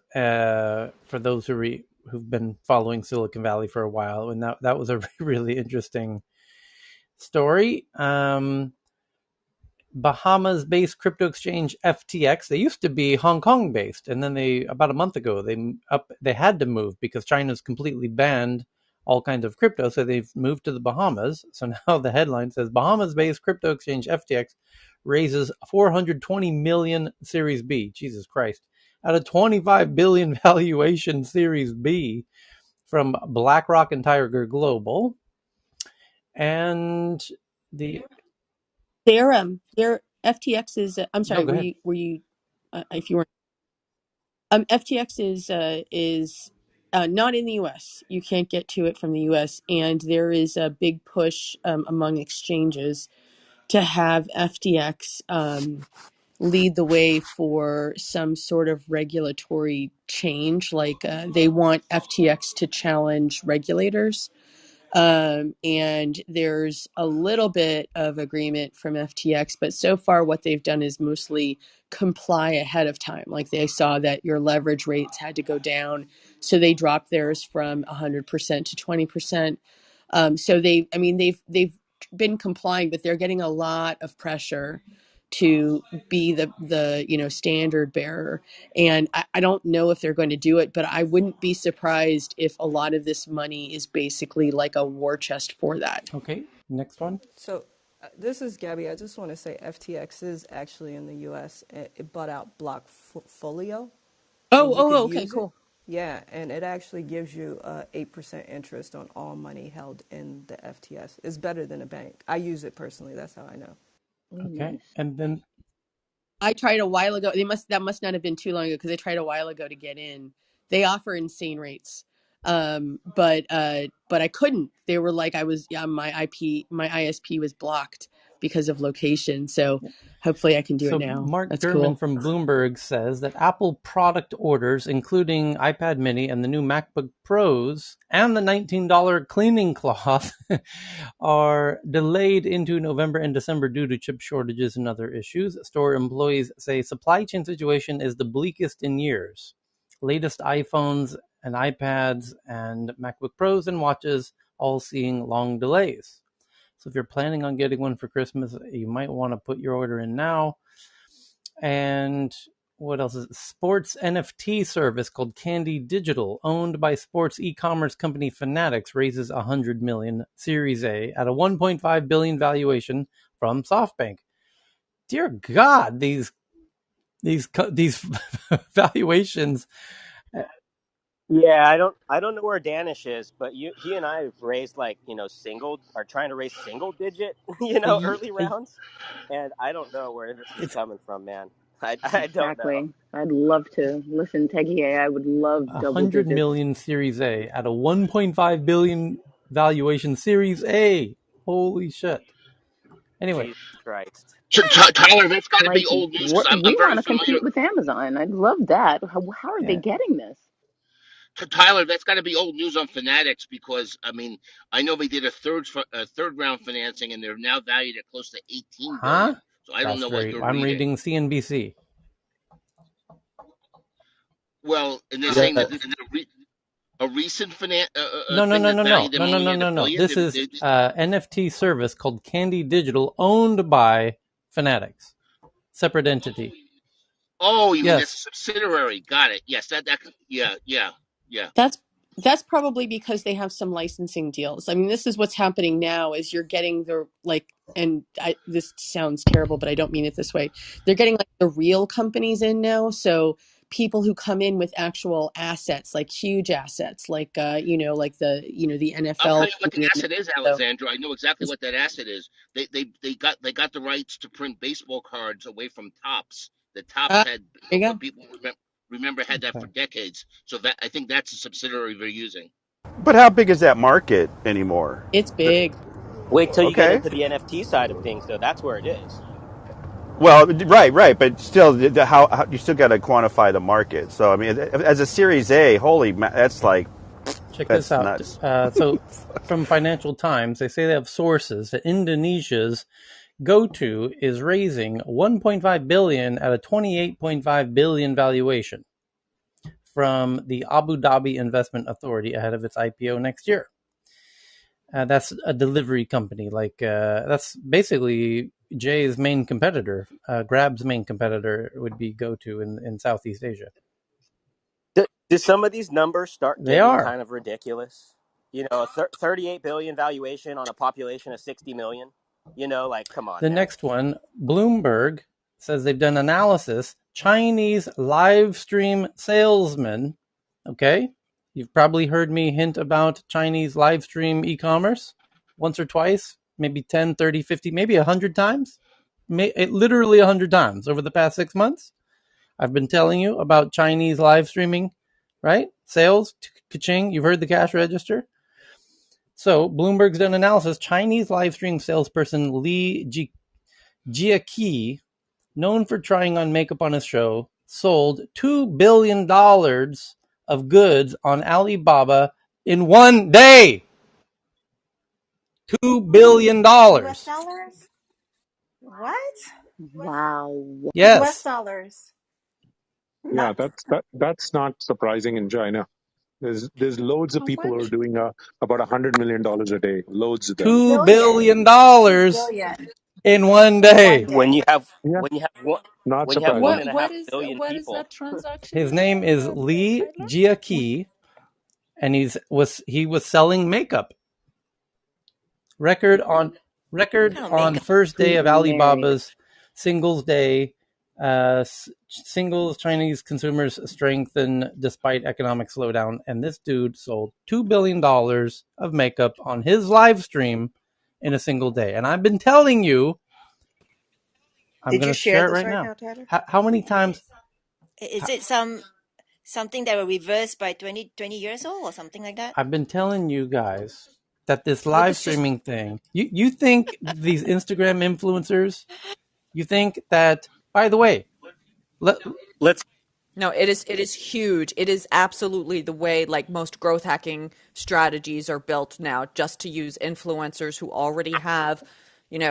for those who've been following Silicon Valley for a while, and that was a really interesting story. Bahamas-based crypto exchange FTX. They used to be Hong Kong-based, and then about a month ago they had to move because China's completely banned all kinds of crypto, so they've moved to the Bahamas. So now the headline says Bahamas-based crypto exchange FTX raises 420 million Series B. Jesus Christ. At a 25 billion valuation Series B from BlackRock and Tiger Global. And the Their FTX is. I'm no, sorry. go ahead. Were you? If you weren't, FTX is not in the U.S. You can't get to it from the U.S. And there is a big push among exchanges to have FTX lead the way for some sort of regulatory change. Like they want FTX to challenge regulators, and there's a little bit of agreement from FTX, but so far what they've done is mostly comply ahead of time. Like they saw that your leverage rates had to go down, so they dropped theirs from 100% to 20%. So they've been complying, but they're getting a lot of pressure to be the standard bearer, and I don't know if they're going to do it, but I wouldn't be surprised if a lot of this money is basically like a war chest for that. Okay, next one. So this is Gabby. I just want to say FTX is actually in the U.S. It bought out Blockfolio, and you could Okay, use it. cool. Yeah, and it actually gives you 8% interest on all money held in the FTS. It's better than a bank. I use it personally. That's how I know. Oh, Okay, nice. and then I tried a while ago. That must not have been too long ago because I tried a while ago to get in. They offer insane rates, but I couldn't. They were like I was my ISP was blocked because of location. So hopefully I can do it so now. Mark That's Gurman cool. from Bloomberg says that Apple product orders, including iPad Mini and the new MacBook Pros and the $19 cleaning cloth, are delayed into November and December due to chip shortages and other issues. Store employees say supply chain situation is the bleakest in years. Latest iPhones and iPads and MacBook Pros and watches all seeing long delays. So if you're planning on getting one for Christmas, you might want to put your order in now. And what else is it? Sports NFT service called Candy Digital, owned by sports e-commerce company Fanatics, raises 100 million Series A at a 1.5 billion valuation from SoftBank. Dear God, these valuations. Yeah, I don't know where Danish is, but he and I have raised like, single are trying to raise single digit, early rounds. And I don't know where this is It's coming from, man. I don't know. Exactly. I'd love to listen, Techie A. I would love double 100 digits. million Series A at a 1.5 billion valuation Series A. Holy shit. Anyway, Jesus Christ. Tyler, that's got to be Like, old news because I'm we very want to familiar. compete with Amazon. I'd love that. How are they yeah. getting this? Tyler, that's got to be old news on Fanatics because I mean I know they did a third round financing and they're now valued at close to 18 Huh? billion. So I don't That's know what very. you're I'm reading. reading CNBC. Well, and they're saying Yeah, that this is a recent No, no, thing no, that no, no, valued them no, no, only no, at a no, no. billion. This is NFT service called Candy Digital, owned by Fanatics, separate entity. oh, you mean that's a Yes, subsidiary? Got it. Yes, that yeah, yeah, yeah. That's probably because they have some licensing deals. I mean, this is what's happening now is you're getting the like this sounds terrible, but I don't mean it this way. They're getting like the real companies in now. So people who come in with actual assets, like huge assets, like like the I'll NFL tell you what the coming in. asset is, So Alexandra. I know exactly what that asset is. They got the rights to print baseball cards away from Topps. The Topps there had you go. people remember had that for decades. So that I think that's a subsidiary they're using. But how big is that market anymore? It's big. Wait till you get Okay. into the NFT side of things, though. That's where it is. Well, right, but still, how you still got to quantify the market. So I mean, as a Series A, that's like check this that's out. nuts. So, from Financial Times, they say they have sources that Indonesia's GoTo is raising 1.5 billion at a 28.5 billion valuation from the Abu Dhabi Investment Authority ahead of its IPO next year. That's a delivery company. That's basically Jay's main competitor. Grab's main competitor would be GoTo in Southeast Asia. Do some of these numbers start They getting are. kind of ridiculous? You know, a 38 billion valuation on a population of 60 million. You know, like come on The now. next one, Bloomberg says they've done analysis. Chinese live stream salesmen. Okay, you've probably heard me hint about Chinese live stream e-commerce once or twice, maybe 10, 30, 50, maybe 100 times. Literally 100 times over the past 6 months. I've been telling you about Chinese live streaming, right? Sales, ka-ching, you've heard the cash register. So Bloomberg's done analysis. Chinese live stream salesperson Li Jiaqi, known for trying on makeup on his show, sold $2 billion of goods on Alibaba in one day. $2 billion. US dollars? What? Wow. US Yes. dollars. Yeah, Not that's not surprising in China. There's loads of how people who are much? doing about $100 million a day. Loads of them. $2 Billion. billion 2 dollars billion in one in one day. When day. you have Yeah, when you have one not when you have one surprising. and a What half is billion what is people. that transaction, His name is Li Tyler? Jiaqi, and he was selling makeup. Record on What record kind of on makeup? first day He's of married. Alibaba's Singles Day. Singles Chinese consumers strengthen despite economic slowdown, and this dude sold $2 billion of makeup on his live stream in a single day. And I've been telling you, I'm Did going you to share share it this right right now. now, Tyler? How many times? Is it something that will reverse by 20 years old or something like that? I've been telling you guys that this Look, live it's just streaming thing. You think these Instagram influencers? You think that? By the way, let, Let's No, it is huge. It is absolutely the way like most growth hacking strategies are built now, just to use influencers who already have,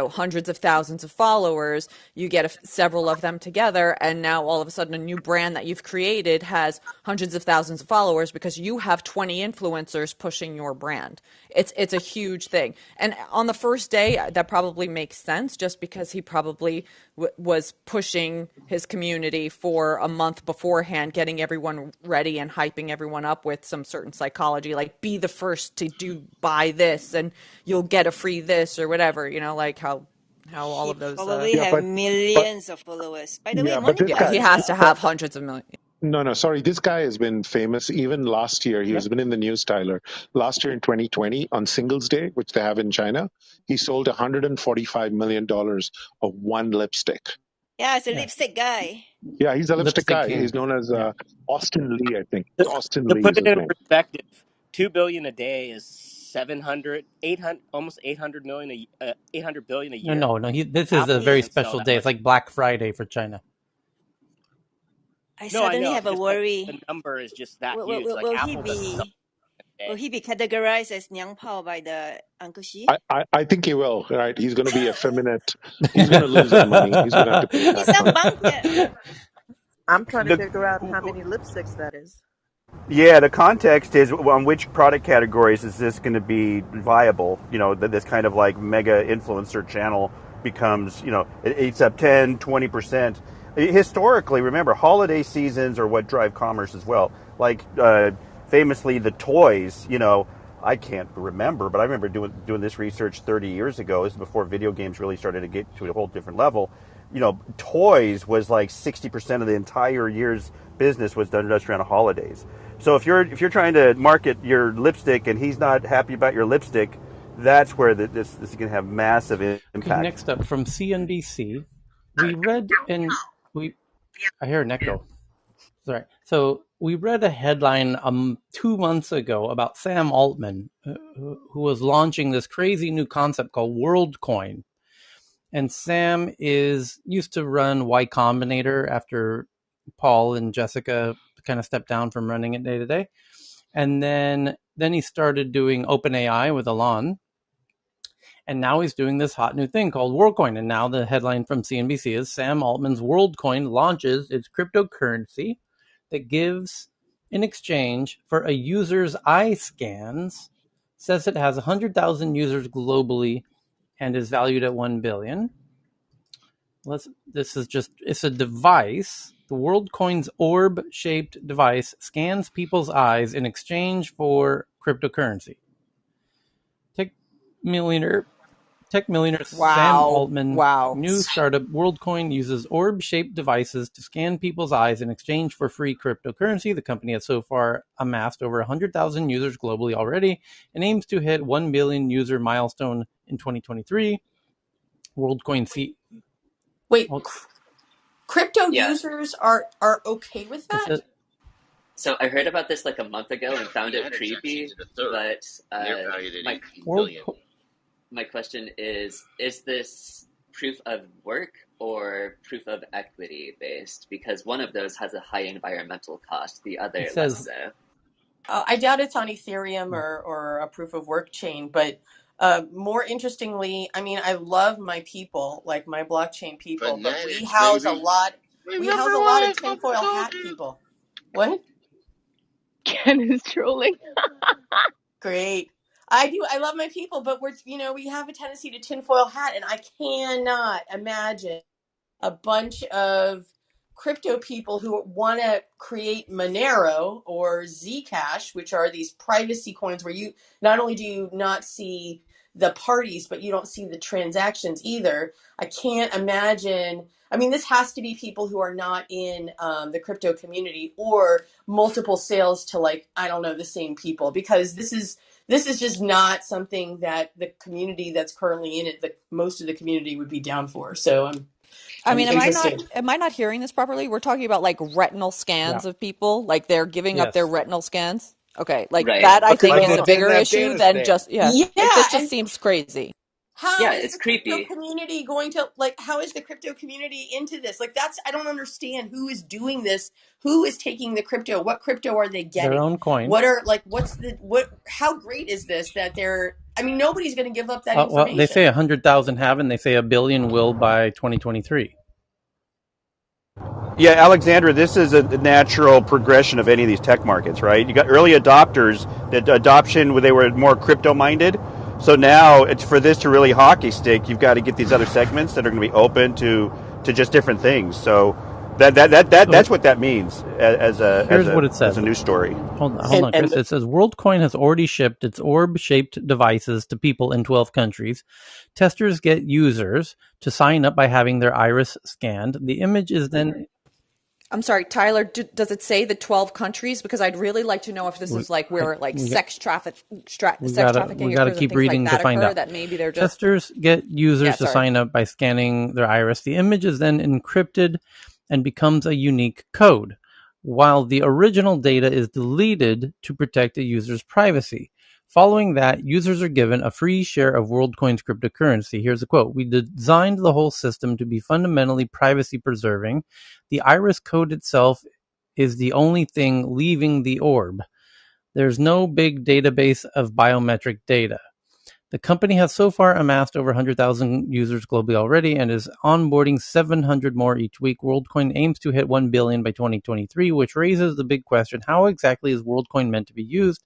hundreds of thousands of followers. You get several of them together, and now all of a sudden a new brand that you've created has hundreds of thousands of followers because you have 20 influencers pushing your brand. It's a huge thing. And on the first day, that probably makes sense just because he probably was pushing his community for a month beforehand, getting everyone ready and hyping everyone up with some certain psychology, like be the first to buy this and you'll get a free this or whatever, like how all he of those probably Yeah, have but millions of followers. By the way, yeah, but this Monica yeah, guy. he has has to have hundreds of millions. No, sorry. This guy has been famous even last year. He has yep. been in the news, Tyler. Last year in 2020, on Singles Day, which they have in China, he sold $145 million of one lipstick. yeah, it's a Yeah, lipstick guy. Yeah, he's a lipstick lipstick guy. king. He's known as Yeah, Austin Lee, I think. to, Austin to Lee put is it his in name. perspective. 2 billion a day is 700, 800, almost 800 million, 800 billion a no, year. no, no. This is a Apple very doesn't sell special that day. It's much. like Black Friday for China. I No, I suddenly know. have a Just that worry. the number is just that Will, will, huge. will Like will he Apple doesn't sell be a will day. he be categorized as Nyang Pao by the Uncle Xi? I think he will. Right? He's going to be effeminate. He's going to lose his money. He's going to have to pay tax on Isang it. bangke. I'm trying to The figure out how many lipsticks that is. Yeah, the context is on which product categories is this going to be viable? You know, this kind of like mega influencer channel becomes, you know, it eats up 10, 20%. Historically, remember, holiday seasons are what drive commerce as well. Like, famously, the toys, you know, I can't remember, but I remember doing this research 30 years ago. This is before video games really started to get to a whole different level. You know, toys was like 60% of the entire year's business was done just around holidays. So if you're trying to market your lipstick and he's not happy about your lipstick, that's where this is going to have massive Okay, impact. next up from CNBC, we read and we I hear an echo. Sorry. So we read a headline 2 months ago about Sam Altman, who was launching this crazy new concept called Worldcoin. And Sam is used to run Y Combinator after Paul and Jessica kind of stepped down from running it day to day. And then he started doing OpenAI with Elon. And now he's doing this hot new thing called Worldcoin. And now the headline from CNBC is Sam Altman's Worldcoin launches its cryptocurrency that gives, in exchange for a user's eye scans, says it has 100,000 users globally and is valued at 1 billion. It's a device. The WorldCoin's orb-shaped device scans people's eyes in exchange for cryptocurrency. Tech millionaire Sam Wow. Altman Wow. new startup WorldCoin uses orb-shaped devices to scan people's eyes in exchange for free cryptocurrency. The company has so far amassed over 100,000 users globally already and aims to hit 1 billion user milestone in 2023. WorldCoin C. Wait, Well, crypto Yeah. users are okay with it that? says So I heard about this like a month ago and found it Fanatics actually creepy, did a third, but and they're valued at my 18 billion. WorldCoin. my question is this proof of work or proof of equity based? Because one of those has a high environmental cost, the It other less says so. I doubt it's on Ethereum or a proof of work chain, but more interestingly, I mean, I love my people, like my blockchain people, but Fanatics, baby. We we number house a lot of one for the tinfoil hat culture. people. What? Ken is trolling. Great. I do. I love my people, but we have a tendency to tinfoil hat, and I cannot imagine a bunch of crypto people who want to create Monero or Zcash, which are these privacy coins where you not only do you not see the parties, but you don't see the transactions either. I can't imagine. I mean, this has to be people who are not in the crypto community or multiple sales to, like, I don't know, the same people, because this is just not something that the community that's currently in it, the most of the community would be down for. So I I'm mean, interested. am I not hearing this properly? We're talking about like retinal yeah. scans of people, like they're giving up their Yes. retinal scans. Okay, like Right. that I Okay, think like is they a did in bigger issue than Afghanistan. just yeah, like Yeah, this just and seems crazy. how Yeah, is it's the crypto creepy. community going to, like, how is the crypto community into this? Like, that's, I don't understand who is doing this. Who is taking the crypto? What crypto are they Their getting? own coin. What are, like, how great is this that they're, I mean, nobody's going to give up that Well, they information. say 100,000 have, and they say 1 billion will by 2023. Yeah, Alexandra, this is a natural progression of any of these tech markets, right? You got early adopters, that adoption, they were more crypto minded. So now it's for this to really hockey stick, you've got to get these other segments that are going to be open to just different things. So So that's what that means as here's what it a says. news story. Hold And on, Chris. It says WorldCoin has already shipped its orb-shaped devices to people in 12 countries. Testers get users to sign up by having their iris scanned. The image is then I'm sorry, Tyler, does it say the 12 countries? Because I'd really like to know if this we, is like where like we got sex trafficking we gotta occurs and keep things like reading to that find occur, out. that maybe they're just Testers get yeah, users to sorry. sign up by scanning their iris. The image is then encrypted and becomes a unique code, while the original data is deleted to protect a user's privacy. Following that, users are given a free share of WorldCoin's cryptocurrency. Here's a quote. We designed the whole system to be fundamentally privacy preserving. The iris code itself is the only thing leaving the orb. There's no big database of biometric data. The company has so far amassed over 100,000 users globally already and is onboarding 700 more each week. Worldcoin aims to hit 1 billion by 2023, which raises the big question, how exactly is Worldcoin meant to be used?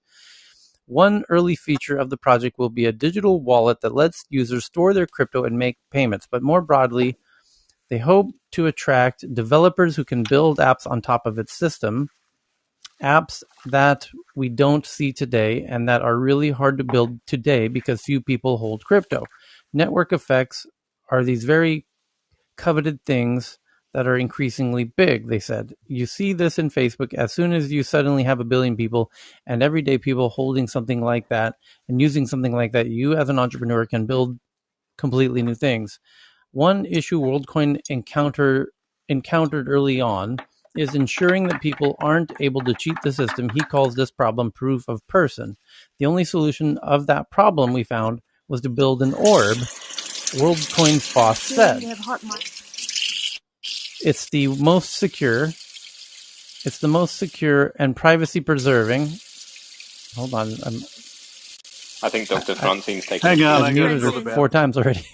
One early feature of the project will be a digital wallet that lets users store their crypto and make payments, but more broadly, they hope to attract developers who can build apps on top of its system, apps that we don't see today and that are really hard to build today because few people hold crypto. Network effects are these very coveted things that are increasingly big, they said. You see this in Facebook as soon as you suddenly have a billion people and everyday people holding something like that and using something like that, you as an entrepreneur can build completely new things. One issue WorldCoin encountered early on is ensuring that people aren't able to cheat the system. He calls this problem proof of person. The only solution of that problem we found was to build an orb, WorldCoin's boss Julie, you said. have hot mic. It's the most secure. It's the most secure and privacy preserving. Hold on, I think Dr. I, Francine's taking a Hang on, I've I piss. got to muted go her to the Francine. 4 bathroom. times already.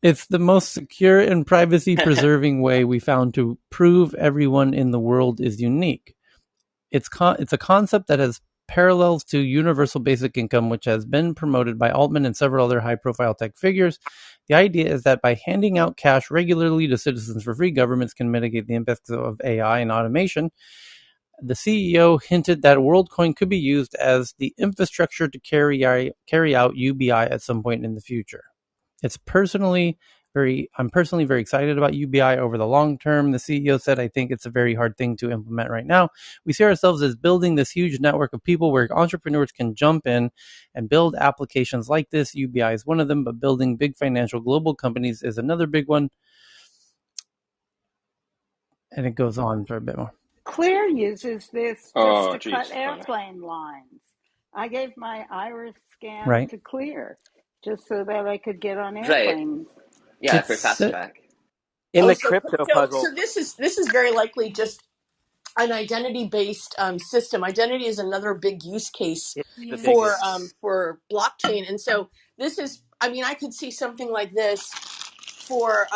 It's the most secure and privacy preserving way we found to prove everyone in the world is unique. It's a concept that has parallels to universal basic income, which has been promoted by Altman and several other high-profile tech figures. The idea is that by handing out cash regularly to citizens for free, governments can mitigate the impacts of AI and automation. The CEO hinted that WorldCoin could be used as the infrastructure to carry out UBI at some point in the future. I'm personally very excited about UBI over the long term. The CEO said, I think it's a very hard thing to implement right now. We see ourselves as building this huge network of people where entrepreneurs can jump in and build applications like this. UBI is one of them, but building big financial global companies is another big one. And it goes on for a bit more. Clear uses this just Oh, to cut geez, Tyler. airplane lines. I gave my iris scan Right. to Clear just so that I could get on Right. airplanes. Yeah, for It's fast track. In Oh, the so crypto so so puzzle, this is very likely just an identity based system. Identity is another big use case it's the Yes. biggest. for blockchain, and so this is. I mean, I could see something like this for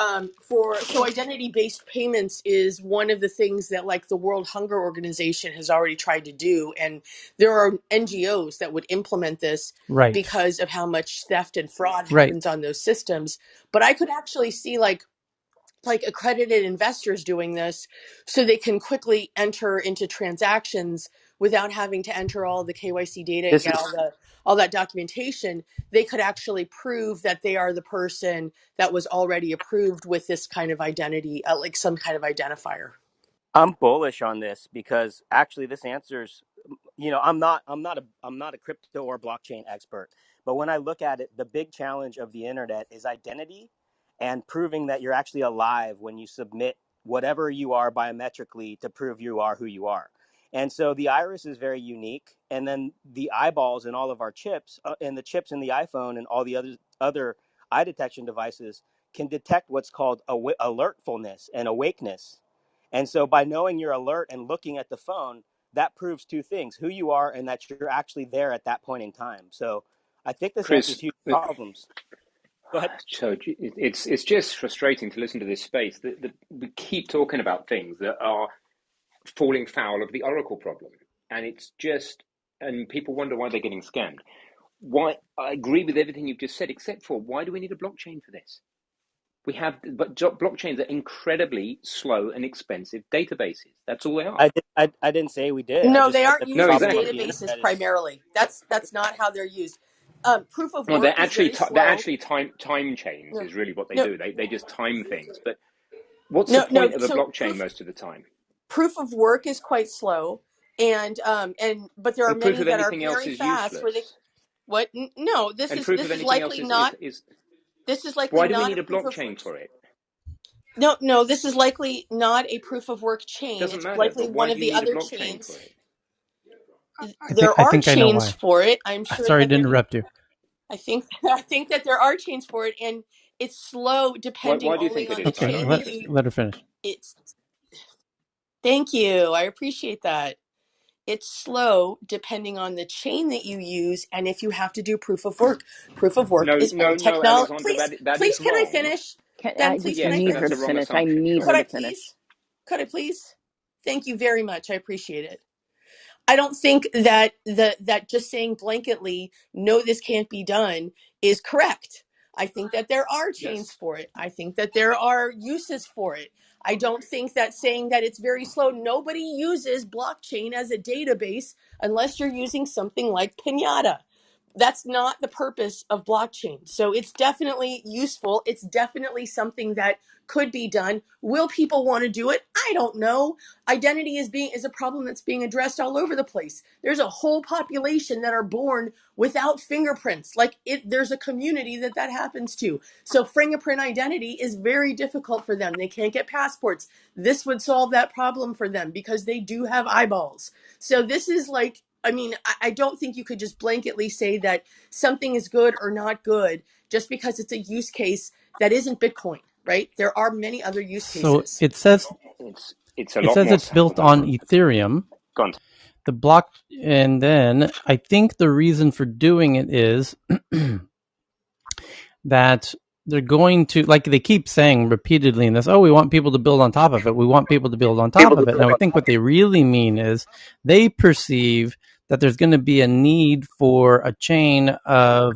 so identity based payments is one of the things that like the World Hunger Organization has already tried to do, and there are NGOs that would implement this right. because of how much theft and fraud Right. happens on those systems. But I could actually see like accredited investors doing this so they can quickly enter into transactions without having to enter all the KYC data and This get is all that documentation. They could actually prove that they are the person that was already approved with this kind of identity, like some kind of identifier. I'm bullish on this because actually this answers, I'm not a crypto or blockchain expert, but when I look at it, the big challenge of the internet is identity and proving that you're actually alive when you submit whatever you are biometrically to prove you are who you are. And so the iris is very unique, and then the eyeballs in all of our chips and the chips in the iPhone and all the other eye detection devices can detect what's called alertfulness and awakeness. And so by knowing you're alert and looking at the phone, that proves two things: who you are and that you're actually there at that point in time. So I think this answers Chris, huge problems. Go ahead. so it's just frustrating to listen to this space. That we keep talking about things that are falling foul of the Oracle problem, and and people wonder why they're getting scammed. Why? I agree with everything you've just said, except for why do we need a blockchain for this? We have, but blockchains are incredibly slow and expensive databases. That's all they are. I didn't say we did. I No, just they said aren't that the No, used as problem of exactly. the databases internet is primarily. That's not how they're used. Proof of Well, work is very they're slow. actually time chains No, is really what they no, do. They just time things. But what's the no. point of a So blockchain most of the time? proof of work is quite slow, and but there are And proof many of that are anything else very is fast where they useless. what no And proof of this is anything else likely not is this is likely why do we not a need a proof of blockchain for it? no this is likely not a proof of work chain. Doesn't It's matter. likely But why one do of you the need a other blockchain for chains. it? There I are think I know chains why. for it. I'm sure Sorry that to there interrupt you. I think I think that there are chains for it, and it's slow depending Why do you only think it on is, the Okay, Tyler? chain that let, you let her finish. it's Thank you. I appreciate that. It's slow depending on the chain that you use and if you have to do proof of work. Proof of work No, is no, old no, technology. Alexandra, Please, that is please, can I wrong. finish? Ben, I please, just can I Yes, need but her that's to a finish? wrong finish. I assumption. need Go Could her on. I to finish. please? Could I please? Thank you very much. I appreciate it. I don't think that that just saying blanketly, no, this can't be done is correct. I think that there are chains Yes. for it. I think that there are uses for it. I don't think that saying that it's very slow, nobody uses blockchain as a database unless you're using something like Pinata. That's not the purpose of blockchain. So it's definitely useful. It's definitely something that could be done. Will people want to do it? I don't know. Identity is a problem that's being addressed all over the place. There's a whole population that are born without fingerprints. Like there's a community that happens to. So fingerprint identity is very difficult for them. They can't get passports. This would solve that problem for them because they do have eyeballs. So this is like, I mean, I don't think you could just blanketly say that something is good or not good just because it's a use case that isn't Bitcoin, right? There are many other use So cases. It's a it lot says more it's subtle built than on that. Ethereum. Go on. The block, and then I think the reason for doing it is that they're going to, like they keep saying repeatedly in this, oh, we want people to build on top of it. We want people to build on top of it. And I think what they really mean is they perceive that there's going to be a need for a chain of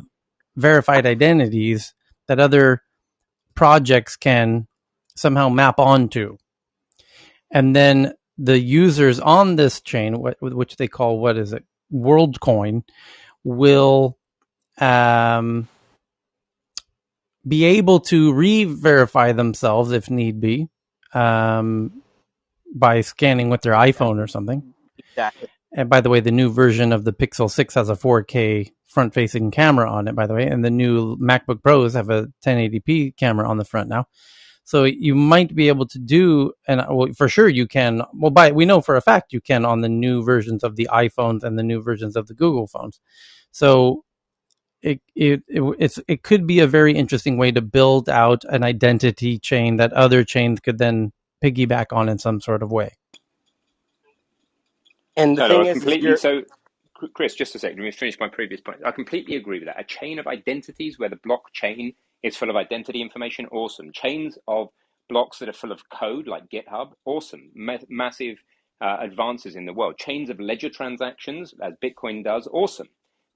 verified identities that other projects can somehow map onto. And then the users on this chain, which they call, what is it, Worldcoin, will be able to re-verify themselves if need be, by scanning with their iPhone or something. Exactly. And by the way, the new version of the Pixel 6 has a 4K front-facing camera on it, by the way, and the new MacBook Pros have a 1080p camera on the front now. So you might be able to do, and well, for sure you can. Well, we know for a fact you can on the new versions of the iPhones and the new versions of the Google phones. So it could be a very interesting way to build out an identity chain that other chains could then piggyback on in some sort of way. And the No, no, thing I is completely. you're So, Chris, just a second. Let me finish my previous point. I completely agree with that. A chain of identities where the blockchain is full of identity information, awesome. Chains of blocks that are full of code, like GitHub, awesome. Massive advances in the world. Chains of ledger transactions, as Bitcoin does, awesome.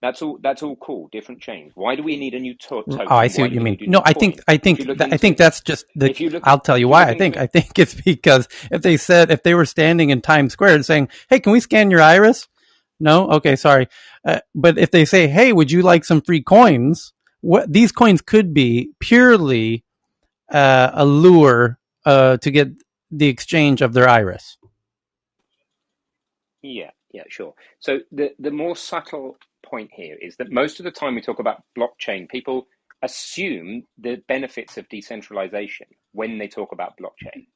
That's all. That's all cool. Different chains. Why do we need a new Oh, I token? see Why what do you we mean. need a No, new coin? If you look I into think it, that's just the. if you look, I'll tell you if you why. look into I it, think it's because if they were standing in Times Square and saying, "Hey, can we scan your iris?" No, okay, sorry. But if they say, "Hey, would you like some free coins?" What these coins could be purely a lure to get the exchange of their iris. yeah, yeah, sure. So the more subtle point here is that most of the time we talk about blockchain, people assume the benefits of decentralization when they talk about blockchain.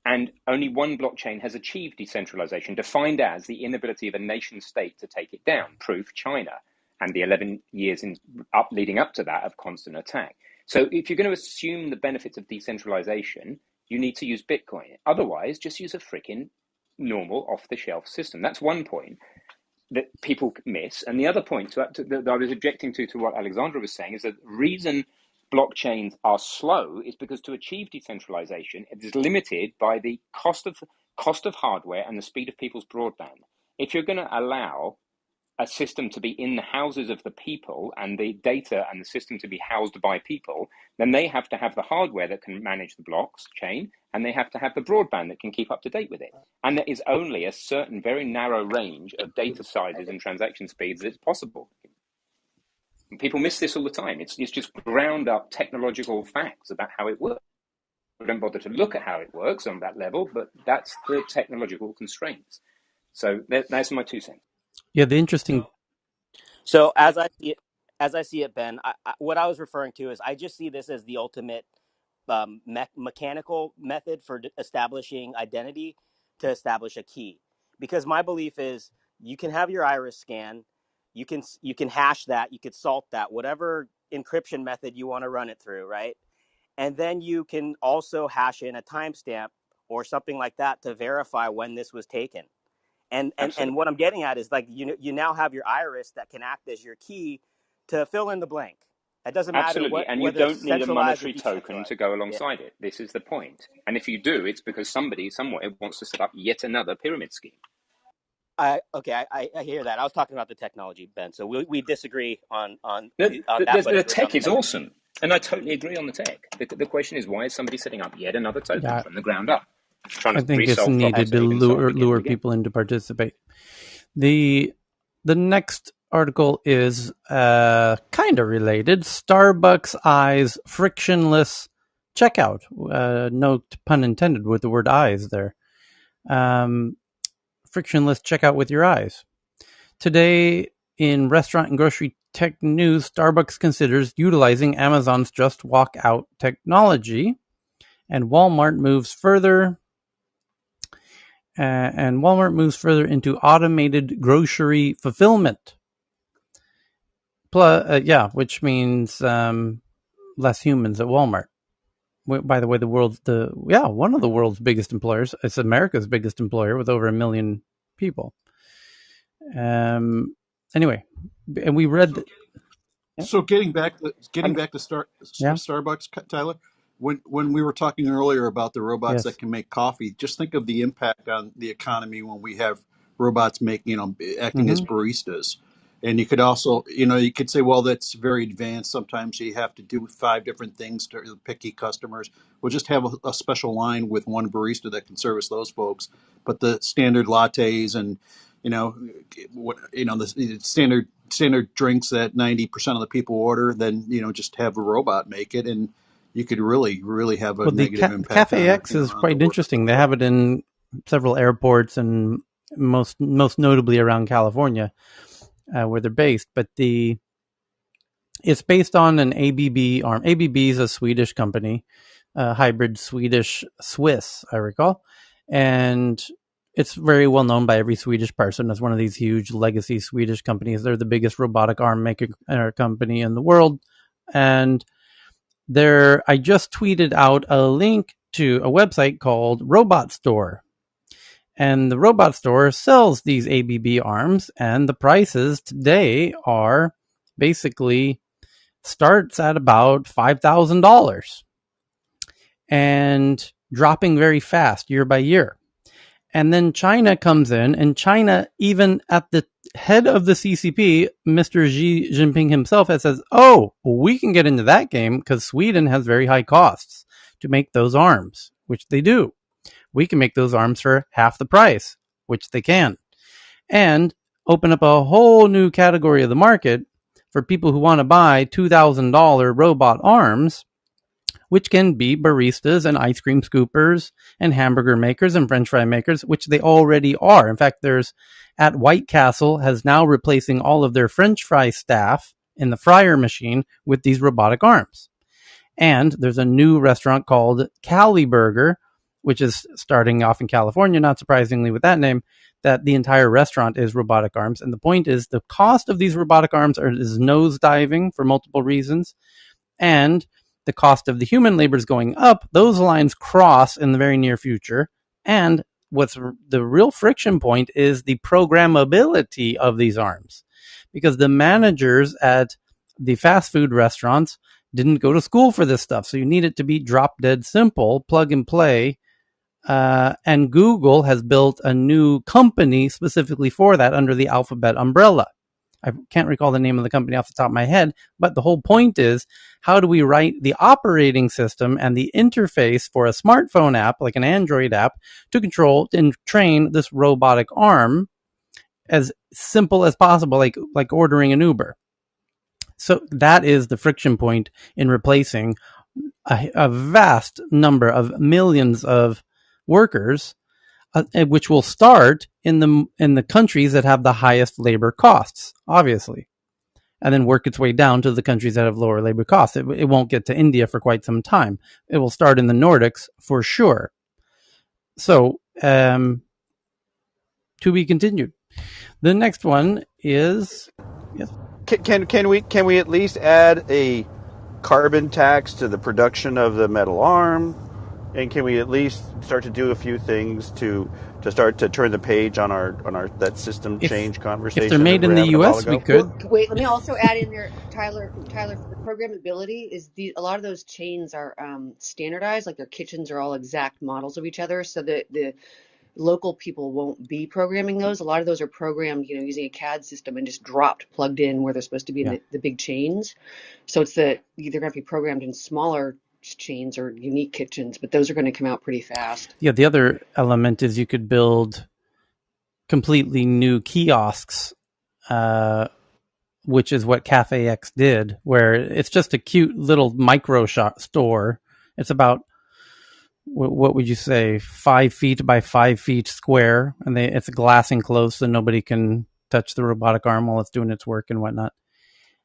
And only one blockchain has achieved decentralization, defined as the inability of a nation state to take it down. Proof, China, and the 11 years leading up to that of constant attack. So if you're going to assume the benefits of decentralization, you need to use Bitcoin. Otherwise, just use a freaking normal off-the-shelf system. That's one point that people miss. And the other point that I was objecting to what Alexandra was saying is that the reason blockchains are slow is because to achieve decentralization, it is limited by the cost of hardware and the speed of people's broadband. If you're going to allow a system to be in the houses of the people and the data and the system to be housed by people, then they have to have the hardware that can manage the blockchain and they have to have the broadband that can keep up to date with it. And there is only a certain very narrow range of data sizes and transaction speeds that's possible. People miss this all the time. It's just ground up technological facts about how it works. We don't bother to look at how it works on that level, but that's the technological constraints. So that's my 2 cents. Yeah, the interesting. so as I see it, Ben. What I was referring to is I just see this as the ultimate mechanical method for establishing identity to establish a key. Because my belief is you can have your iris scan, you can hash that, you could salt that, whatever encryption method you want to run it through, right? And then you can also hash in a timestamp or something like that to verify when this was taken. And Absolutely. what I'm getting at is like you now have your iris that can act as your key to fill in the blank. It doesn't matter Absolutely. And you whether it's don't need a centralized or monetary token to decentralized. go Yeah. alongside it. This is the point. And if you do, it's because somebody somewhere wants to set up yet another pyramid scheme. I hear that. I was talking about the technology, Ben. So we disagree on The, that, but the agree on tech the is technology. awesome. And I totally agree on the tech. The question is, why is somebody setting up yet another token Yeah, from the ground up? Trying I to think it's resolve problems needed to that have been solved again and lure again. people in to participate. The the next article is kind of related. Starbucks eyes frictionless checkout. No pun intended with the word eyes there. Um, frictionless checkout with your eyes. Today in restaurant and grocery tech news, Starbucks considers utilizing Amazon's Just Walk Out technology, and Walmart moves further. And Walmart moves further into automated grocery fulfillment. Plus, which means less humans at Walmart. By the way, one of the world's biggest employers. It's America's biggest employer with over 1 million people. Anyway, and we read. So, so getting I'm back to Yeah. Starbucks, Tyler. When we were talking earlier about the robots that Yes. can make coffee, just think of the impact on the economy when we have robots acting as Mm-hmm. baristas. And you could also, you could say, well, that's very advanced. Sometimes you have to do 5 different things to picky customers. We'll just have a special line with one barista that can service those folks. But the standard lattes and you know, the standard drinks that 90% of the people order, then just have a robot make it, and you could really have a Well, the negative impact Cafe on X is on the quite workers interesting. as They well. have it in several airports and most notably around California, where they're based. But it's based on an ABB arm. ABB is a Swedish company, hybrid Swedish Swiss, I recall, and it's very well known by every Swedish person as one of these huge legacy Swedish companies. They're the biggest robotic arm maker company in the world, and I just tweeted out a link to a website called Robot Store. And the Robot Store sells these ABB arms, and the prices today are basically starts at about $5,000 and dropping very fast year by year. And then China comes in, and China, even at the head of the CCP, Mr. Xi Jinping himself, has says, "Oh, we can get into that game because Sweden has very high costs to make those arms," which they do. We can make those arms for half the price, which they can, and open up a whole new category of the market for people who want to buy $2,000 robot arms, which can be baristas and ice cream scoopers and hamburger makers and french fry makers, which they already are. In fact, there's at White Castle has now replacing all of their french fry staff in the fryer machine with these robotic arms. And there's a new restaurant called Cali Burger, which is starting off in California, not surprisingly with that name, that the entire restaurant is robotic arms. And the point is the cost of these robotic arms is nosediving for multiple reasons. And the cost of the human labor is going up. Those lines cross in the very near future. And what's the real friction point is the programmability of these arms, because the managers at the fast food restaurants didn't go to school for this stuff. So you need it to be drop dead simple, plug and play. And Google has built a new company specifically for that under the Alphabet umbrella. I can't recall the name of the company off the top of my head, but the whole point is, how do we write the operating system and the interface for a smartphone app, like an Android app, to control and train this robotic arm as simple as possible, like ordering an Uber. So that is the friction point in replacing a vast number of millions of workers, which will start in the countries that have the highest labor costs, obviously, and then work its way down to the countries that have lower labor costs. It won't get to India for quite some time. It will start in the Nordics for sure. So, to be continued. The next one is, yes. Can we at least add a carbon tax to the production of the metal arm? And can we at least start to do a few things to start to turn the page on our that system change If they're conversation that made we were in the having a while U.S., we ago? could. Well, wait, let me also add in there, Tyler, for the programmability is a lot of those chains are standardized, like their kitchens are all exact models of each other, so that the local people won't be programming those. A lot of those are programmed, using a CAD system and just dropped, plugged in where they're supposed to be in Yeah. the big chains. So it's that they're going to be programmed in smaller chains or unique kitchens, but those are going to come out pretty fast. Yeah. The other element is you could build completely new kiosks, which is what Cafe X did, where it's just a cute little micro shop store. It's about, what would you say, 5 feet by 5 feet square, and it's glass enclosed, so nobody can touch the robotic arm while it's doing its work and whatnot,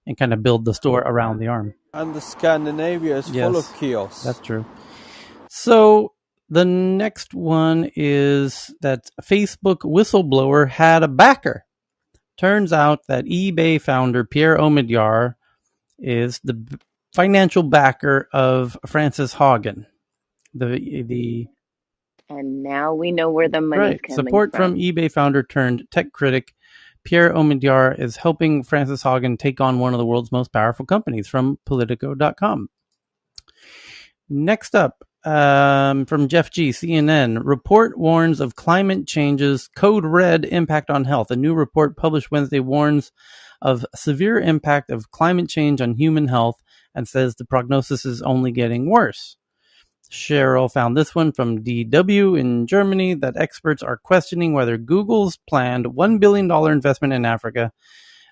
and kind of build the store around the arm. And the Scandinavia is full of Yes, kiosks. that's true. So the next one is that Facebook whistleblower had a backer. Turns out that eBay founder Pierre Omidyar is the financial backer of Frances Haugen. The And now we know where the money's Right. coming Support from from. eBay founder turned tech critic Pierre Omidyar is helping Frances Haugen take on one of the world's most powerful companies, from Politico.com. Next up, from Jeff G, CNN, report warns of climate change's code red impact on health. A new report published Wednesday warns of severe impact of climate change on human health and says the prognosis is only getting worse. Cheryl found this one from DW in Germany, that experts are questioning whether Google's planned $1 billion investment in Africa,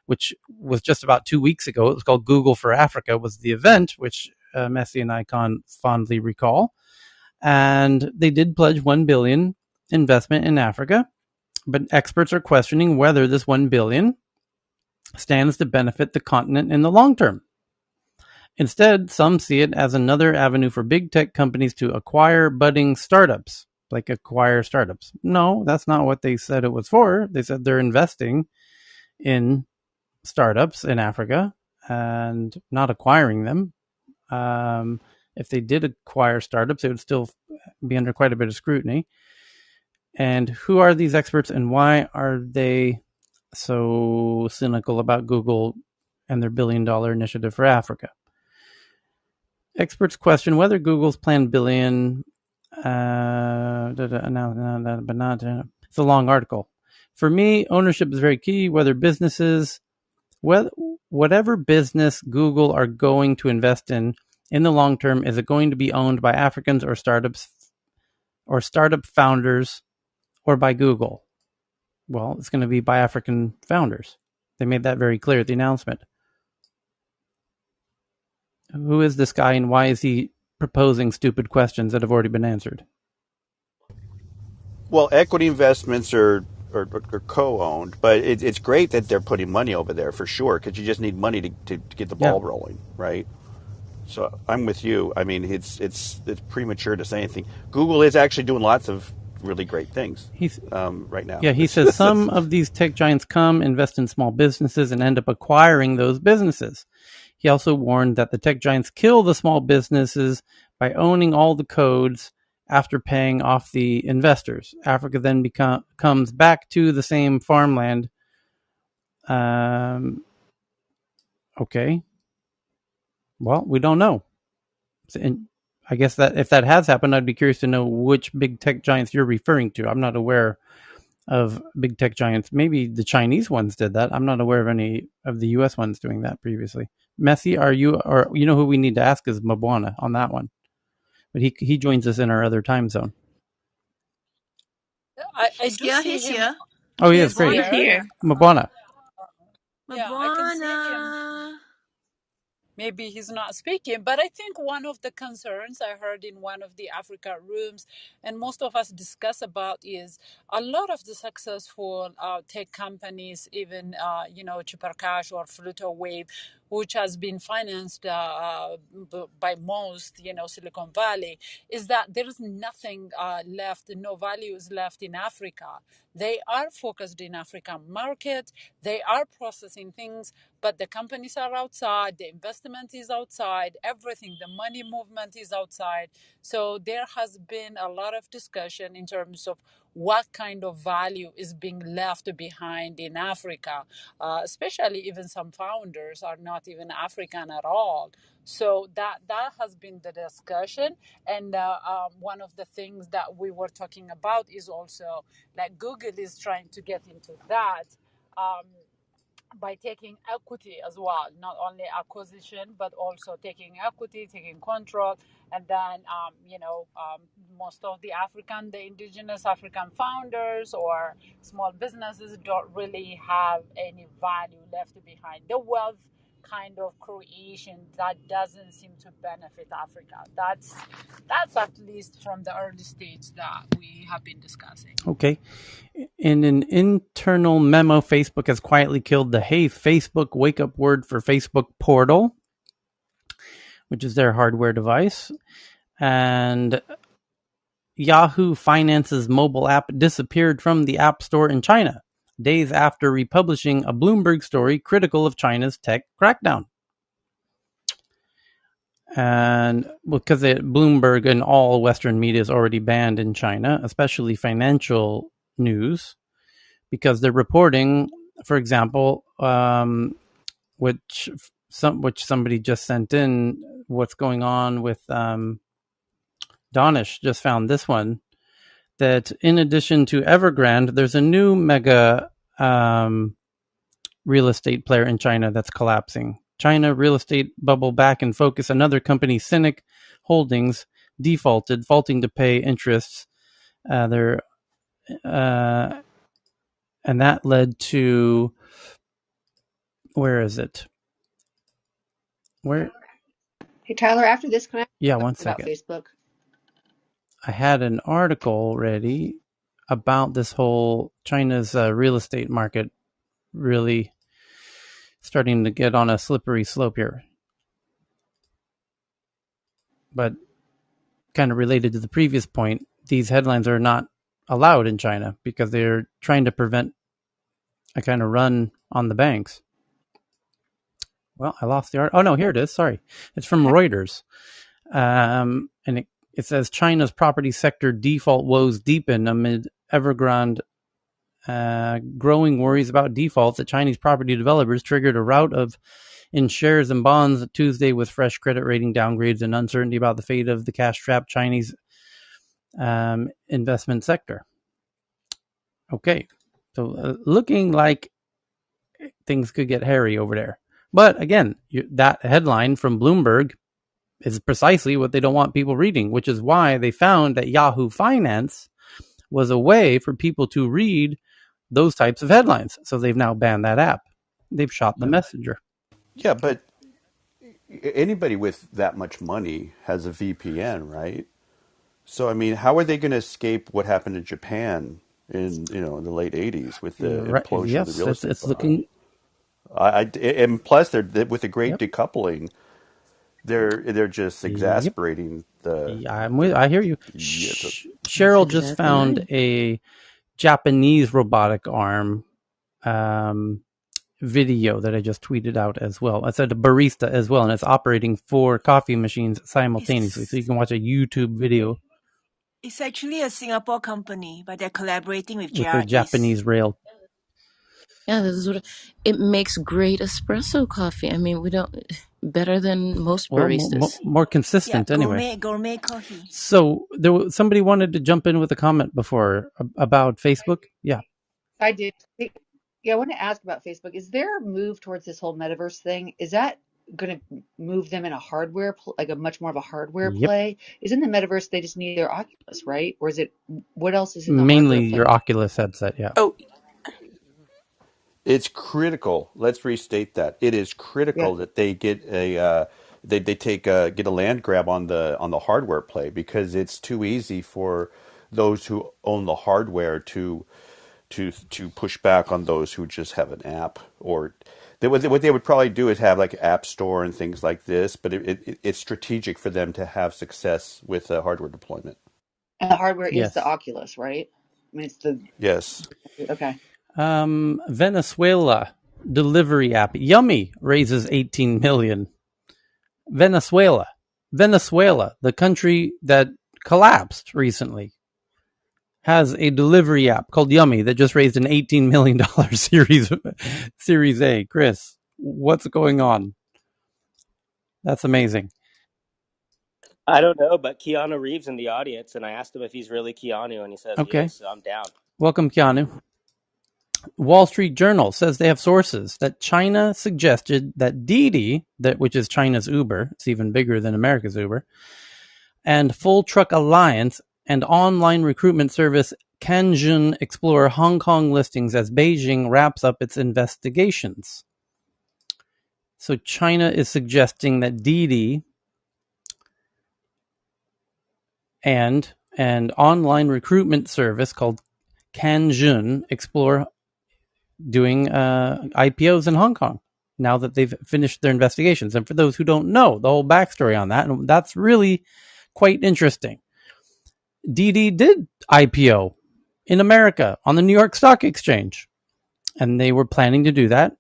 which was just about 2 weeks ago. It was called Google for Africa, was the event, which Messi and I fondly recall. And they did pledge $1 billion investment in Africa, but experts are questioning whether this $1 billion stands to benefit the continent in the long term. Instead, some see it as another avenue for big tech companies to acquire budding startups, like acquire startups. No, that's not what they said it was for. They said they're investing in startups in Africa and not acquiring them. If they did acquire startups, it would still be under quite a bit of scrutiny. And who are these experts, and why are they so cynical about Google and their $1 billion initiative for Africa? Experts question whether Google's planned billion. It's a long article. For me, ownership is very key. Whatever business Google are going to invest in the long term, is it going to be owned by Africans or startups or startup founders, or by Google? Well, it's going to be by African founders. They made that very clear at the announcement. Who is this guy, and why is he proposing stupid questions that have already been answered? Well, equity investments are co-owned, but it's great that they're putting money over there for sure, because you just need money to get the Yeah. ball rolling, right? So I'm with you. I mean, it's premature to say anything. Google is actually doing lots of really great things He's right now. Yeah, he says some of these tech giants come, invest in small businesses, and end up acquiring those businesses. He also warned that the tech giants kill the small businesses by owning all the codes after paying off the investors. Africa then comes back to the same farmland. Okay. Well, we don't know. And I guess that if that has happened, I'd be curious to know which big tech giants you're referring to. I'm not aware of big tech giants. Maybe the Chinese ones did that. I'm not aware of any of the US ones doing that previously. Messi, are you, or you know who we need to ask is Mabwana on that one. But he joins us in our other time zone. I He's do here. see He's him. here. Oh, he is He's great. He's here. here. Mabwana. Yeah, I can see him. Mabwana. Maybe he's not speaking, but I think one of the concerns I heard in one of the Africa rooms, and most of us discuss about, is a lot of the successful tech companies, even Chuparkash or Flutter Wave, which has been financed by most, Silicon Valley, is that there is nothing left, no values left in Africa. They are focused in African market. They are processing things, but the companies are outside. The investment is outside. Everything, the money movement is outside. So there has been a lot of discussion in terms of what kind of value is being left behind in Africa. Especially even some founders are not even African at all. So that has been the discussion. And one of the things that we were talking about is also like Google is trying to get into that. Um, by taking equity as well, not only acquisition, but also taking equity, taking control. And then, most of the the indigenous African founders or small businesses don't really have any value left behind. The wealth kind of creation that doesn't seem to benefit Africa. That's at least from the early stage that we have been discussing. Okay. In an internal memo, Facebook has quietly killed the Hey Facebook wake up word for Facebook portal, which is their hardware device. And Yahoo Finance's mobile app disappeared from the App Store in China, days after republishing a Bloomberg story critical of China's tech crackdown. And because Bloomberg and all Western media is already banned in China, especially financial news, because they're reporting, for example, which somebody just sent in, what's going on with Donish just found this one, that in addition to Evergrande, there's a new mega real estate player in China that's collapsing. China real estate bubble back in focus. Another company, Cynic Holdings, defaulted, faulting to pay interests. And that led to, where is it? Where? Hey, Tyler, after this, can I ask Yeah, you a one question about second. Facebook? I had an article ready about this whole China's real estate market really starting to get on a slippery slope here. But kind of related to the previous point, these headlines are not allowed in China because they're trying to prevent a kind of run on the banks. Well, I lost the art. Oh no, here it is. Sorry, it's from Reuters, and it says China's property sector default woes deepen amid Evergrande growing worries about defaults at Chinese property developers triggered a rout of in shares and bonds Tuesday with fresh credit rating downgrades and uncertainty about the fate of the cash-strapped Chinese investment sector. Okay, so looking like things could get hairy over there. But again, that headline from Bloomberg is precisely what they don't want people reading, which is why they found that Yahoo Finance was a way for people to read those types of headlines. So they've now banned that app. They've shot the messenger. Yeah, but anybody with that much money has a VPN, right? So I mean, how are they going to escape what happened in Japan in in the late '80s with the You're right. implosion of the Yes, real estate it's bubble? looking. And plus, they're with the great Yep. decoupling, they're just Yep. exasperating the Yeah, I hear you. yeah, That's Cheryl just exactly found right. a Japanese robotic arm um, video that I just tweeted out as well. It's a barista as well, and it's operating 4 coffee machines simultaneously. So you It's can watch a YouTube video it's actually a Singapore company, but they're collaborating with with the JRS. Japanese rail. Yeah, this is what it makes great espresso coffee. I mean, we don't better than most Well, baristas. more Yeah, consistent anyway. gourmet coffee. So somebody wanted to jump in with a comment before about Facebook. Yeah. I did. Yeah, I want to ask about Facebook. Is there a move towards this whole metaverse thing? Is that going to move them in a like a much more of a hardware Yep. play? Is in the metaverse they just need their Oculus, right? Or is it what else is in the Mainly hardware your play? Oculus headset. Yeah. Oh, it's critical. Let's restate that it is Yeah. critical that they get a they take get a land grab on the hardware play because it's too easy for those who own the hardware to push back on those who just have an app or What they would probably do is have like App Store and things like this, but it's strategic for them to have success with hardware deployment. And the hardware is the Yes. Oculus, right? I mean, it's the Yes. okay. Venezuela delivery app Yummy raises 18 million. Venezuela, the country that collapsed recently, has a delivery app called Yummy that just raised an $18 million Series A. Chris, what's going on? That's amazing. I don't know, but Keanu Reeves in the audience, and I asked him if he's really Keanu, and he says he Okay. is, so I'm down. Welcome, Keanu. Wall Street Journal says they have sources that China suggested that Didi, which is China's Uber, it's even bigger than America's Uber, and Full Truck Alliance and online recruitment service Canjun explore Hong Kong listings as Beijing wraps up its investigations. So China is suggesting that Didi and an online recruitment service called Canjun explore doing IPOs in Hong Kong now that they've finished their investigations. And for those who don't know the whole backstory on that, and that's really quite interesting. Didi did IPO in America on the New York Stock Exchange, and they were planning to do that.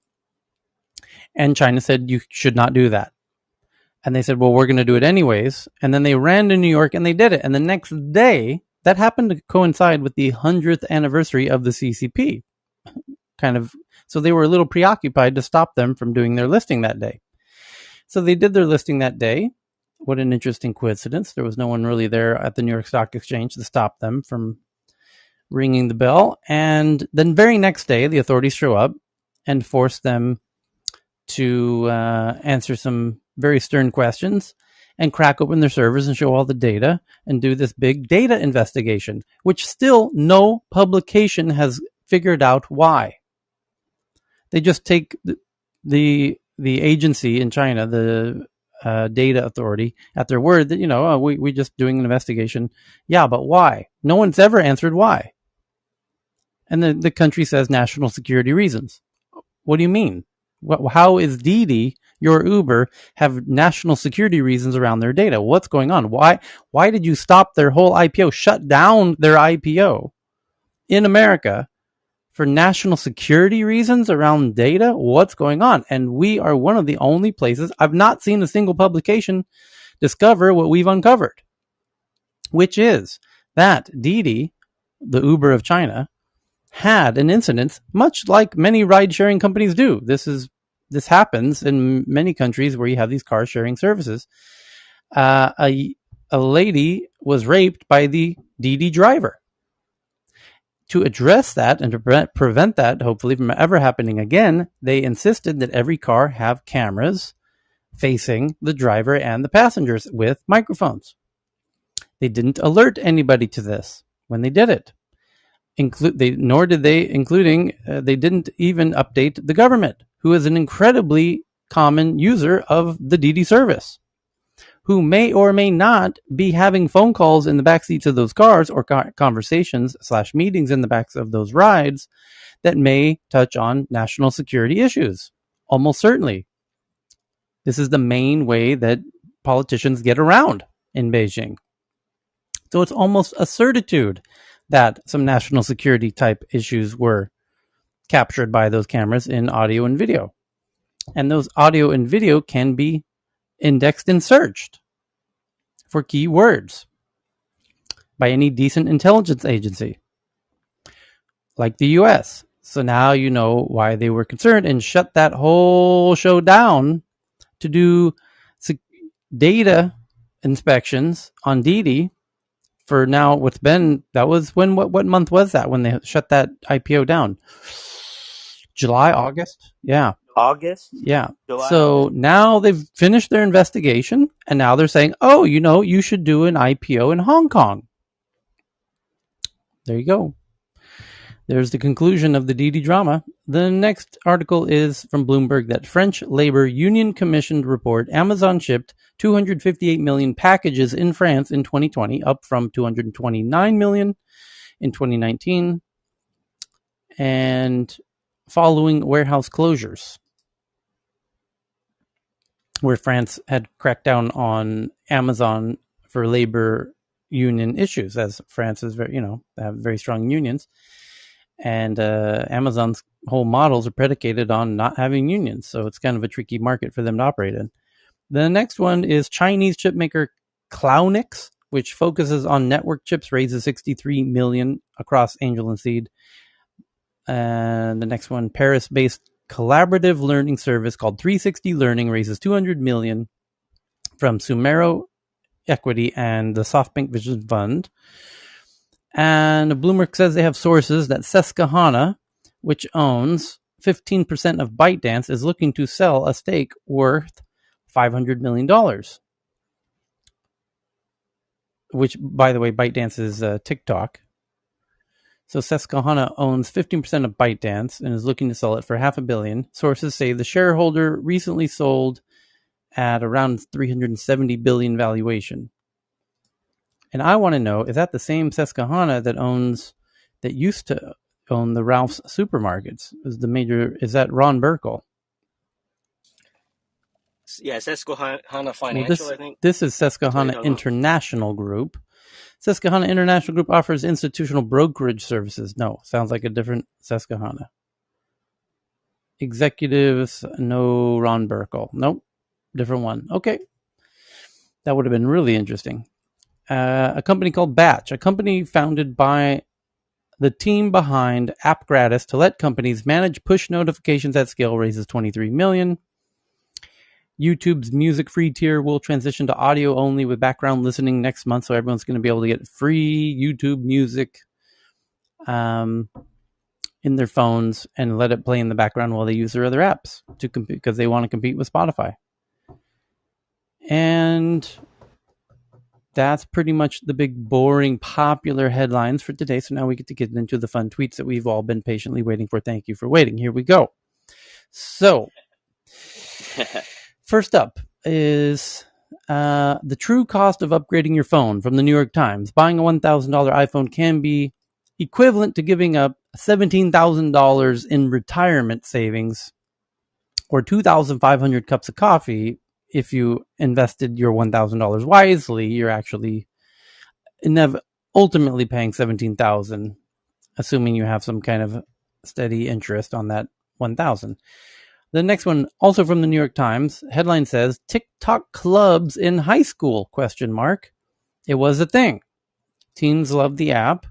And China said, you should not do that. And they said, well, we're going to do it anyways. And then they ran to New York and they did it. And the next day, that happened to coincide with the 100th anniversary of the CCP. So they were a little preoccupied to stop them from doing their listing that day. So they did their listing that day. What an interesting coincidence. There was no one really there at the New York Stock Exchange to stop them from ringing the bell. And then very next day, the authorities show up and force them to answer some very stern questions and crack open their servers and show all the data and do this big data investigation, which still no publication has figured out why. They just take the agency in China, the data authority, at their word that, we just doing an investigation. Yeah, but why? No one's ever answered why. And the country says national security reasons. What do you mean? How is Didi, your Uber, have national security reasons around their data? What's going on? Why did you stop their whole IPO, shut down their IPO in America for national security reasons around data? What's going on? And we are one of the only places, I've not seen a single publication discover what we've uncovered, which is that Didi, the Uber of China, had an incident, much like many ride-sharing companies do. This happens in many countries where you have these car-sharing services. A lady was raped by the Didi driver. To address that and to prevent that, hopefully, from ever happening again, they insisted that every car have cameras facing the driver and the passengers with microphones. They didn't alert anybody to this when they did it. They didn't even update the government, who is an incredibly common user of the Didi service, who may or may not be having phone calls in the back seats of those cars or conversations / meetings in the backs of those rides that may touch on national security issues. Almost certainly. This is the main way that politicians get around in Beijing. So it's almost a certitude that some national security type issues were captured by those cameras in audio and video. And those audio and video can be indexed and searched for keywords by any decent intelligence agency, like the US. So now you know why they were concerned and shut that whole show down to do data inspections on Didi for now. What month was that when they shut that IPO down? July, August? Yeah. August? Yeah. July, So August? now they've finished their investigation and now they're saying, oh, you should do an IPO in Hong Kong. There you go. There's the conclusion of the Didi drama. The next article is from Bloomberg that French Labor Union commissioned report Amazon shipped 258 million packages in France in 2020, up from 229 million in 2019, and following warehouse closures. where France had cracked down on Amazon for labor union issues, as France is very, they have very strong unions, and Amazon's whole models are predicated on not having unions, so it's kind of a tricky market for them to operate in. The next one is Chinese chipmaker Clownix, which focuses on network chips, raises $63 million across angel and seed. And the next one, Paris-based collaborative learning service called 360 Learning, raises $200 million from Sumero Equity and the SoftBank Vision Fund. And Bloomberg says they have sources that Susquehanna, which owns 15% of ByteDance, is looking to sell a stake worth $500 million. Which, by the way, ByteDance is TikTok. So Susquehanna owns 15% of ByteDance and is looking to sell it for $500 million. Sources say the shareholder recently sold at around $370 billion valuation. And I want to know, is that the same Susquehanna that used to own the Ralph's supermarkets? Is that Ron Burkle? Yeah, Susquehanna Well, Financial, I think. this is That's what you're Susquehanna talking about. International Group. Susquehanna International Group offers institutional brokerage services. No, sounds like a different Susquehanna. Executives, no Ron Burkle. Nope, different one. Okay, that would have been really interesting. A company called Batch, a company founded by the team behind AppGratis to let companies manage push notifications at scale, raises $23 million. YouTube's music free tier will transition to audio only with background listening next month, so everyone's going to be able to get free YouTube music in their phones and let it play in the background while they use their other apps to compete, because they want to compete with Spotify. And that's pretty much the big, boring, popular headlines for today. So now we get to get into the fun tweets that we've all been patiently waiting for. Thank you for waiting. Here we go. So, first up is the true cost of upgrading your phone from the New York Times. Buying a $1,000 iPhone can be equivalent to giving up $17,000 in retirement savings or 2,500 cups of coffee. If you invested your $1,000 wisely, you're actually ultimately paying $17,000, assuming you have some kind of steady interest on that $1,000. The next one, also from the New York Times, headline says TikTok clubs in high school ? It was a thing. Teens loved the app,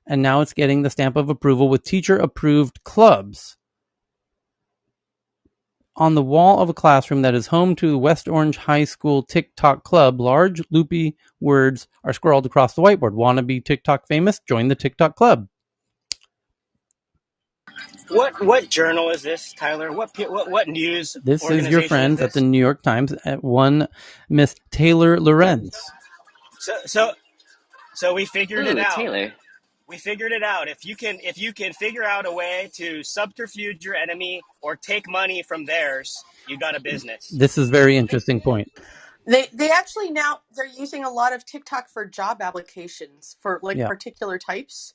and now it's getting the stamp of approval with teacher-approved clubs. On the wall of a classroom that is home to the West Orange High School TikTok Club, large loopy words are scrawled across the whiteboard. Want to be TikTok famous? Join the TikTok Club. What journal is this, Tyler? What news This is your organization is friends at the this? New York Times at one Miss Taylor Lorenz. So we figured it Ooh, out. Taylor. We figured it out. If you can figure out a way to subterfuge your enemy or take money from theirs, you got a business. This is a very interesting point. They actually now they're using a lot of TikTok for job applications for like Yeah. particular types.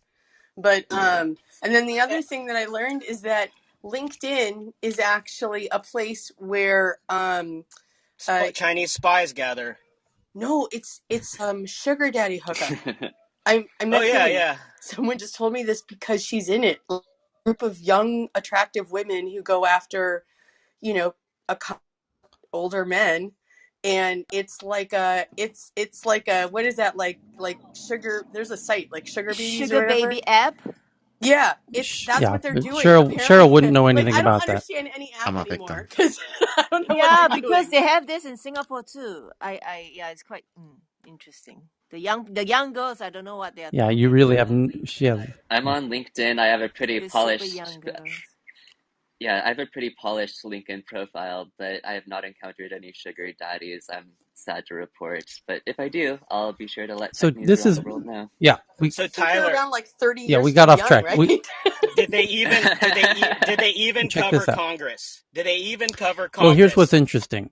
But and then the other thing that I learned is that LinkedIn is actually a place where Chinese spies gather. no, it's sugar daddy hookup. I'm Oh not yeah, kidding. yeah. Someone just told me this because she's in it. A group of young, attractive women who go after, a couple older men, and it's like a what is that like sugar? There's a site like Sugar Babies or Sugar whatever. baby app. Yeah, that's Yeah, what they're but doing Cheryl apparently. wouldn't know Like anything I don't about that. understand any I'm app a anymore victim. because I don't know what Yeah, they're because doing. they have this in Singapore too. Yeah, it's quite interesting. The young girls, I don't know what they are Yeah, you thinking. really have. She has. I'm on LinkedIn. I have a pretty The super polished, young girls. yeah, I have a pretty polished LinkedIn profile, but I have not encountered any sugar daddies. I'm sad to report, but if I do, I'll be sure to let So tech news this around is, the world know. yeah, So I think you're Tyler, around like 30 we years got too off young, track. right? did they even Check cover this out. Congress? Did they even cover Well, here's what's Congress? interesting: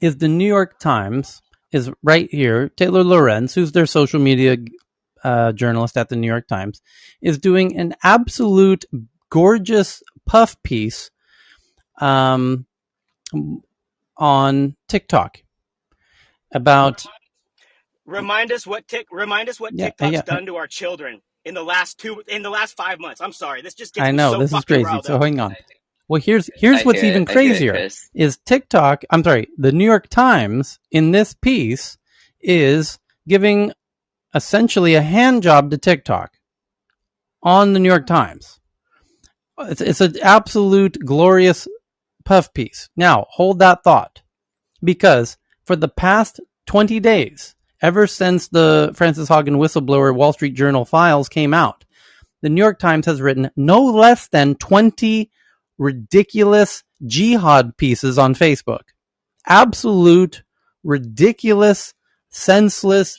is the New York Times is right here. Taylor Lorenz, who's their social media journalist at the New York Times, is doing an absolute gorgeous puff piece on TikTok about Remind us what yeah TikTok's yeah done to our children in the last 5 months. I'm sorry, this just gets I me know so this is fucking crazy. riled So up. hang on. Well, here's what's even I hear it, crazier Chris. is TikTok. I'm sorry, the New York Times in this piece is giving essentially a hand job to TikTok on the New York Times. It's an absolute glorious puff piece. Now hold that thought because for the past 20 days, ever since the Frances Haugen whistleblower Wall Street Journal files came out, the New York Times has written no less than 20 ridiculous jihad pieces on Facebook. Absolute, ridiculous, senseless,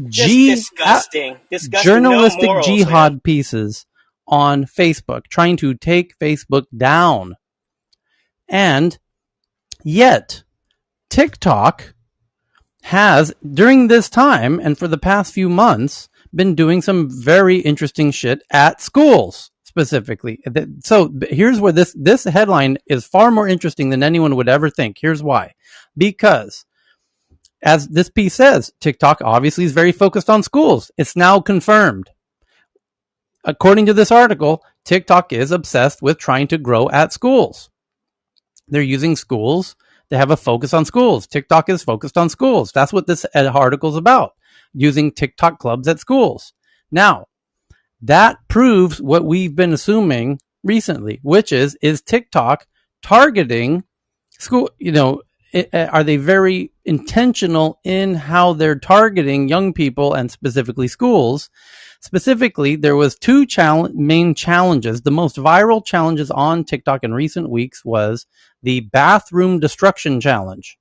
Just disgusting. No journalistic morals, man. jihad pieces on Facebook, trying to take Facebook down. And yet, TikTok has, during this time and for the past few months, been doing some very interesting shit at schools specifically. So here's where this headline is far more interesting than anyone would ever think. Here's why. Because as this piece says, TikTok obviously is very focused on schools. It's now confirmed. According to this article, TikTok is obsessed with trying to grow at schools. They're using schools. They have a focus on schools. TikTok is focused on schools. That's what this article is about, using TikTok clubs at schools. Now, that proves what we've been assuming recently, which is TikTok targeting school, are they very intentional in how they're targeting young people and specifically schools? Specifically, there was two main challenges. The most viral challenges on TikTok in recent weeks was the bathroom destruction challenge,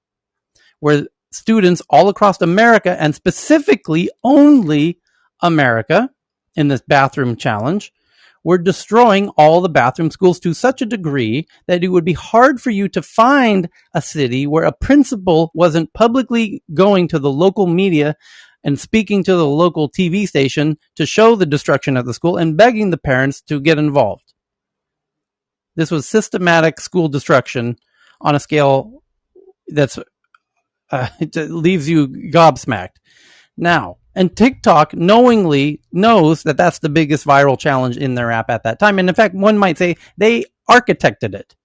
where students all across America, and specifically only America in this bathroom challenge, were destroying all the bathroom schools to such a degree that it would be hard for you to find a city where a principal wasn't publicly going to the local media and speaking to the local TV station to show the destruction of the school and begging the parents to get involved. This was systematic school destruction on a scale that's it leaves you gobsmacked. Now, and TikTok knowingly knows that that's the biggest viral challenge in their app at that time. And in fact, one might say they architected it.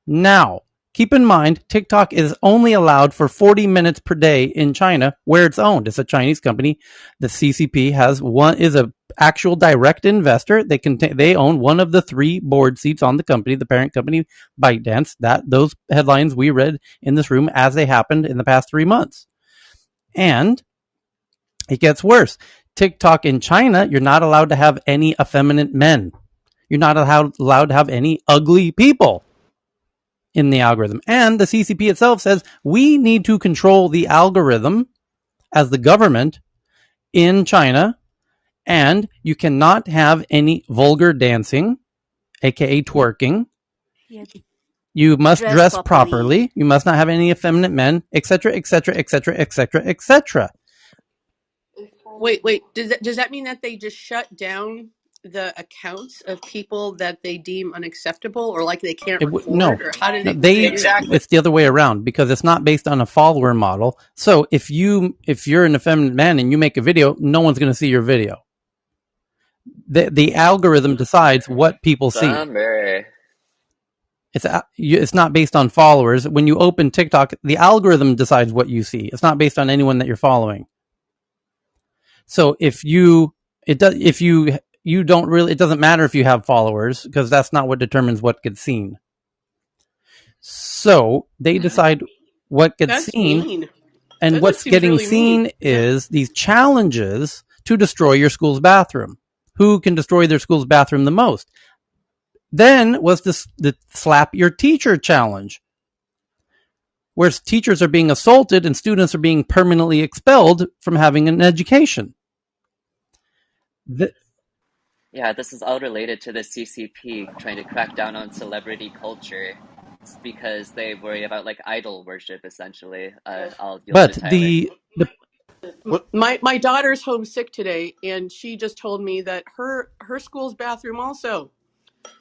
Now, keep in mind, TikTok is only allowed for 40 minutes per day in China, where it's owned. It's a Chinese company. The CCP is a actual direct investor. They own one of the three board seats on the company, the parent company, ByteDance. Those headlines we read in this room as they happened in the past 3 months. And it gets worse. TikTok in China, you're not allowed to have any effeminate men. You're not allowed to have any ugly people in the algorithm. And the CCP itself says we need to control the algorithm as the government in China, and you cannot have any vulgar dancing, aka twerking. Yeah, You must dress dress properly. properly. You must not have any effeminate men, etc., etc., etc., etc., etc. Wait. Does that mean that they just shut down the accounts of people that they deem unacceptable, or like they can't record, No, or how did no, it? What do they they. do? Exactly. It's the other way around because it's not based on a follower model. So if you're an effeminate man and you make a video, no one's going to see your video. The algorithm decides what people see. Bummer. It's not based on followers. When you open TikTok, the algorithm decides what you see. It's not based on anyone that you're following. So if you don't really, it doesn't matter if you have followers because that's not what determines what gets seen. So they decide what gets That's seen, mean. and That just what's seems getting really mean. seen is these challenges to destroy your school's bathroom. Who can destroy their school's bathroom the most? Then was the slap your teacher challenge, where teachers are being assaulted and students are being permanently expelled from having an education. The, Yeah, this is all related to the CCP trying to crack down on celebrity culture because they worry about like idol worship essentially. I'll yield to but Tyler. the What? My daughter's homesick today, and she just told me that her school's bathroom also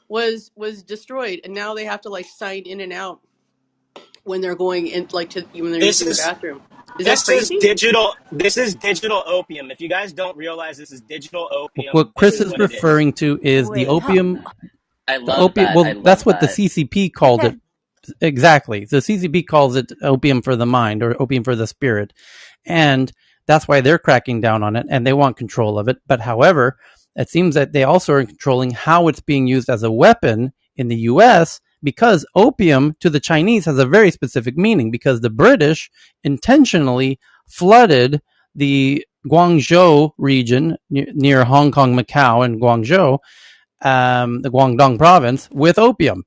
was destroyed, and now they have to like sign in and out when they're going in, like to when they're This using the is bathroom. Is that crazy? This is digital opium. If you guys don't realize this is digital opium, What this Chris is is what it is. referring to is the Wait, how? opium. I The love opium. that. I Well, that's love what the that. CCP called Okay. it. Exactly. The CCP calls it opium for the mind or opium for the spirit. And that's why they're cracking down on it and they want control of it. But however, it seems that they also are controlling how it's being used as a weapon in the US because opium to the Chinese has a very specific meaning because the British intentionally flooded the Guangzhou region near Hong Kong, Macau, and Guangzhou, the Guangdong province, with opium.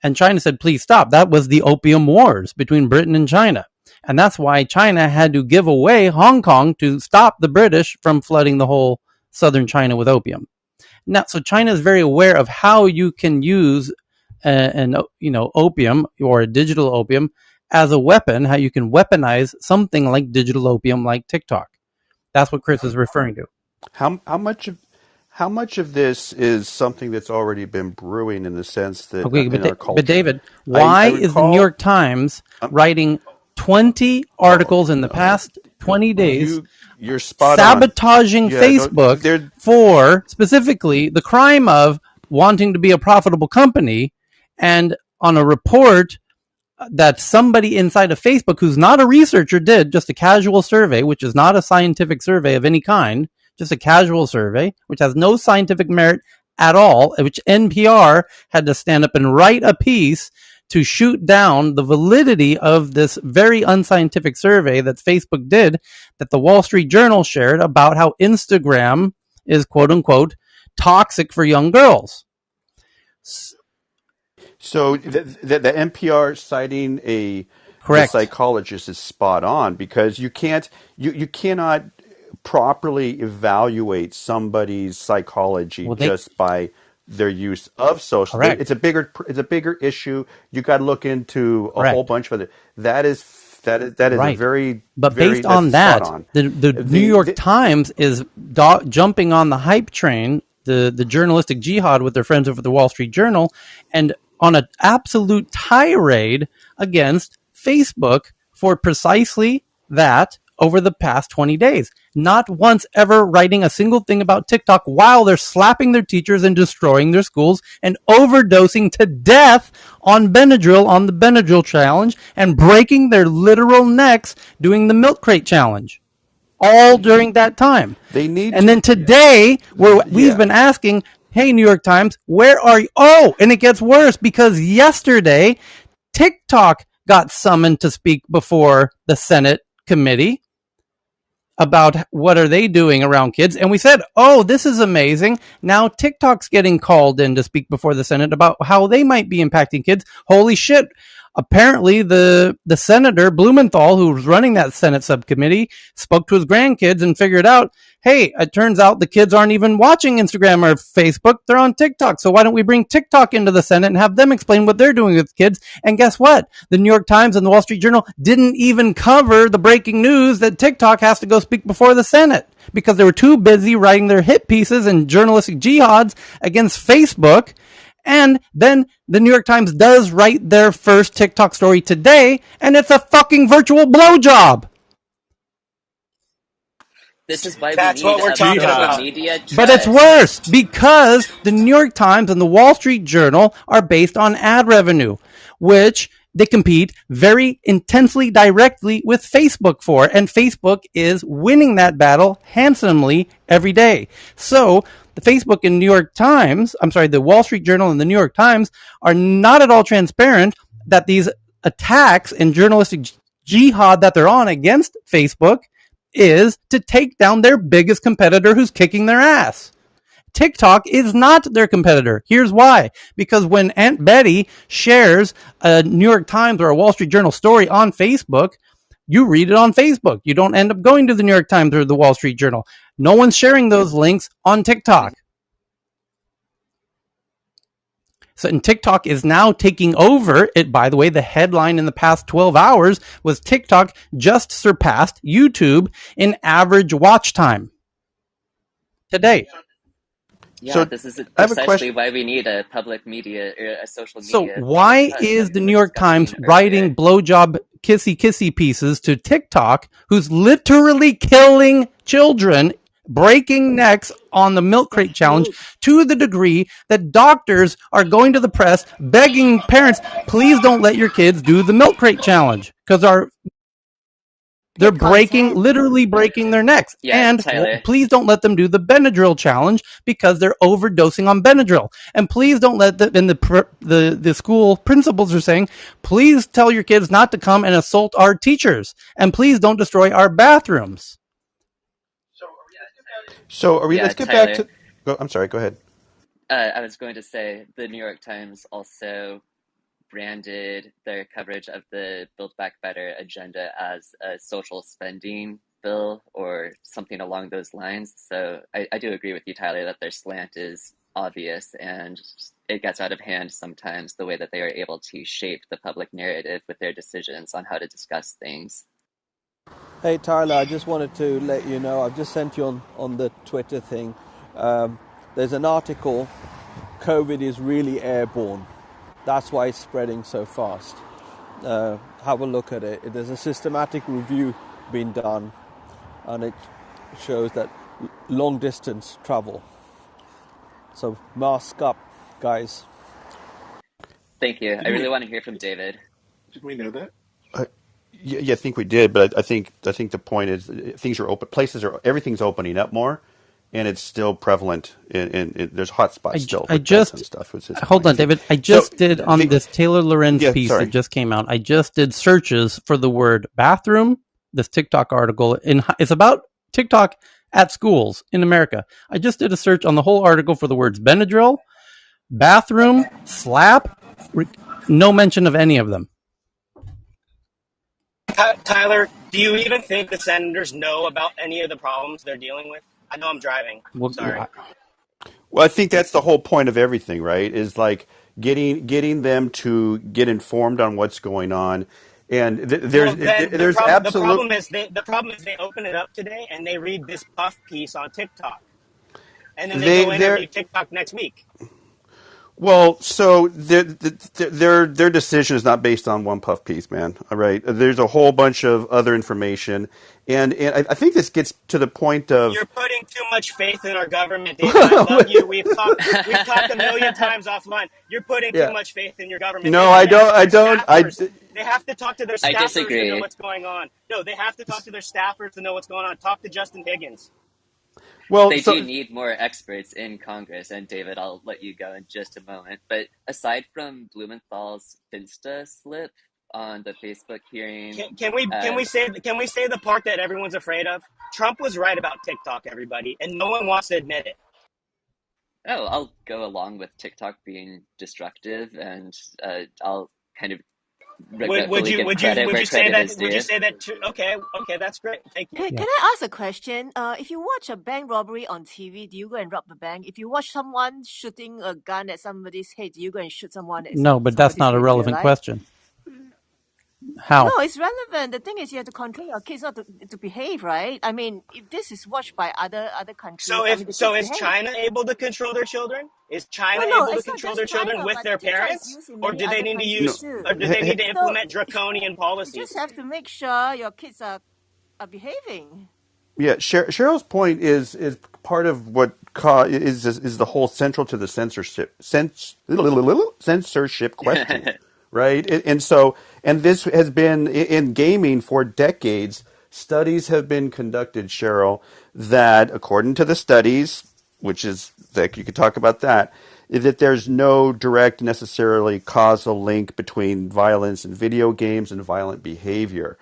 And China said, please stop. That was the opium wars between Britain and China. And that's why China had to give away Hong Kong to stop the British from flooding the whole southern China with opium. Now, so China is very aware of how you can use an opium or a digital opium as a weapon, how you can weaponize something like digital opium like TikTok. That's what Chris is referring to. How much of this is something that's already been brewing in the sense that Okay, in our but culture? David, I why is the New recall York Times um, writing 20 oh articles in the no past 20 days you're spot on. sabotaging Yeah, no, Facebook there. for specifically the crime of wanting to be a profitable company and on a report that somebody inside of Facebook who's not a researcher did just a casual survey, which is not a scientific survey of any kind, just a casual survey, which has no scientific merit at all, which NPR had to stand up and write a piece to shoot down the validity of this very unscientific survey that Facebook did, that the Wall Street Journal shared about how Instagram is quote unquote toxic for young girls. So the NPR citing the Correct. psychologist is spot on because you cannot properly evaluate somebody's psychology Well, they just by their use of social. correct. It's a bigger issue. You got to look into a whole Correct. bunch of it. That is a Right. very But very based that's on spot that, on. the New York The Times is jumping on the hype train, the journalistic jihad with their friends over the Wall Street Journal, and on an absolute tirade against Facebook for precisely that over the past 20 days. Not once ever writing a single thing about TikTok while they're slapping their teachers and destroying their schools and overdosing to death on Benadryl on the Benadryl challenge and breaking their literal necks doing the milk crate challenge. All during that time. they need And to then today, where we've yeah. been asking, hey, New York Times, where are you? Oh, and it gets worse because yesterday, TikTok got summoned to speak before the Senate committee about what are they doing around kids, and we said, oh, this is amazing. Now TikTok's getting called in to speak before the Senate about how they might be impacting kids. Holy shit. Apparently the senator Blumenthal, who was running that Senate subcommittee, spoke to his grandkids and figured out, hey, it turns out the kids aren't even watching Instagram or Facebook, they're on TikTok. So why don't we bring TikTok into the Senate and have them explain what they're doing with kids? And guess what? The New York Times and the Wall Street Journal didn't even cover the breaking news that TikTok has to go speak before the Senate because they were too busy writing their hit pieces and journalistic jihads against Facebook. And then the New York Times does write their first TikTok story today, and it's a fucking virtual blowjob. This is why we That's need what we're a talking social Jihad. about. media But it's trust. worse because the New York Times and the Wall Street Journal are based on ad revenue, which they compete very intensely directly with Facebook for. And Facebook is winning that battle handsomely every day. So the Facebook and New York Times, I'm sorry, the Wall Street Journal and the New York Times are not at all transparent that these attacks and journalistic jihad that they're on against Facebook is to take down their biggest competitor who's kicking their ass. TikTok is not their competitor. Here's why. Because when Aunt Betty shares a New York Times or a Wall Street Journal story on Facebook, you read it on Facebook. You don't end up going to the New York Times or the Wall Street Journal. No one's sharing those links on TikTok. So, and TikTok is now taking over it. By the way, the headline in the past 12 hours was TikTok just surpassed YouTube in average watch time today. Yeah, So this is I have a precisely question. why we need a public media or a social So media to why discuss, is as the we New were York Times discussing writing earlier. blowjob kissy pieces to TikTok, who's literally killing children, breaking necks on the It's milk the crate challenge, hate. to the degree that doctors are going to the press begging parents, please don't let your kids do the milk crate challenge because our they're Hate breaking, content. literally breaking their necks. Yeah, And Tyler. please don't let them do the Benadryl challenge because they're overdosing on Benadryl. And please don't let and the school principals are saying, please tell your kids not to come and assault our teachers. And please don't destroy our bathrooms. So are we? Yeah, Let's get back Tyler. to. I'm sorry. Go ahead. I was going to say the New York Times also branded their coverage of the Build Back Better agenda as a social spending bill or something along those lines. So I do agree with you, Tyler, that their slant is obvious and it gets out of hand sometimes the way that they are able to shape the public narrative with their decisions on how to discuss things. Hey Tyler, I just wanted to let you know, I've just sent you on the Twitter thing. Um, there's an article, COVID is really airborne. That's why it's spreading so fast. Have a look at it. There's a systematic review being done, and it shows that long distance travel. So mask up, guys. Thank you. I Didn't really we want to hear from David. didn't we know that? Yeah, I think we did, but I think the point is things are open. Places are everything's opening up more, and it's still prevalent. There's hot spots still I with that kind just of stuff. Was his hold point? on, I think. David. I So just did on the this Taylor Lorenz yeah, piece that sorry. just came out. I just did searches for the word bathroom. This TikTok article it's about TikTok at schools in America. I just did a search on the whole article for the words Benadryl, bathroom, slap. No mention of any of them. Tyler, do you even think the senators know about any of the problems they're dealing with? I know I'm driving. Well, Sorry. Well, I think that's the whole point of everything, right? Is like getting them to get informed on what's going on, and Well, then there's absolute. the problem is they open it up today and they read this puff piece on TikTok, and then they They go they're interview TikTok next week. Well, so their decision is not based on one puff piece, man. All right, there's a whole bunch of other information, and I think this gets to the point of. You're putting too much faith in our government, David. I love you. We've talked a million times offline. You're putting too Yeah, much faith in your government. no, They have I to don't. ask I their don't. I staffers. They have to talk to their I staffers to know disagree. what's going on. No, they have to talk to their staffers to know what's going on. Talk to Justin Higgins. well, They do so need more experts in Congress, and David, I'll let you go in just a moment. But aside from Blumenthal's Finsta slip on the Facebook hearing, Can we say the part that everyone's afraid of? Trump was right about TikTok, everybody, and no one wants to admit it. oh, I'll go along with TikTok being destructive, and I'll kind of Would would regretfully you give would you credit would where you say credit that is would you due. say that too? Okay, that's great. Thank you. Yeah. Can I ask a question? If you watch a bank robbery on TV, do you go and rob the bank? If you watch someone shooting a gun at somebody's head, do you go and shoot someone at No, but that's somebody's not a head in real relevant life? question. No, How? it's relevant. The thing is, you have to control your kids not to behave, right? I mean, if this is watched by other So countries, I if mean, the so, kids is behave. China able to control their children? Is China Well, no, able to it's not control just their children China, with but their TikTok is parents, used in or many do they other need to countries no, use, too. or do they need to So implement draconian you just policies? have to make sure your kids are behaving. yeah, Cheryl's point is part of what is the whole central to the censorship question, right? And this has been in gaming for decades. Studies have been conducted, Cheryl, that according to the studies, which is like you could talk about that, is that there's no direct necessarily causal link between violence in video games and violent behavior.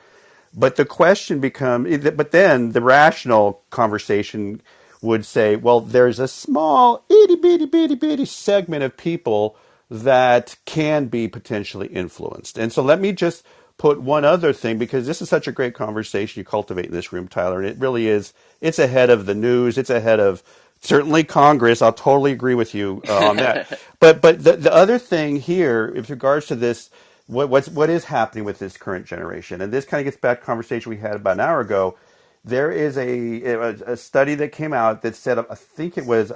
But the question becomes, but then the rational conversation would say, well, there's a small, itty bitty bitty bitty segment of people that can be potentially influenced. And so let me just put one other thing, because this is such a great conversation you cultivate in this room, Tyler, and it really is, it's ahead of the news, it's ahead of certainly Congress. I'll totally agree with you on that. But the other thing here, with regards to this, what is happening with this current generation, and this kind of gets back to the conversation we had about an hour ago. There is a study that came out that said I think it was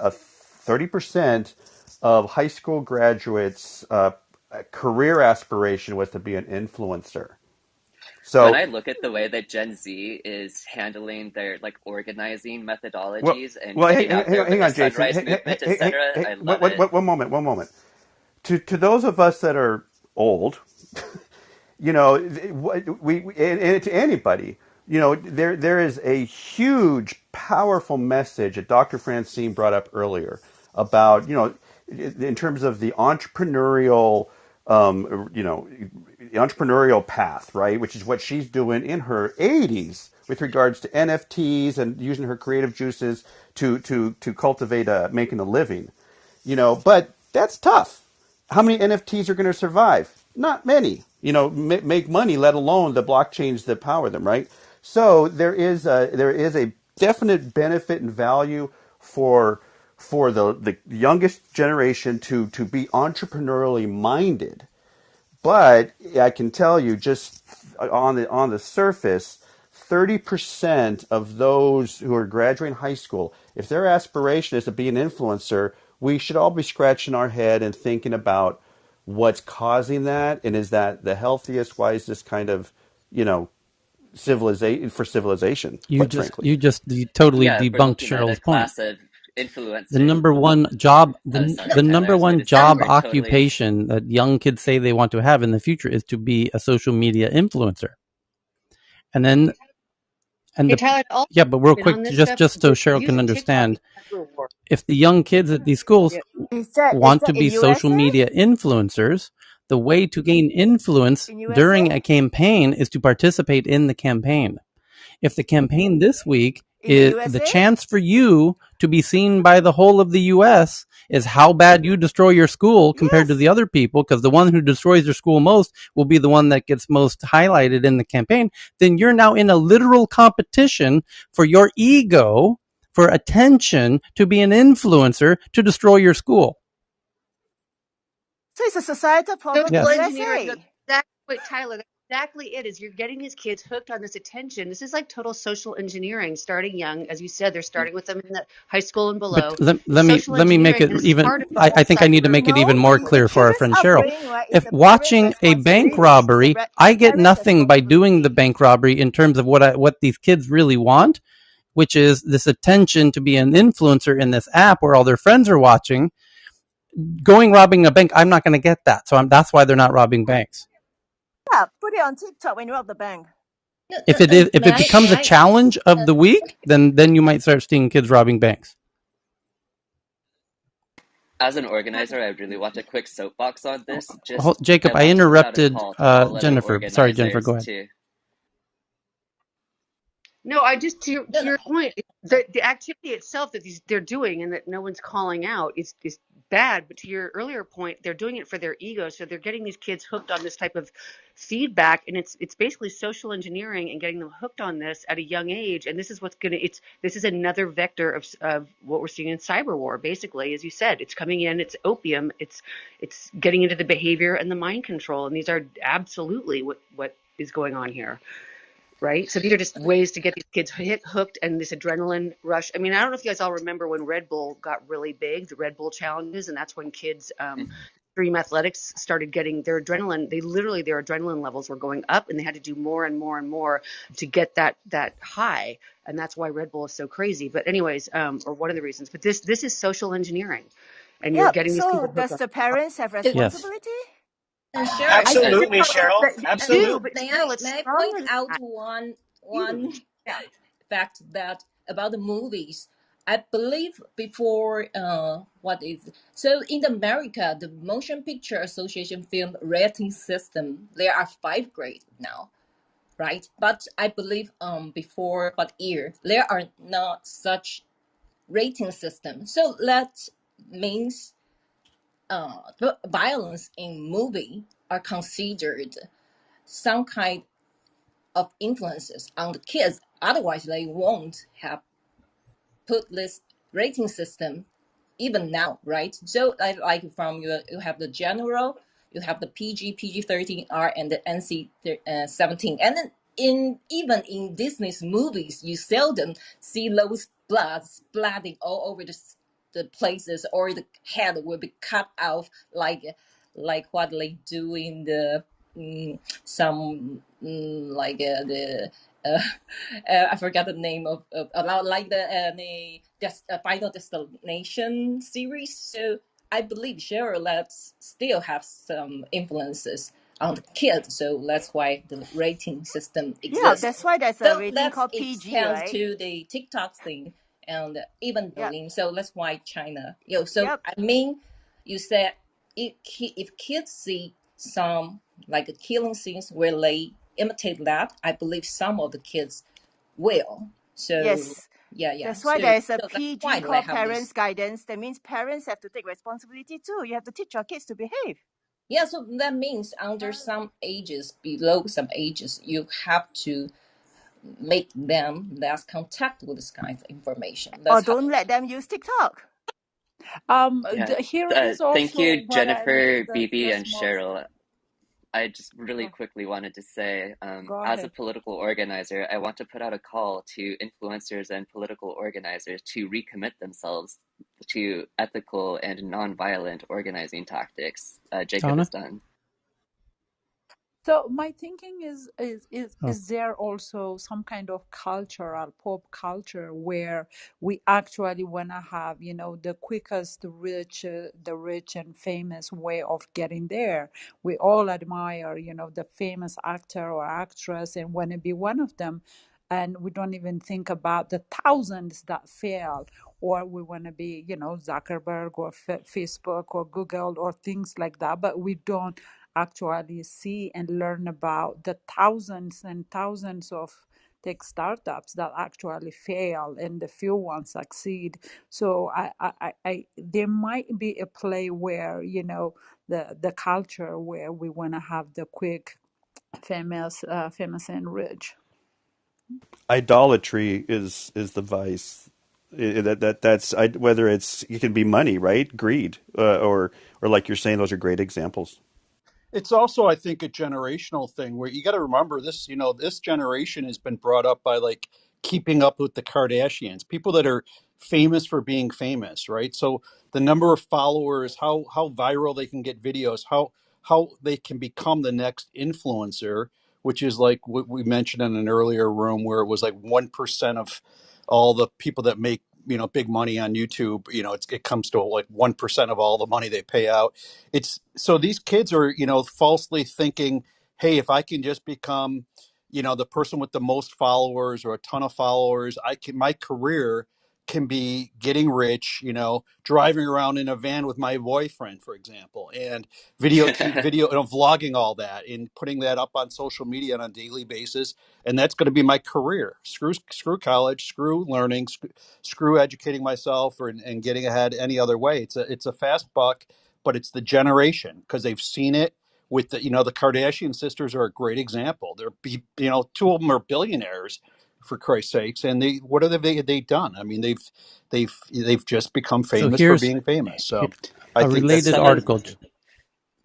30% of high school graduates' career aspiration was to be an influencer. When So, I look at the way that Gen Z is handling their like organizing well, methodologies and well, getting out there with hang the on, Jason. Sunrise Movement, etc., I love it. One moment, one moment. To those of us that are old, you know, and to anybody, you know, there is a huge, powerful message that Dr. Francine brought up earlier about, you know, in terms of the entrepreneurial, you know, the entrepreneurial path, right? Which is what she's doing in her 80s with regards to NFTs and using her creative juices to cultivate making a living, you know. But that's tough. How many NFTs are going to survive? Not many. You know, make money, let alone the blockchains that power them, right? So there is a definite benefit and value for the youngest generation to be entrepreneurially minded. But I can tell you, just on the surface, 30% of those who are graduating high school, if their aspiration is to be an influencer, we should all be scratching our head and thinking about what's causing that, and is that the healthiest, wisest kind of, you know, civilization, quite frankly. You totally Yeah, if we're debunked looking at a Cheryl's point. class of The influencers. number one job, Oh, the sorry, Tyler. I number was going one to say job we're totally. occupation that young kids say they want to have in the future is to be a social media influencer. And then, and Hey, the, Tyler, all yeah, but real been on quick, this stuff. just so Cheryl can Using TikTok is understand, never a war. if the young kids at these schools Yeah. Is want to that be in social USA? media influencers, the way to gain influence In USA? during a campaign is to participate in the campaign. If the campaign this week In the is the USA? chance for you to be seen by the whole of the US is how bad you destroy your school compared to Yes. the other people, because the one who destroys their school most will be the one that gets most highlighted in the campaign, then you're now in a literal competition for your ego, for attention, to be an influencer to destroy your school. So it's a societal problem in Social Yes. engineering. That's USA. exactly what Tyler. That's exactly it. Is you're getting these kids hooked on this attention. This is like total social engineering, starting young, as you said. They're starting with them in the high school and But below. let, It's let me social let me make engineering, it and this is even. part of the I whole think I need to cyber. make it No, even more the clear for our children's friend Cheryl. upbringing, right, is If the parents' watching a bank responsibility. robbery, I get Parents' nothing by doing the responsibility. bank robbery in terms of what these kids really want, which is this attention to be an influencer in this app where all their friends are watching. Going robbing a bank, I'm not going to get that, so that's why they're not robbing banks. Yeah, put it on TikTok when you rob the bank. If it May becomes a I? challenge of Uh, the week, then you might start seeing kids robbing banks. As an organizer, I really want a quick soapbox on this. Just I Jacob, I want to put out a interrupted call to all other Jennifer. Sorry, Jennifer, go organizers ahead. to. No, I just no, to no. your point, the activity itself that they're doing and that no one's calling out is bad. But to your earlier point, they're doing it for their ego, so they're getting these kids hooked on this type of feedback, and it's basically social engineering and getting them hooked on this at a young age. And this is what's gonna it's this is another vector of what we're seeing in cyber war. Basically, as you said, it's coming in, it's opium, it's getting into the behavior and the mind control, and these are absolutely what is going on here, right? So these are just ways to get these kids hit hooked and this adrenaline rush. I mean, I don't know if you guys all remember when Red Bull got really big, the Red Bull challenges, and that's when kids extreme athletics started getting their adrenaline. They literally their adrenaline levels were going up, and they had to do more and more and more to get that high. And that's why Red Bull is so crazy. But anyways, or one of the reasons. But this is social engineering, and you're Yeah, getting these so people hooked does on. the parents have Yes. responsibility? I Cheryl, think Uh, that Absolutely, Cheryl. they do, Absolutely. but may still, I it's may I point stronger than out that. one Huge. fact that about the movies. I believe before what is so in America the Motion Picture Association film rating system there are 5 grades now, right? But I believe before what year there are not such rating system. So that means the violence in movie are considered some kind of influences on the kids. Otherwise, they won't have put this rating system even now, right? So, like from you have the general, you have the PG 13R, and the NC 17, and then even in Disney's movies, you seldom see those blood splatting all over the the places, or the head will be cut off, like what they do in the some like the uh, I forgot the name of about like the Final Destination series. So I believe Cheryl Labs still have some influences on the kids, so that's why the rating system Yeah, exists. that's why there's a So rating let's called PG, extend right? to the TikTok thing and even Yeah. Douyin. So that's why China. So Yep. I mean, you said if kids see some like killing scenes where they imitate that, I believe some of the kids will. So Yes. yeah, yeah. That's why So there's a so that's why PG they called have this. parents guidance. That means parents have to take responsibility too. You have to teach your kids to behave. Yeah, so that means under some ages, below some ages, you have to make them less contact with this kind of information. Or That's how. don't let them use TikTok. Yeah. Here is Thank also you, what I look Jennifer, the BB, and small. Cheryl. I just really Go, quickly wanted to say, go as a ahead. political organizer, I want to put out a call to influencers and political organizers to recommit themselves to ethical and nonviolent organizing tactics. Jacob Donna? is done. So my thinking Oh, is there also some kind of cultural pop culture where we actually want to have, you know, the quickest rich the rich and famous way of getting there. We all admire, you know, the famous actor or actress and want to be one of them, and we don't even think about the thousands that fail, or we want to be, you know, Zuckerberg or Facebook or Google or things like that, but we don't actually see and learn about the thousands and thousands of tech startups that actually fail and the few ones succeed. So there might be a play where, you know, the culture where we want to have the quick, famous and rich. Idolatry is the vice. Whether it's it can be money, right? Greed, or like you're saying, those are great examples. It's also, I think, a generational thing where you got to remember this. You know, this generation has been brought up by like keeping up with the Kardashians, people that are famous for being famous, right? So the number of followers, how viral they can get videos, how they can become the next influencer, which is like what we mentioned in an earlier room where it was like 1% of all the people that make, you know, big money on YouTube. You know, it comes to like 1% of all the money they pay out. It's so these kids are, you know, falsely thinking, hey, if I can just become, you know, the person with the most followers or a ton of followers, my career can be getting rich, you know, driving around in a van with my boyfriend, for example, and video, you know, vlogging all that and putting that up on social media on a daily basis, and that's going to be my career. Screw college, screw learning, screw educating myself and getting ahead any other way. It's a fast buck, but it's the generation because they've seen it with the, you know, the Kardashian sisters are a great example. You know, two of them are billionaires, for Christ's sakes, and what have they done? I mean, they've just become so famous for here's being famous. So I a think related that's some of article.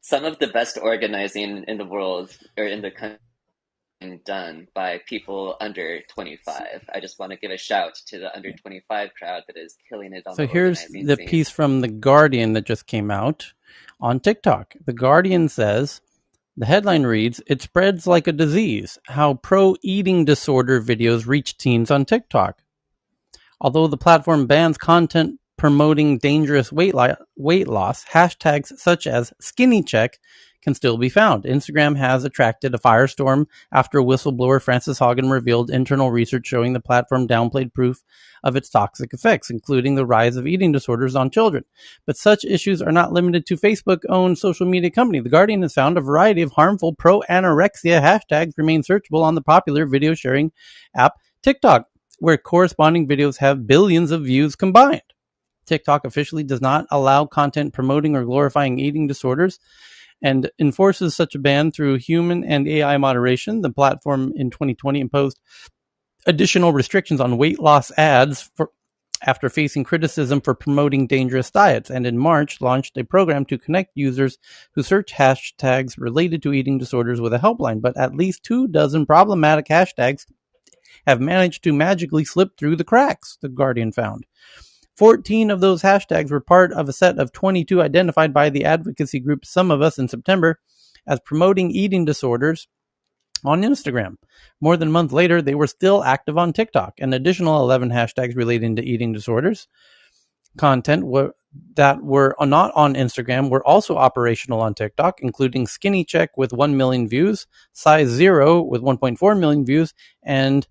some of the best organizing in the world or in the country done by people under 25. I just want to give a shout to the under 25 crowd that is killing it on So the here's organizing the scene. piece from The Guardian that just came out on TikTok. The Guardian says, the headline reads, "It spreads like a disease. How pro eating disorder videos reach teens on TikTok." Although the platform bans content promoting dangerous weight loss, hashtags such as skinny check can still be found. Instagram has attracted a firestorm after whistleblower Frances Haugen revealed internal research showing the platform downplayed proof of its toxic effects, including the rise of eating disorders on children. But such issues are not limited to Facebook-owned social media company. The Guardian has found a variety of harmful pro-anorexia hashtags remain searchable on the popular video sharing app TikTok, where corresponding videos have billions of views combined. TikTok officially does not allow content promoting or glorifying eating disorders and enforces such a ban through human and AI moderation. The platform in 2020 imposed additional restrictions on weight loss ads after facing criticism for promoting dangerous diets, and in March launched a program to connect users who search hashtags related to eating disorders with a helpline. But at least 24 problematic hashtags have managed to magically slip through the cracks, the Guardian found. 14 of those hashtags were part of a set of 22 identified by the advocacy group Some of Us in September as promoting eating disorders on Instagram. More than a month later, they were still active on TikTok. An additional 11 hashtags relating to eating disorders content that were not on Instagram were also operational on TikTok, including Skinny Check with 1 million views, Size Zero with 1.4 million views, and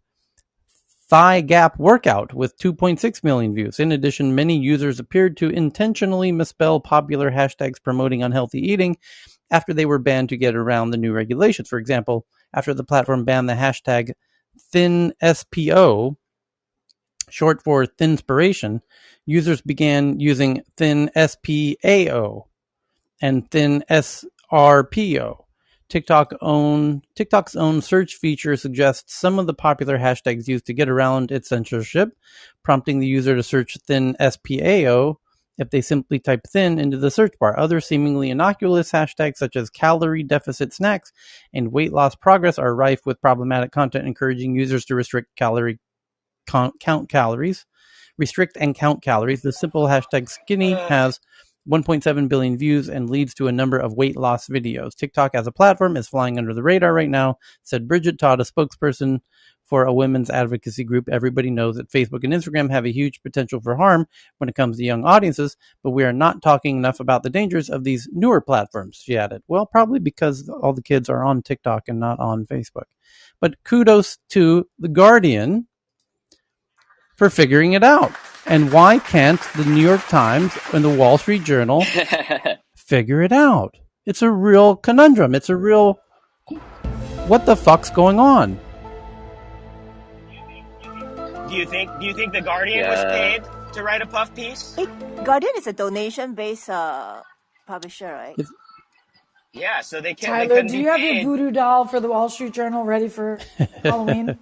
Thigh Gap Workout with 2.6 million views. In addition, many users appeared to intentionally misspell popular hashtags promoting unhealthy eating after they were banned to get around the new regulations. For example, after the platform banned the hashtag ThinSPO, short for Thinspiration, users began using ThinSPAO and ThinSRPO. TikTok's own search feature suggests some of the popular hashtags used to get around its censorship, prompting the user to search ThinSPAO if they simply type thin into the search bar. Other seemingly innocuous hashtags such as calorie deficit snacks and weight loss progress are rife with problematic content encouraging users to restrict and count calories. The simple hashtag skinny has 1.7 billion views and leads to a number of weight loss videos. TikTok as a platform is flying under the radar right now, said Bridget Todd, a spokesperson for a women's advocacy group. Everybody knows that Facebook and Instagram have a huge potential for harm when it comes to young audiences, but we are not talking enough about the dangers of these newer platforms, she added. Well, probably because all the kids are on TikTok and not on Facebook. But kudos to The Guardian for figuring it out. And why can't the New York Times and the Wall Street Journal figure it out? It's a real conundrum. It's a real, what the fuck's going on? Do you think the Guardian was paid to write a puff piece? Guardian is a donation-based publisher, right? Yeah, so they Tyler, couldn't do be you have your paid. voodoo doll for the Wall Street Journal ready for Halloween?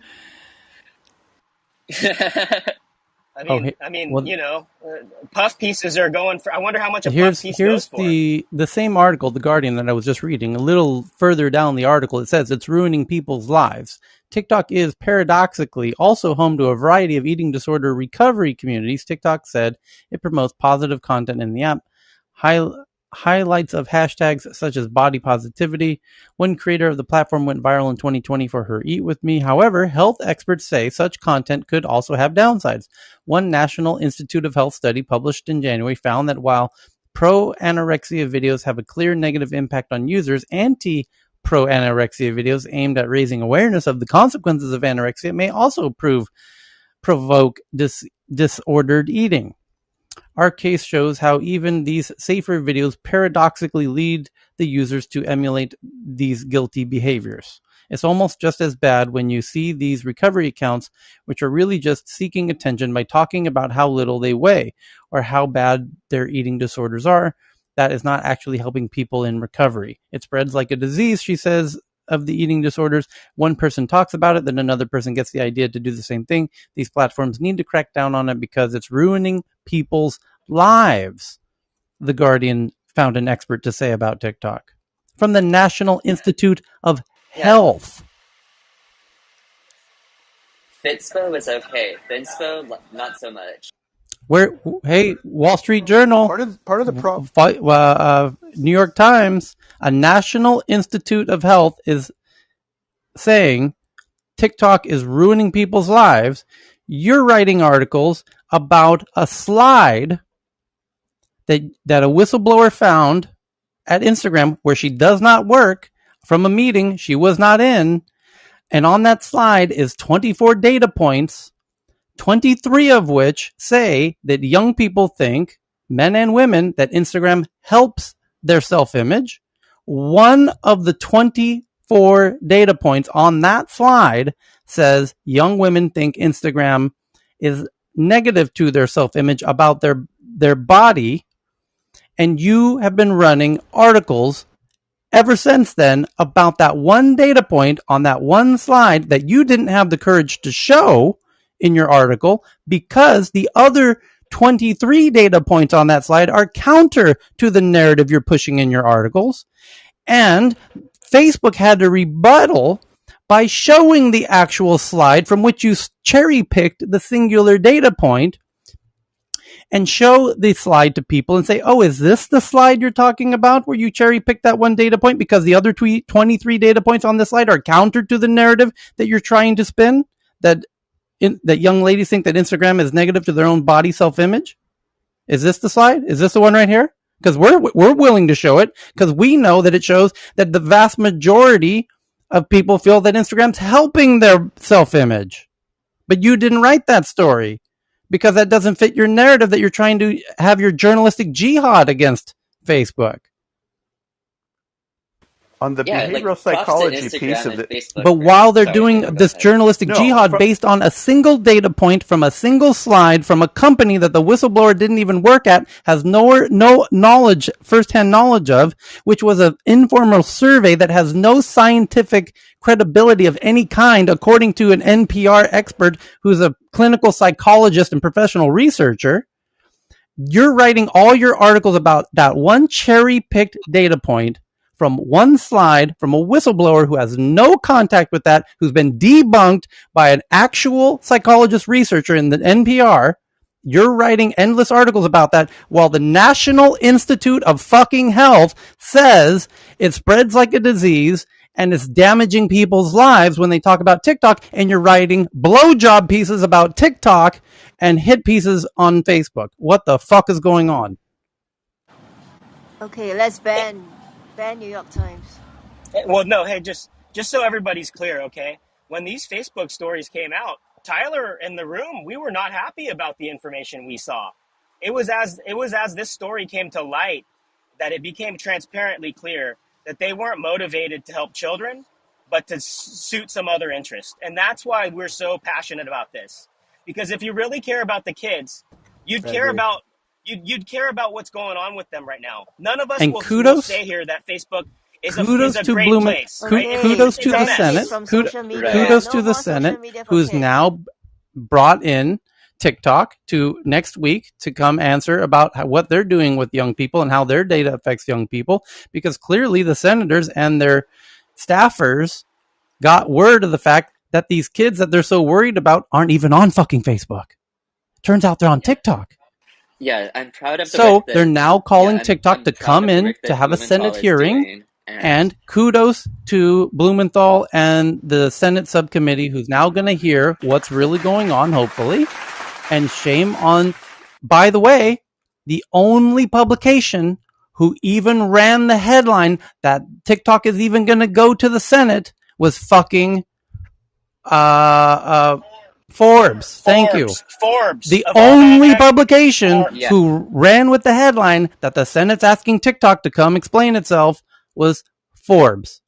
Puff pieces are going for. I wonder how much a puff Here's piece goes for. the same article, The Guardian, that I was just reading. A little further down the article, it says it's ruining people's lives. TikTok is paradoxically also home to a variety of eating disorder recovery communities. TikTok said it promotes positive content in the app. Highlights of hashtags such as body positivity. One creator of the platform went viral in 2020 for her Eat With Me. However, health experts say such content could also have downsides. One National Institute of Health study published in January found that while pro-anorexia videos have a clear negative impact on users, anti-pro-anorexia videos aimed at raising awareness of the consequences of anorexia may also provoke disordered eating. Our case shows how even these safer videos paradoxically lead the users to emulate these guilty behaviors. It's almost just as bad when you see these recovery accounts, which are really just seeking attention by talking about how little they weigh or how bad their eating disorders are. That is not actually helping people in recovery. It spreads like a disease, she says, of the eating disorders. One person talks about it, then another person gets the idea to do the same thing. These platforms need to crack down on it because it's ruining people's lives, The Guardian found an expert to say about TikTok. From the National Institute of Health. Fitspo is okay. Thinspo, not so much. Hey, Wall Street Journal, Part of the problem. New York Times, a National Institute of Health is saying TikTok is ruining people's lives. You're writing articles about a slide that a whistleblower found at Instagram where she does not work from a meeting she was not in. And on that slide is 24 data points, 23 of which say that young people think, men and women, that Instagram helps their self-image. One of the 24 data points on that slide says young women think Instagram is negative to their self-image about their body. And you have been running articles ever since then about that one data point on that one slide that you didn't have the courage to show in your article because the other 23 data points on that slide are counter to the narrative you're pushing in your articles. And Facebook had to rebuttal by showing the actual slide from which you cherry picked the singular data point and show the slide to people and say, oh, is this the slide you're talking about where you cherry picked that one data point because the other 23 data points on this slide are counter to the narrative that you're trying to spin? That young ladies think that Instagram is negative to their own body self-image? Is this the slide? Is this the one right here? Because we're willing to show it because we know that it shows that the vast majority of people feel that Instagram's helping their self-image. But you didn't write that story because that doesn't fit your narrative that you're trying to have your journalistic jihad against Facebook. On the Yeah, like behavioral props to psychology piece Instagram of and the Facebook But for. while they're Sorry, doing David, go this ahead. journalistic no, jihad based on a single data point from a single slide from a company that the whistleblower didn't even work at, has no knowledge, firsthand knowledge of, which was an informal survey that has no scientific credibility of any kind, according to an NPR expert who's a clinical psychologist and professional researcher. You're writing all your articles about that one cherry picked data point from one slide from a whistleblower who has no contact with that, who's been debunked by an actual psychologist researcher in the NPR. You're writing endless articles about that while the National Institute of Fucking Health says it spreads like a disease and it's damaging people's lives when they talk about TikTok, and you're writing blowjob pieces about TikTok and hit pieces on Facebook. What the fuck is going on? Okay, let's ban New York Times. Well, no, hey, just so everybody's clear, okay? When these Facebook stories came out, Tyler in the room, we were not happy about the information we saw. It was as this story came to light that it became transparently clear that they weren't motivated to help children, but to suit some other interest. And that's why we're so passionate about this. Because if you really care about the kids, you'd I care agree. about you'd care about what's going on with them right now. None of us And will kudos say here that Facebook is kudos a to great Blumen, place, right? Okay, kudos It's to a the ban kids Senate, mess. from social Right. media. kudos to No the more social Senate, media for who's kids. now brought in TikTok to next week to come answer about what they're doing with young people and how their data affects young people, because clearly the senators and their staffers got word of the fact that these kids that they're so worried about aren't even on fucking Facebook. Turns out they're on TikTok. Yeah, I'm proud of the work So they're that now yeah, calling I'm TikTok I'm to proud come of the in work to that have a Blumenthal Senate is hearing. doing, and And kudos to Blumenthal and the Senate subcommittee who's now going to hear what's really going on, hopefully. And shame on, by the way, the only publication who even ran the headline that TikTok is even going to go to the Senate was fucking uh, uh, Forbes. Thank you. Forbes The of all only mag publication yeah, Forbes. who ran with the headline that the Senate's asking TikTok to come explain itself was Forbes.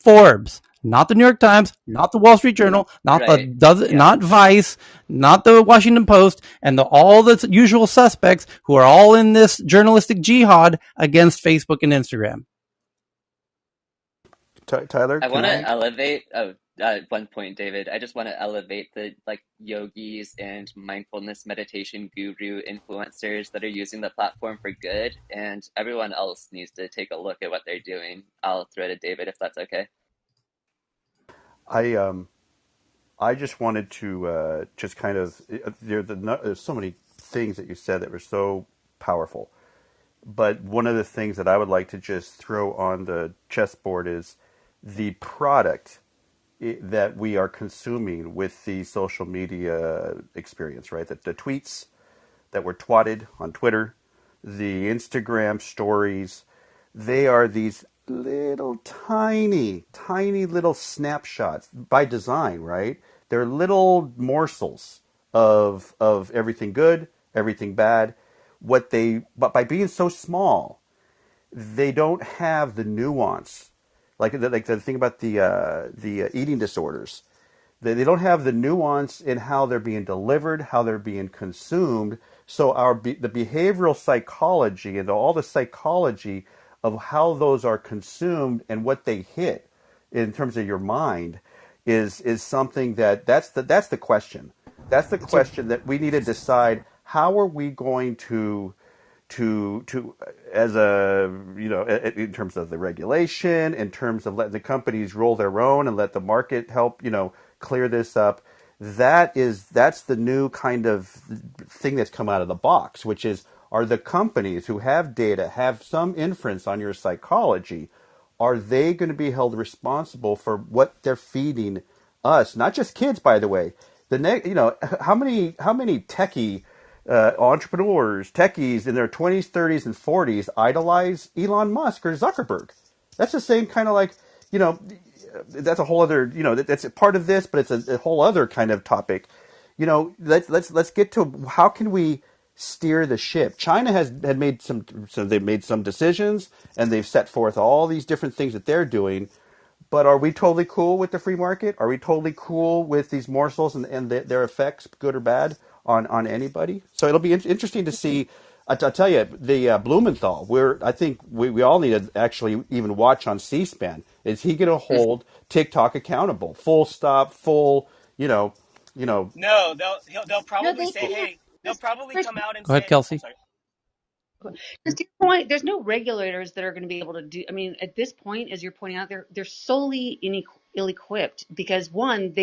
Forbes, not the New York Times, not the Wall Street Journal, right. Yeah. not Vice, not the Washington Post, and all the usual suspects who are all in this journalistic jihad against Facebook and Instagram. Tyler, I can want to I? elevate one point, David. I just want to elevate the like yogis and mindfulness meditation guru influencers that are using the platform for good, and everyone else needs to take a look at what they're doing. I'll throw to David if that's okay. I I just wanted to just kind of there's so many things that you said that were so powerful, but one of the things that I would like to just throw on the chessboard is the product that we are consuming with the social media experience, right? The tweets that were twatted on Twitter, the Instagram stories, they are these little tiny little snapshots by design, right? They're little morsels of everything good, everything bad. But by being so small, they don't have the nuance, like the thing about the eating disorders. They don't have the nuance in how they're being delivered, how they're being consumed. So the behavioral psychology and all the psychology of how those are consumed and what they hit in terms of your mind is something that's the question. That's the So question that we need to decide. How are we going to as a in terms of the regulation, in terms of letting the companies roll their own and let the market help clear this up. that's the new kind of thing that's come out of the box, which is, are the companies who have data, have some inference on your psychology, are they going to be held responsible for what they're feeding us? Not just kids, by the way. How many techie entrepreneurs, techies in their 20s, 30s, and 40s idolize Elon Musk or Zuckerberg? That's the same kind of like, you know, that's a whole other, that's a part of this, but it's a whole other kind of topic. Let's get to how can we steer the ship. China had made so they've made some decisions, and they've set forth all these different things that they're doing. But are we totally cool with the free market? Are we totally cool with these morsels and their effects, good or bad, on anybody? So it'll be interesting to see. I'll tell you, the Blumenthal. I think we all need to actually even watch on C-SPAN. Is he going to hold TikTok accountable? Full stop. Full. You know. No, they'll No, probably they say, can't. hey, they'll probably Chris, come out and Go ahead, say, oh, Kelsey. sorry. because to your point, there's no regulators that are going to be able to do. I mean, at this point, as you're pointing out, they're solely ill-equipped because one,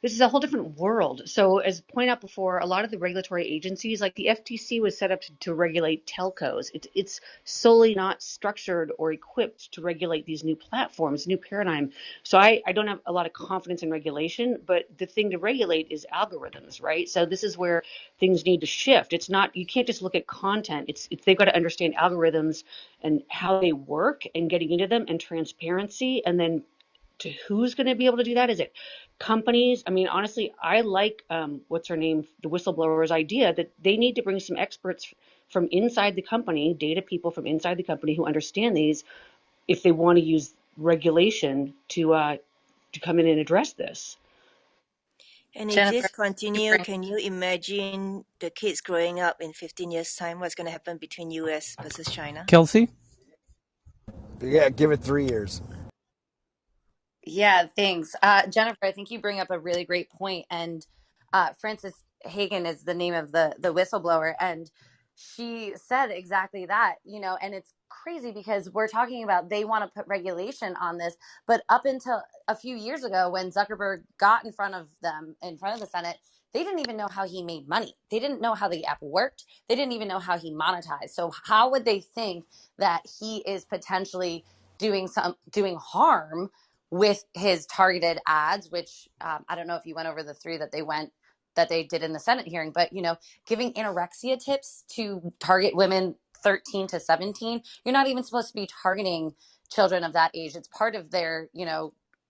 this is a whole different world. So, as pointed out before, a lot of the regulatory agencies, like the FTC, was set up to regulate telcos. It's solely not structured or equipped to regulate these new platforms, new paradigm. So, I don't have a lot of confidence in regulation, but the thing to regulate is algorithms, right? So, this is where things need to shift. It's not, you can't just look at content. It's they've got to understand algorithms and how they work and getting into them and transparency, and then to who's going to be able to do that. Is it companies? I mean, honestly, I like what's her name, the whistleblower's idea that they need to bring some experts from inside the company, data people from inside the company who understand these, if they want to use regulation to come in and address this. And if Jennifer, this you continue, bring can you imagine the kids growing up in 15 years' time? What's going to happen between US versus China? Kelsey? Yeah, give it 3 years. Yeah, thanks. Jennifer, I think you bring up a really great point. And Frances Hagan is the name of the whistleblower. And she said exactly that, and it's crazy because we're talking about they want to put regulation on this. But up until a few years ago, when Zuckerberg got in front of them, in front of the Senate, they didn't even know how he made money. They didn't know how the app worked. They didn't even know how he monetized. So how would they think that he is potentially doing harm with his targeted ads, which I don't know if you went over the three that they did in the Senate hearing, but giving anorexia tips to target women 13 to 17, you're not even supposed to be targeting children of that age. It's part of their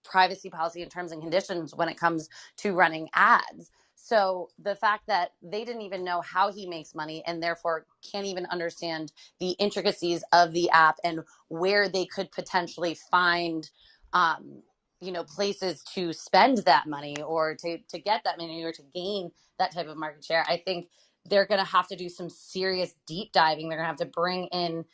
privacy policy and terms and conditions when it comes to running ads. So the fact that they didn't even know how he makes money and therefore can't even understand the intricacies of the app and where they could potentially find um, places to spend that money or to get that money or to gain that type of market share. I think they're going to have to do some serious deep diving. They're going to have to bring in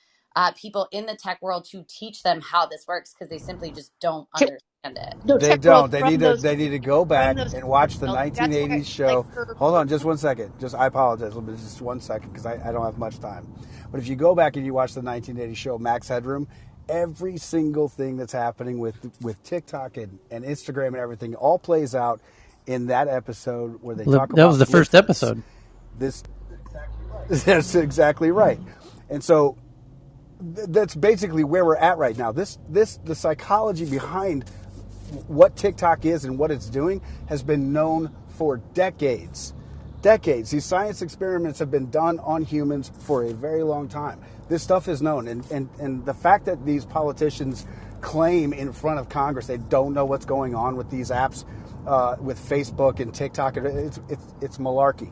people in the tech world to teach them how this works because they simply just don't understand it. No, They tech world don't. They from need to. those They need to go from back those and watch the that's why 1980s like show. her Hold on, just one second. I apologize, but just 1 second because I don't have much time. But if you go back and you watch the 1980s show Max Headroom, every single thing that's happening with TikTok and Instagram and everything all plays out in that episode where they talk That was about the first blitzers. episode. This that's exactly right. And so that's basically where we're at right now. The psychology behind what TikTok is and what it's doing has been known for decades. Decades. These science experiments have been done on humans for a very long time. This stuff is known. And the fact that these politicians claim in front of Congress they don't know what's going on with these apps, with Facebook and TikTok, it's malarkey.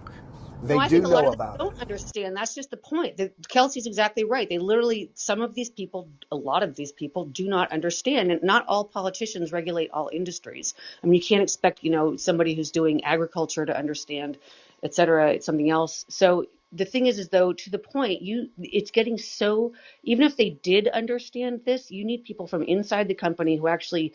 No, They I do think a lot know of them about it. don't understand. That's just the point. Kelsey's exactly right. They literally, some of these people, a lot of these people do not understand. And not all politicians regulate all industries. I mean, you can't expect, somebody who's doing agriculture to understand, et cetera, it's something else. So the thing is though, to the point, it's getting so, even if they did understand this, you need people from inside the company who actually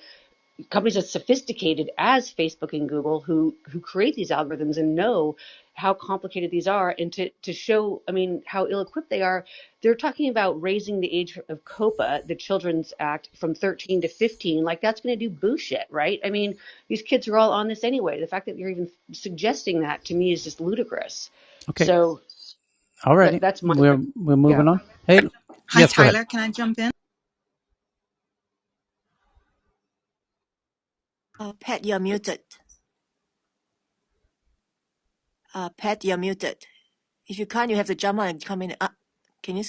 companies as sophisticated as Facebook and Google who create these algorithms and know how complicated these are, and to show, I mean, how ill-equipped they are. They're talking about raising the age of COPA, the Children's Act, from 13 to 15. Like, that's going to do bullshit, right? I mean, these kids are all on this anyway. The fact that you're even suggesting that, to me, is just ludicrous. Okay. So Alrighty. that's my, We're yeah. moving on. Hey, Hi, yes, go ahead. Tyler. Can I jump in? Pat, you're muted. Pat, you're muted. If you can't, you have to jump on and come in. Can you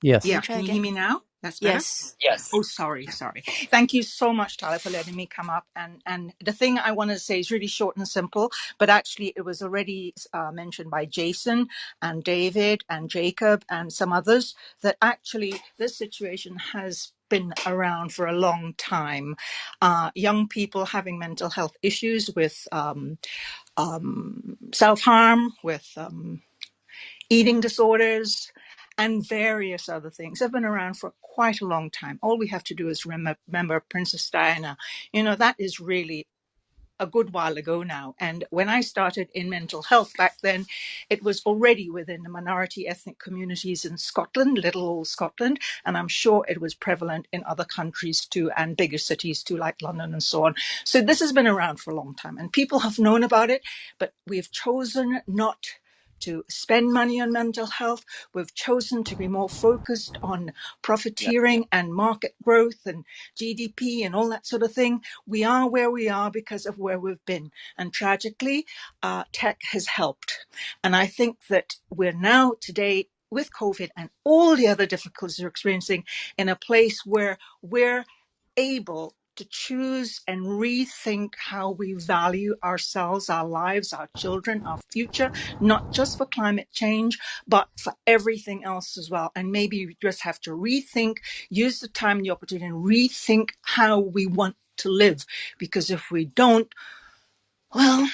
Yes. can you Yeah. try Can you hear again? me now? That's better. Yes. Oh, sorry, sorry. Thank you so much, Tyler, for letting me come up. And the thing I want to say is really short and simple, but actually it was already mentioned by Jason and David and Jacob and some others, that actually this situation has been around for a long time. Young people having mental health issues with self-harm, with eating disorders, and various other things have been around for quite a long time. All we have to do is remember Princess Diana. You know, that is really a good while ago now. And when I started in mental health back then, it was already within the minority ethnic communities in Scotland, little old Scotland. And I'm sure it was prevalent in other countries too, and bigger cities too, like London and so on. So this has been around for a long time and people have known about it, but we've chosen not to spend money on mental health. We've chosen to be more focused on Yeah. profiteering and market growth and GDP and all that sort of thing. We are where we are because of where we've been. And tragically, tech has helped. And I think that we're now today with COVID and all the other difficulties we're experiencing in a place where we're able to choose and rethink how we value ourselves, our lives, our children, our future, not just for climate change, but for everything else as well. And maybe we just have to rethink, use the time and the opportunity and rethink how we want to live. Because if we don't, well,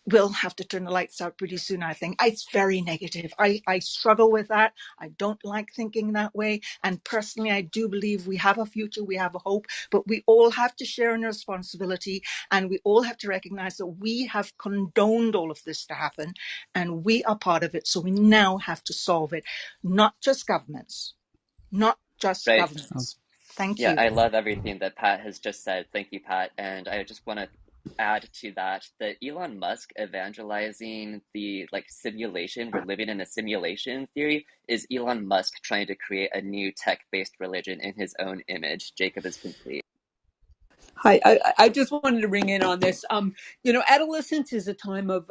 we'll have to turn the lights out pretty soon, I think. It's very negative. I struggle with that. I don't like thinking that way. And personally, I do believe we have a future, we have a hope, but we all have to share in the responsibility, and we all have to recognize that we have condoned all of this to happen and we are part of it. So we now have to solve it, not just governments, not just Right. governments. Thank Yeah, you. I love everything that Pat has just said. Thank you, Pat. And I just want to add to that that Elon Musk evangelizing the like simulation, we're living in a simulation theory, is Elon Musk trying to create a new tech-based religion in his own image. Jacob is complete. Hi, I just wanted to ring in on this. Adolescence is a time of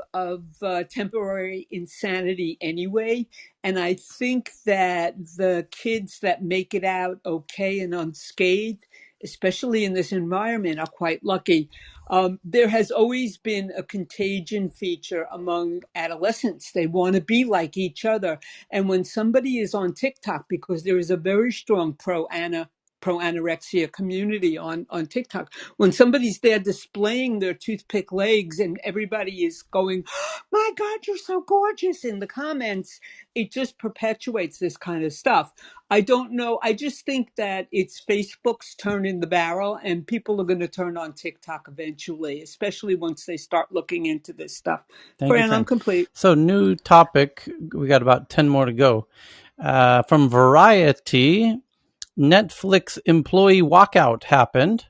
temporary insanity anyway, and I think that the kids that make it out okay and unscathed, especially in this environment, are quite lucky. There has always been a contagion feature among adolescents. They want to be like each other, and when somebody is on TikTok, because there is a very strong pro anorexia community on TikTok. When somebody's there displaying their toothpick legs and everybody is going, "Oh my God, you're so gorgeous" in the comments, it just perpetuates this kind of stuff. I don't know. I just think that it's Facebook's turn in the barrel and people are going to turn on TikTok eventually, especially once they start looking into this stuff. Thank you, Fran, I'm Fran. complete. So, new topic. We got about 10 more to go. From Variety, Netflix employee walkout happened,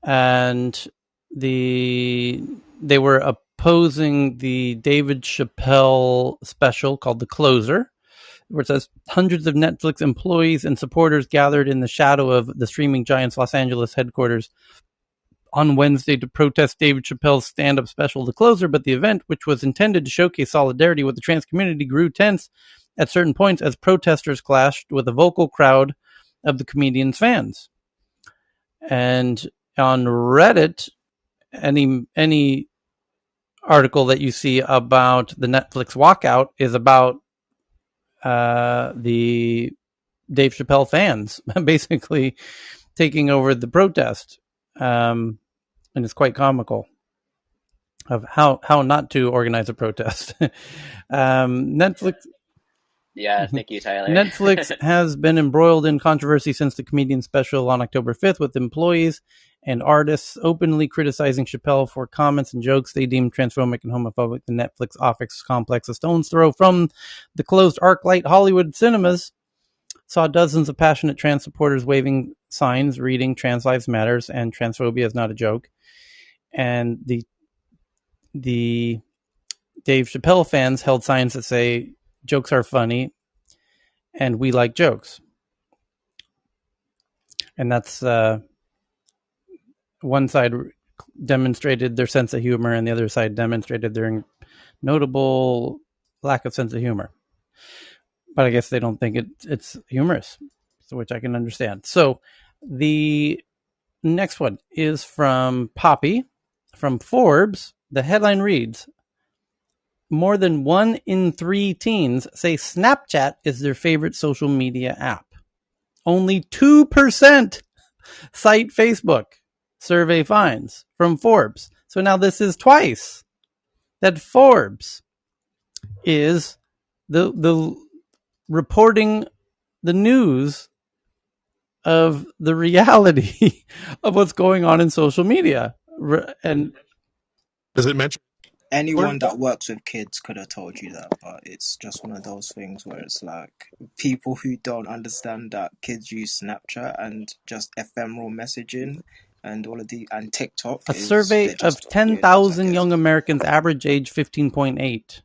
and they were opposing the David Chappelle special called The Closer, where it says hundreds of Netflix employees and supporters gathered in the shadow of the streaming giant's Los Angeles headquarters on Wednesday to protest David Chappelle's stand-up special, The Closer, but the event, which was intended to showcase solidarity with the trans community, grew tense at certain points as protesters clashed with a vocal crowd of the comedian's fans. And on Reddit, any article that you see about the Netflix walkout is about the Dave Chappelle fans basically taking over the protest, and it's quite comical of how not to organize a protest. Netflix. Yeah, thank you, Tyler. Netflix has been embroiled in controversy since the comedian's special on October 5th, with employees and artists openly criticizing Chappelle for comments and jokes they deemed transphobic and homophobic. The Netflix office complex, a stone's throw from the closed ArcLight Hollywood cinemas, saw dozens of passionate trans supporters waving signs reading "Trans Lives Matters" and "Transphobia is not a joke." And the Dave Chappelle fans held signs that say "Jokes are funny" and "We like jokes." And that's one side demonstrated their sense of humor, and the other side demonstrated their notable lack of sense of humor. But I guess they don't think it's humorous, which I can understand. So the next one is from Poppy from Forbes. The headline reads, more than 1 in 3 teens say Snapchat is their favorite social media app. Only 2% cite Facebook. Survey finds from Forbes. So now this is twice that Forbes is the reporting the news of the reality of what's going on in social media. And Does it mention? Anyone that works with kids could have told you that, but it's just one of those things where it's like people who don't understand that kids use Snapchat and just ephemeral messaging and all of the and TikTok a is survey they're of just weirdos, I 10,000 guess. young Americans, average age 15.8,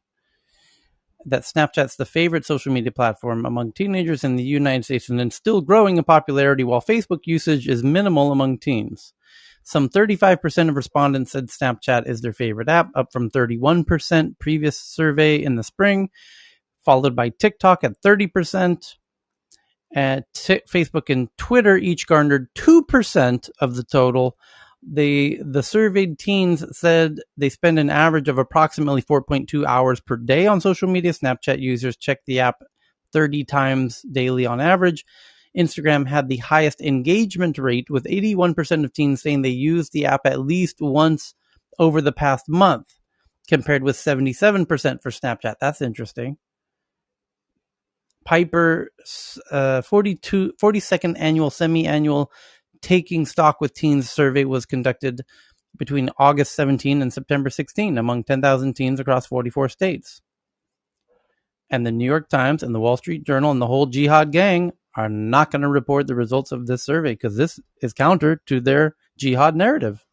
that Snapchat's the favorite social media platform among teenagers in the United States and still growing in popularity, while Facebook usage is minimal among teens. Some 35% of respondents said Snapchat is their favorite app, up from 31% previous survey in the spring, followed by TikTok at 30%. Facebook and Twitter each garnered 2% of the total. The surveyed teens said they spend an average of approximately 4.2 hours per day on social media. Snapchat users check the app 30 times daily on average. Instagram had the highest engagement rate, with 81% of teens saying they use the app at least once over the past month, compared with 77% for Snapchat. That's interesting. Piper's 42nd annual semi-annual Taking Stock with Teens survey was conducted between August 17 and September 16 among 10,000 teens across 44 states. And the New York Times and the Wall Street Journal and the whole jihad gang are not going to report the results of this survey because this is counter to their jihad narrative.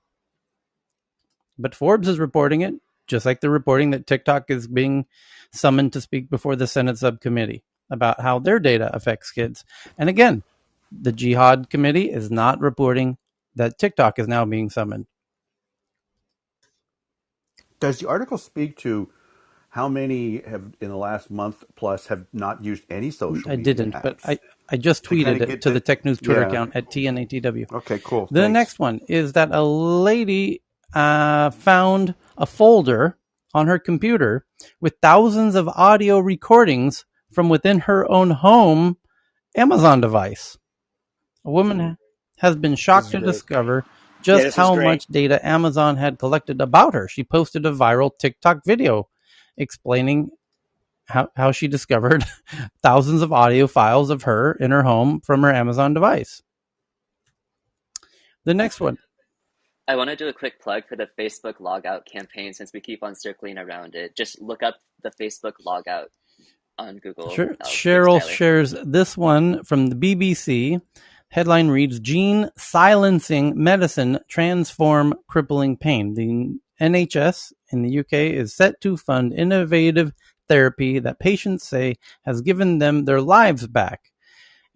But Forbes is reporting it, just like they're reporting that TikTok is being summoned to speak before the Senate subcommittee about how their data affects kids. And again, the Jihad Committee is not reporting that TikTok is now being summoned. Does the article speak to how many have in the last month plus have not used any social I media didn't, but apps? I just To kind tweeted of it get to the the Tech News Twitter yeah. account at TNATW. Okay, cool. The Thanks. next one is that a lady found a folder on her computer with thousands of audio recordings from within her own home Amazon device. A woman has been This shocked is to great. discover Yeah, just this is how great. much data Amazon had collected about her. She posted a viral TikTok video explaining how she discovered thousands of audio files of her in her home from her Amazon device. The next one. I want to do a quick plug for the Facebook logout campaign since we keep on circling around it. Just look up the Facebook logout on Google. Sure. Oh, thanks, Cheryl Tyler. shares this one from the BBC. Headline reads, Gene Silencing Medicine Transform Crippling Pain. The NHS in the UK is set to fund innovative therapy that patients say has given them their lives back.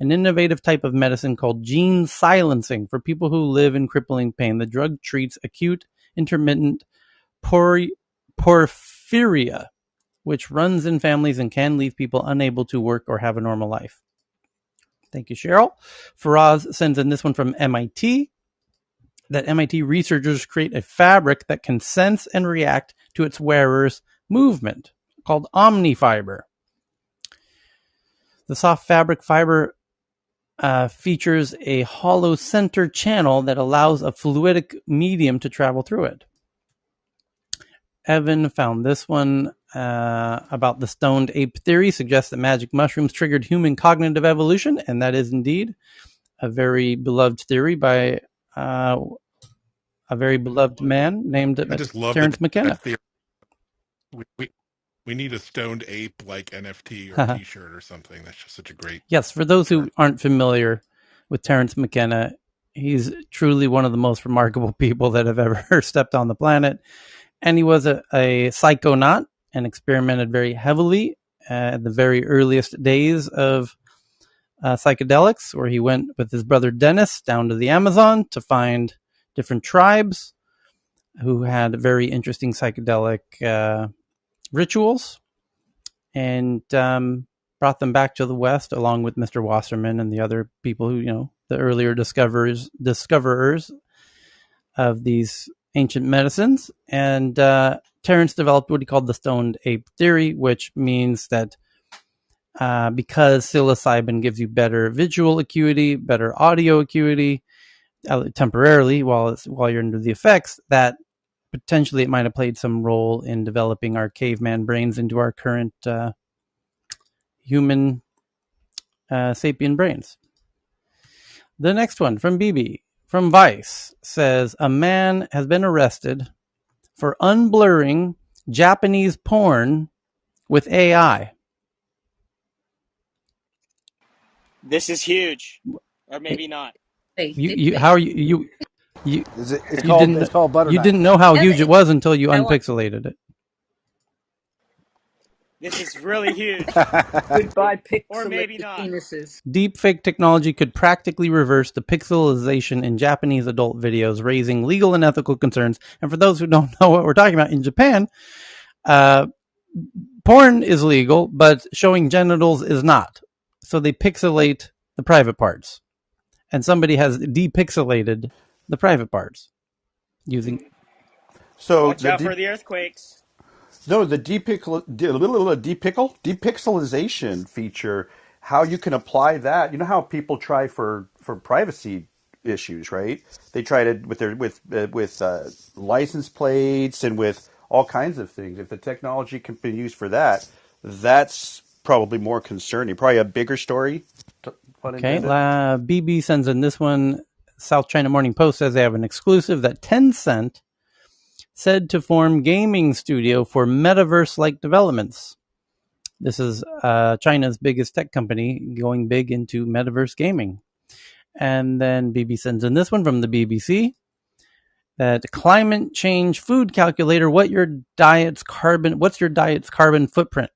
An innovative type of medicine called gene silencing for people who live in crippling pain. The drug treats acute intermittent porphyria, which runs in families and can leave people unable to work or have a normal life. Thank you, Cheryl. Faraz sends in this one from MIT, that MIT researchers create a fabric that can sense and react to its wearer's movement, called OmniFiber. The soft fabric fiber features a hollow center channel that allows a fluidic medium to travel through it. Evan found this one about the stoned ape theory suggests that magic mushrooms triggered human cognitive evolution, and that is indeed a very beloved theory by a very beloved man named I just love Terence that McKenna. theory. We need a stoned ape like NFT or T-shirt or something. That's just such a great Yes, for those term. who aren't familiar with Terence McKenna, he's truly one of the most remarkable people that have ever stepped on the planet. And he was a psychonaut and experimented very heavily at the very earliest days of psychedelics, where he went with his brother Dennis down to the Amazon to find different tribes who had very interesting psychedelic rituals, and brought them back to the West, along with Mr. Wasserman and the other people who, the earlier discoverers of these ancient medicines. And Terence developed what he called the stoned ape theory, which means that because psilocybin gives you better visual acuity, better audio acuity, temporarily while you're under the effects, that potentially it might have played some role in developing our caveman brains into our current human sapien brains. The next one from BB from Vice says a man has been arrested for unblurring Japanese porn with AI. This is huge, or maybe not. How are you It's you called didn't butter you didn't knife. know how And huge it was until you I want unpixelated it. This is really huge, Goodbye, or maybe pixelated not. penises. Deepfake technology could practically reverse the pixelization in Japanese adult videos, raising legal and ethical concerns. And for those who don't know what we're talking about, in Japan, porn is legal, but showing genitals is not. So they pixelate the private parts. And somebody has depixelated the private parts using. So Watch out for the earthquakes. the depixelization feature, how you can apply that. You know how people try for privacy issues, right? They try to with license plates and with all kinds of things. If the technology can be used for that, that's probably more concerning. Probably a bigger story. Pun Okay, intended. BB sends in this one. South China Morning Post says they have an exclusive that Tencent said to form gaming studio for metaverse-like developments. This is China's biggest tech company going big into metaverse gaming. And then BB sends in this one from the BBC that climate change food calculator, what's your diet's carbon footprint?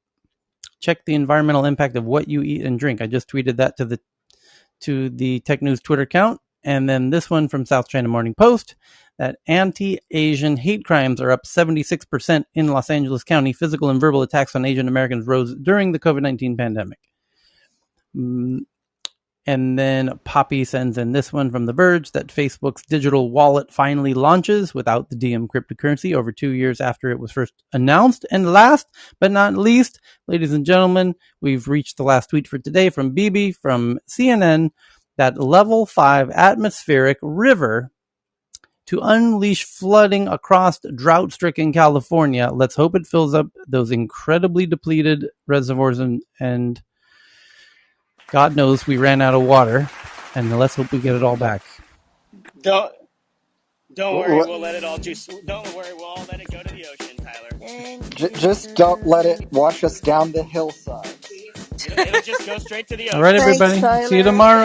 Check the environmental impact of what you eat and drink. I just tweeted that to the Tech News Twitter account. And then this one from South China Morning Post that anti-Asian hate crimes are up 76% in Los Angeles County. Physical and verbal attacks on Asian Americans rose during the COVID-19 pandemic. And then Poppy sends in this one from The Verge that Facebook's digital wallet finally launches without the DM cryptocurrency over 2 years after it was first announced. And last but not least, ladies and gentlemen, we've reached the last tweet for today from BB from CNN that level 5 atmospheric river to unleash flooding across drought-stricken California. Let's hope it fills up those incredibly depleted reservoirs and God knows we ran out of water, and let's hope we get it all back. Don't worry, L- we'll let it all Don't worry, we'll all let it go to the ocean, Tyler. Thank just don't let it you. wash us down the hillside. It'll just go straight to the All right, ocean. Thanks, everybody. See you Tyler. tomorrow.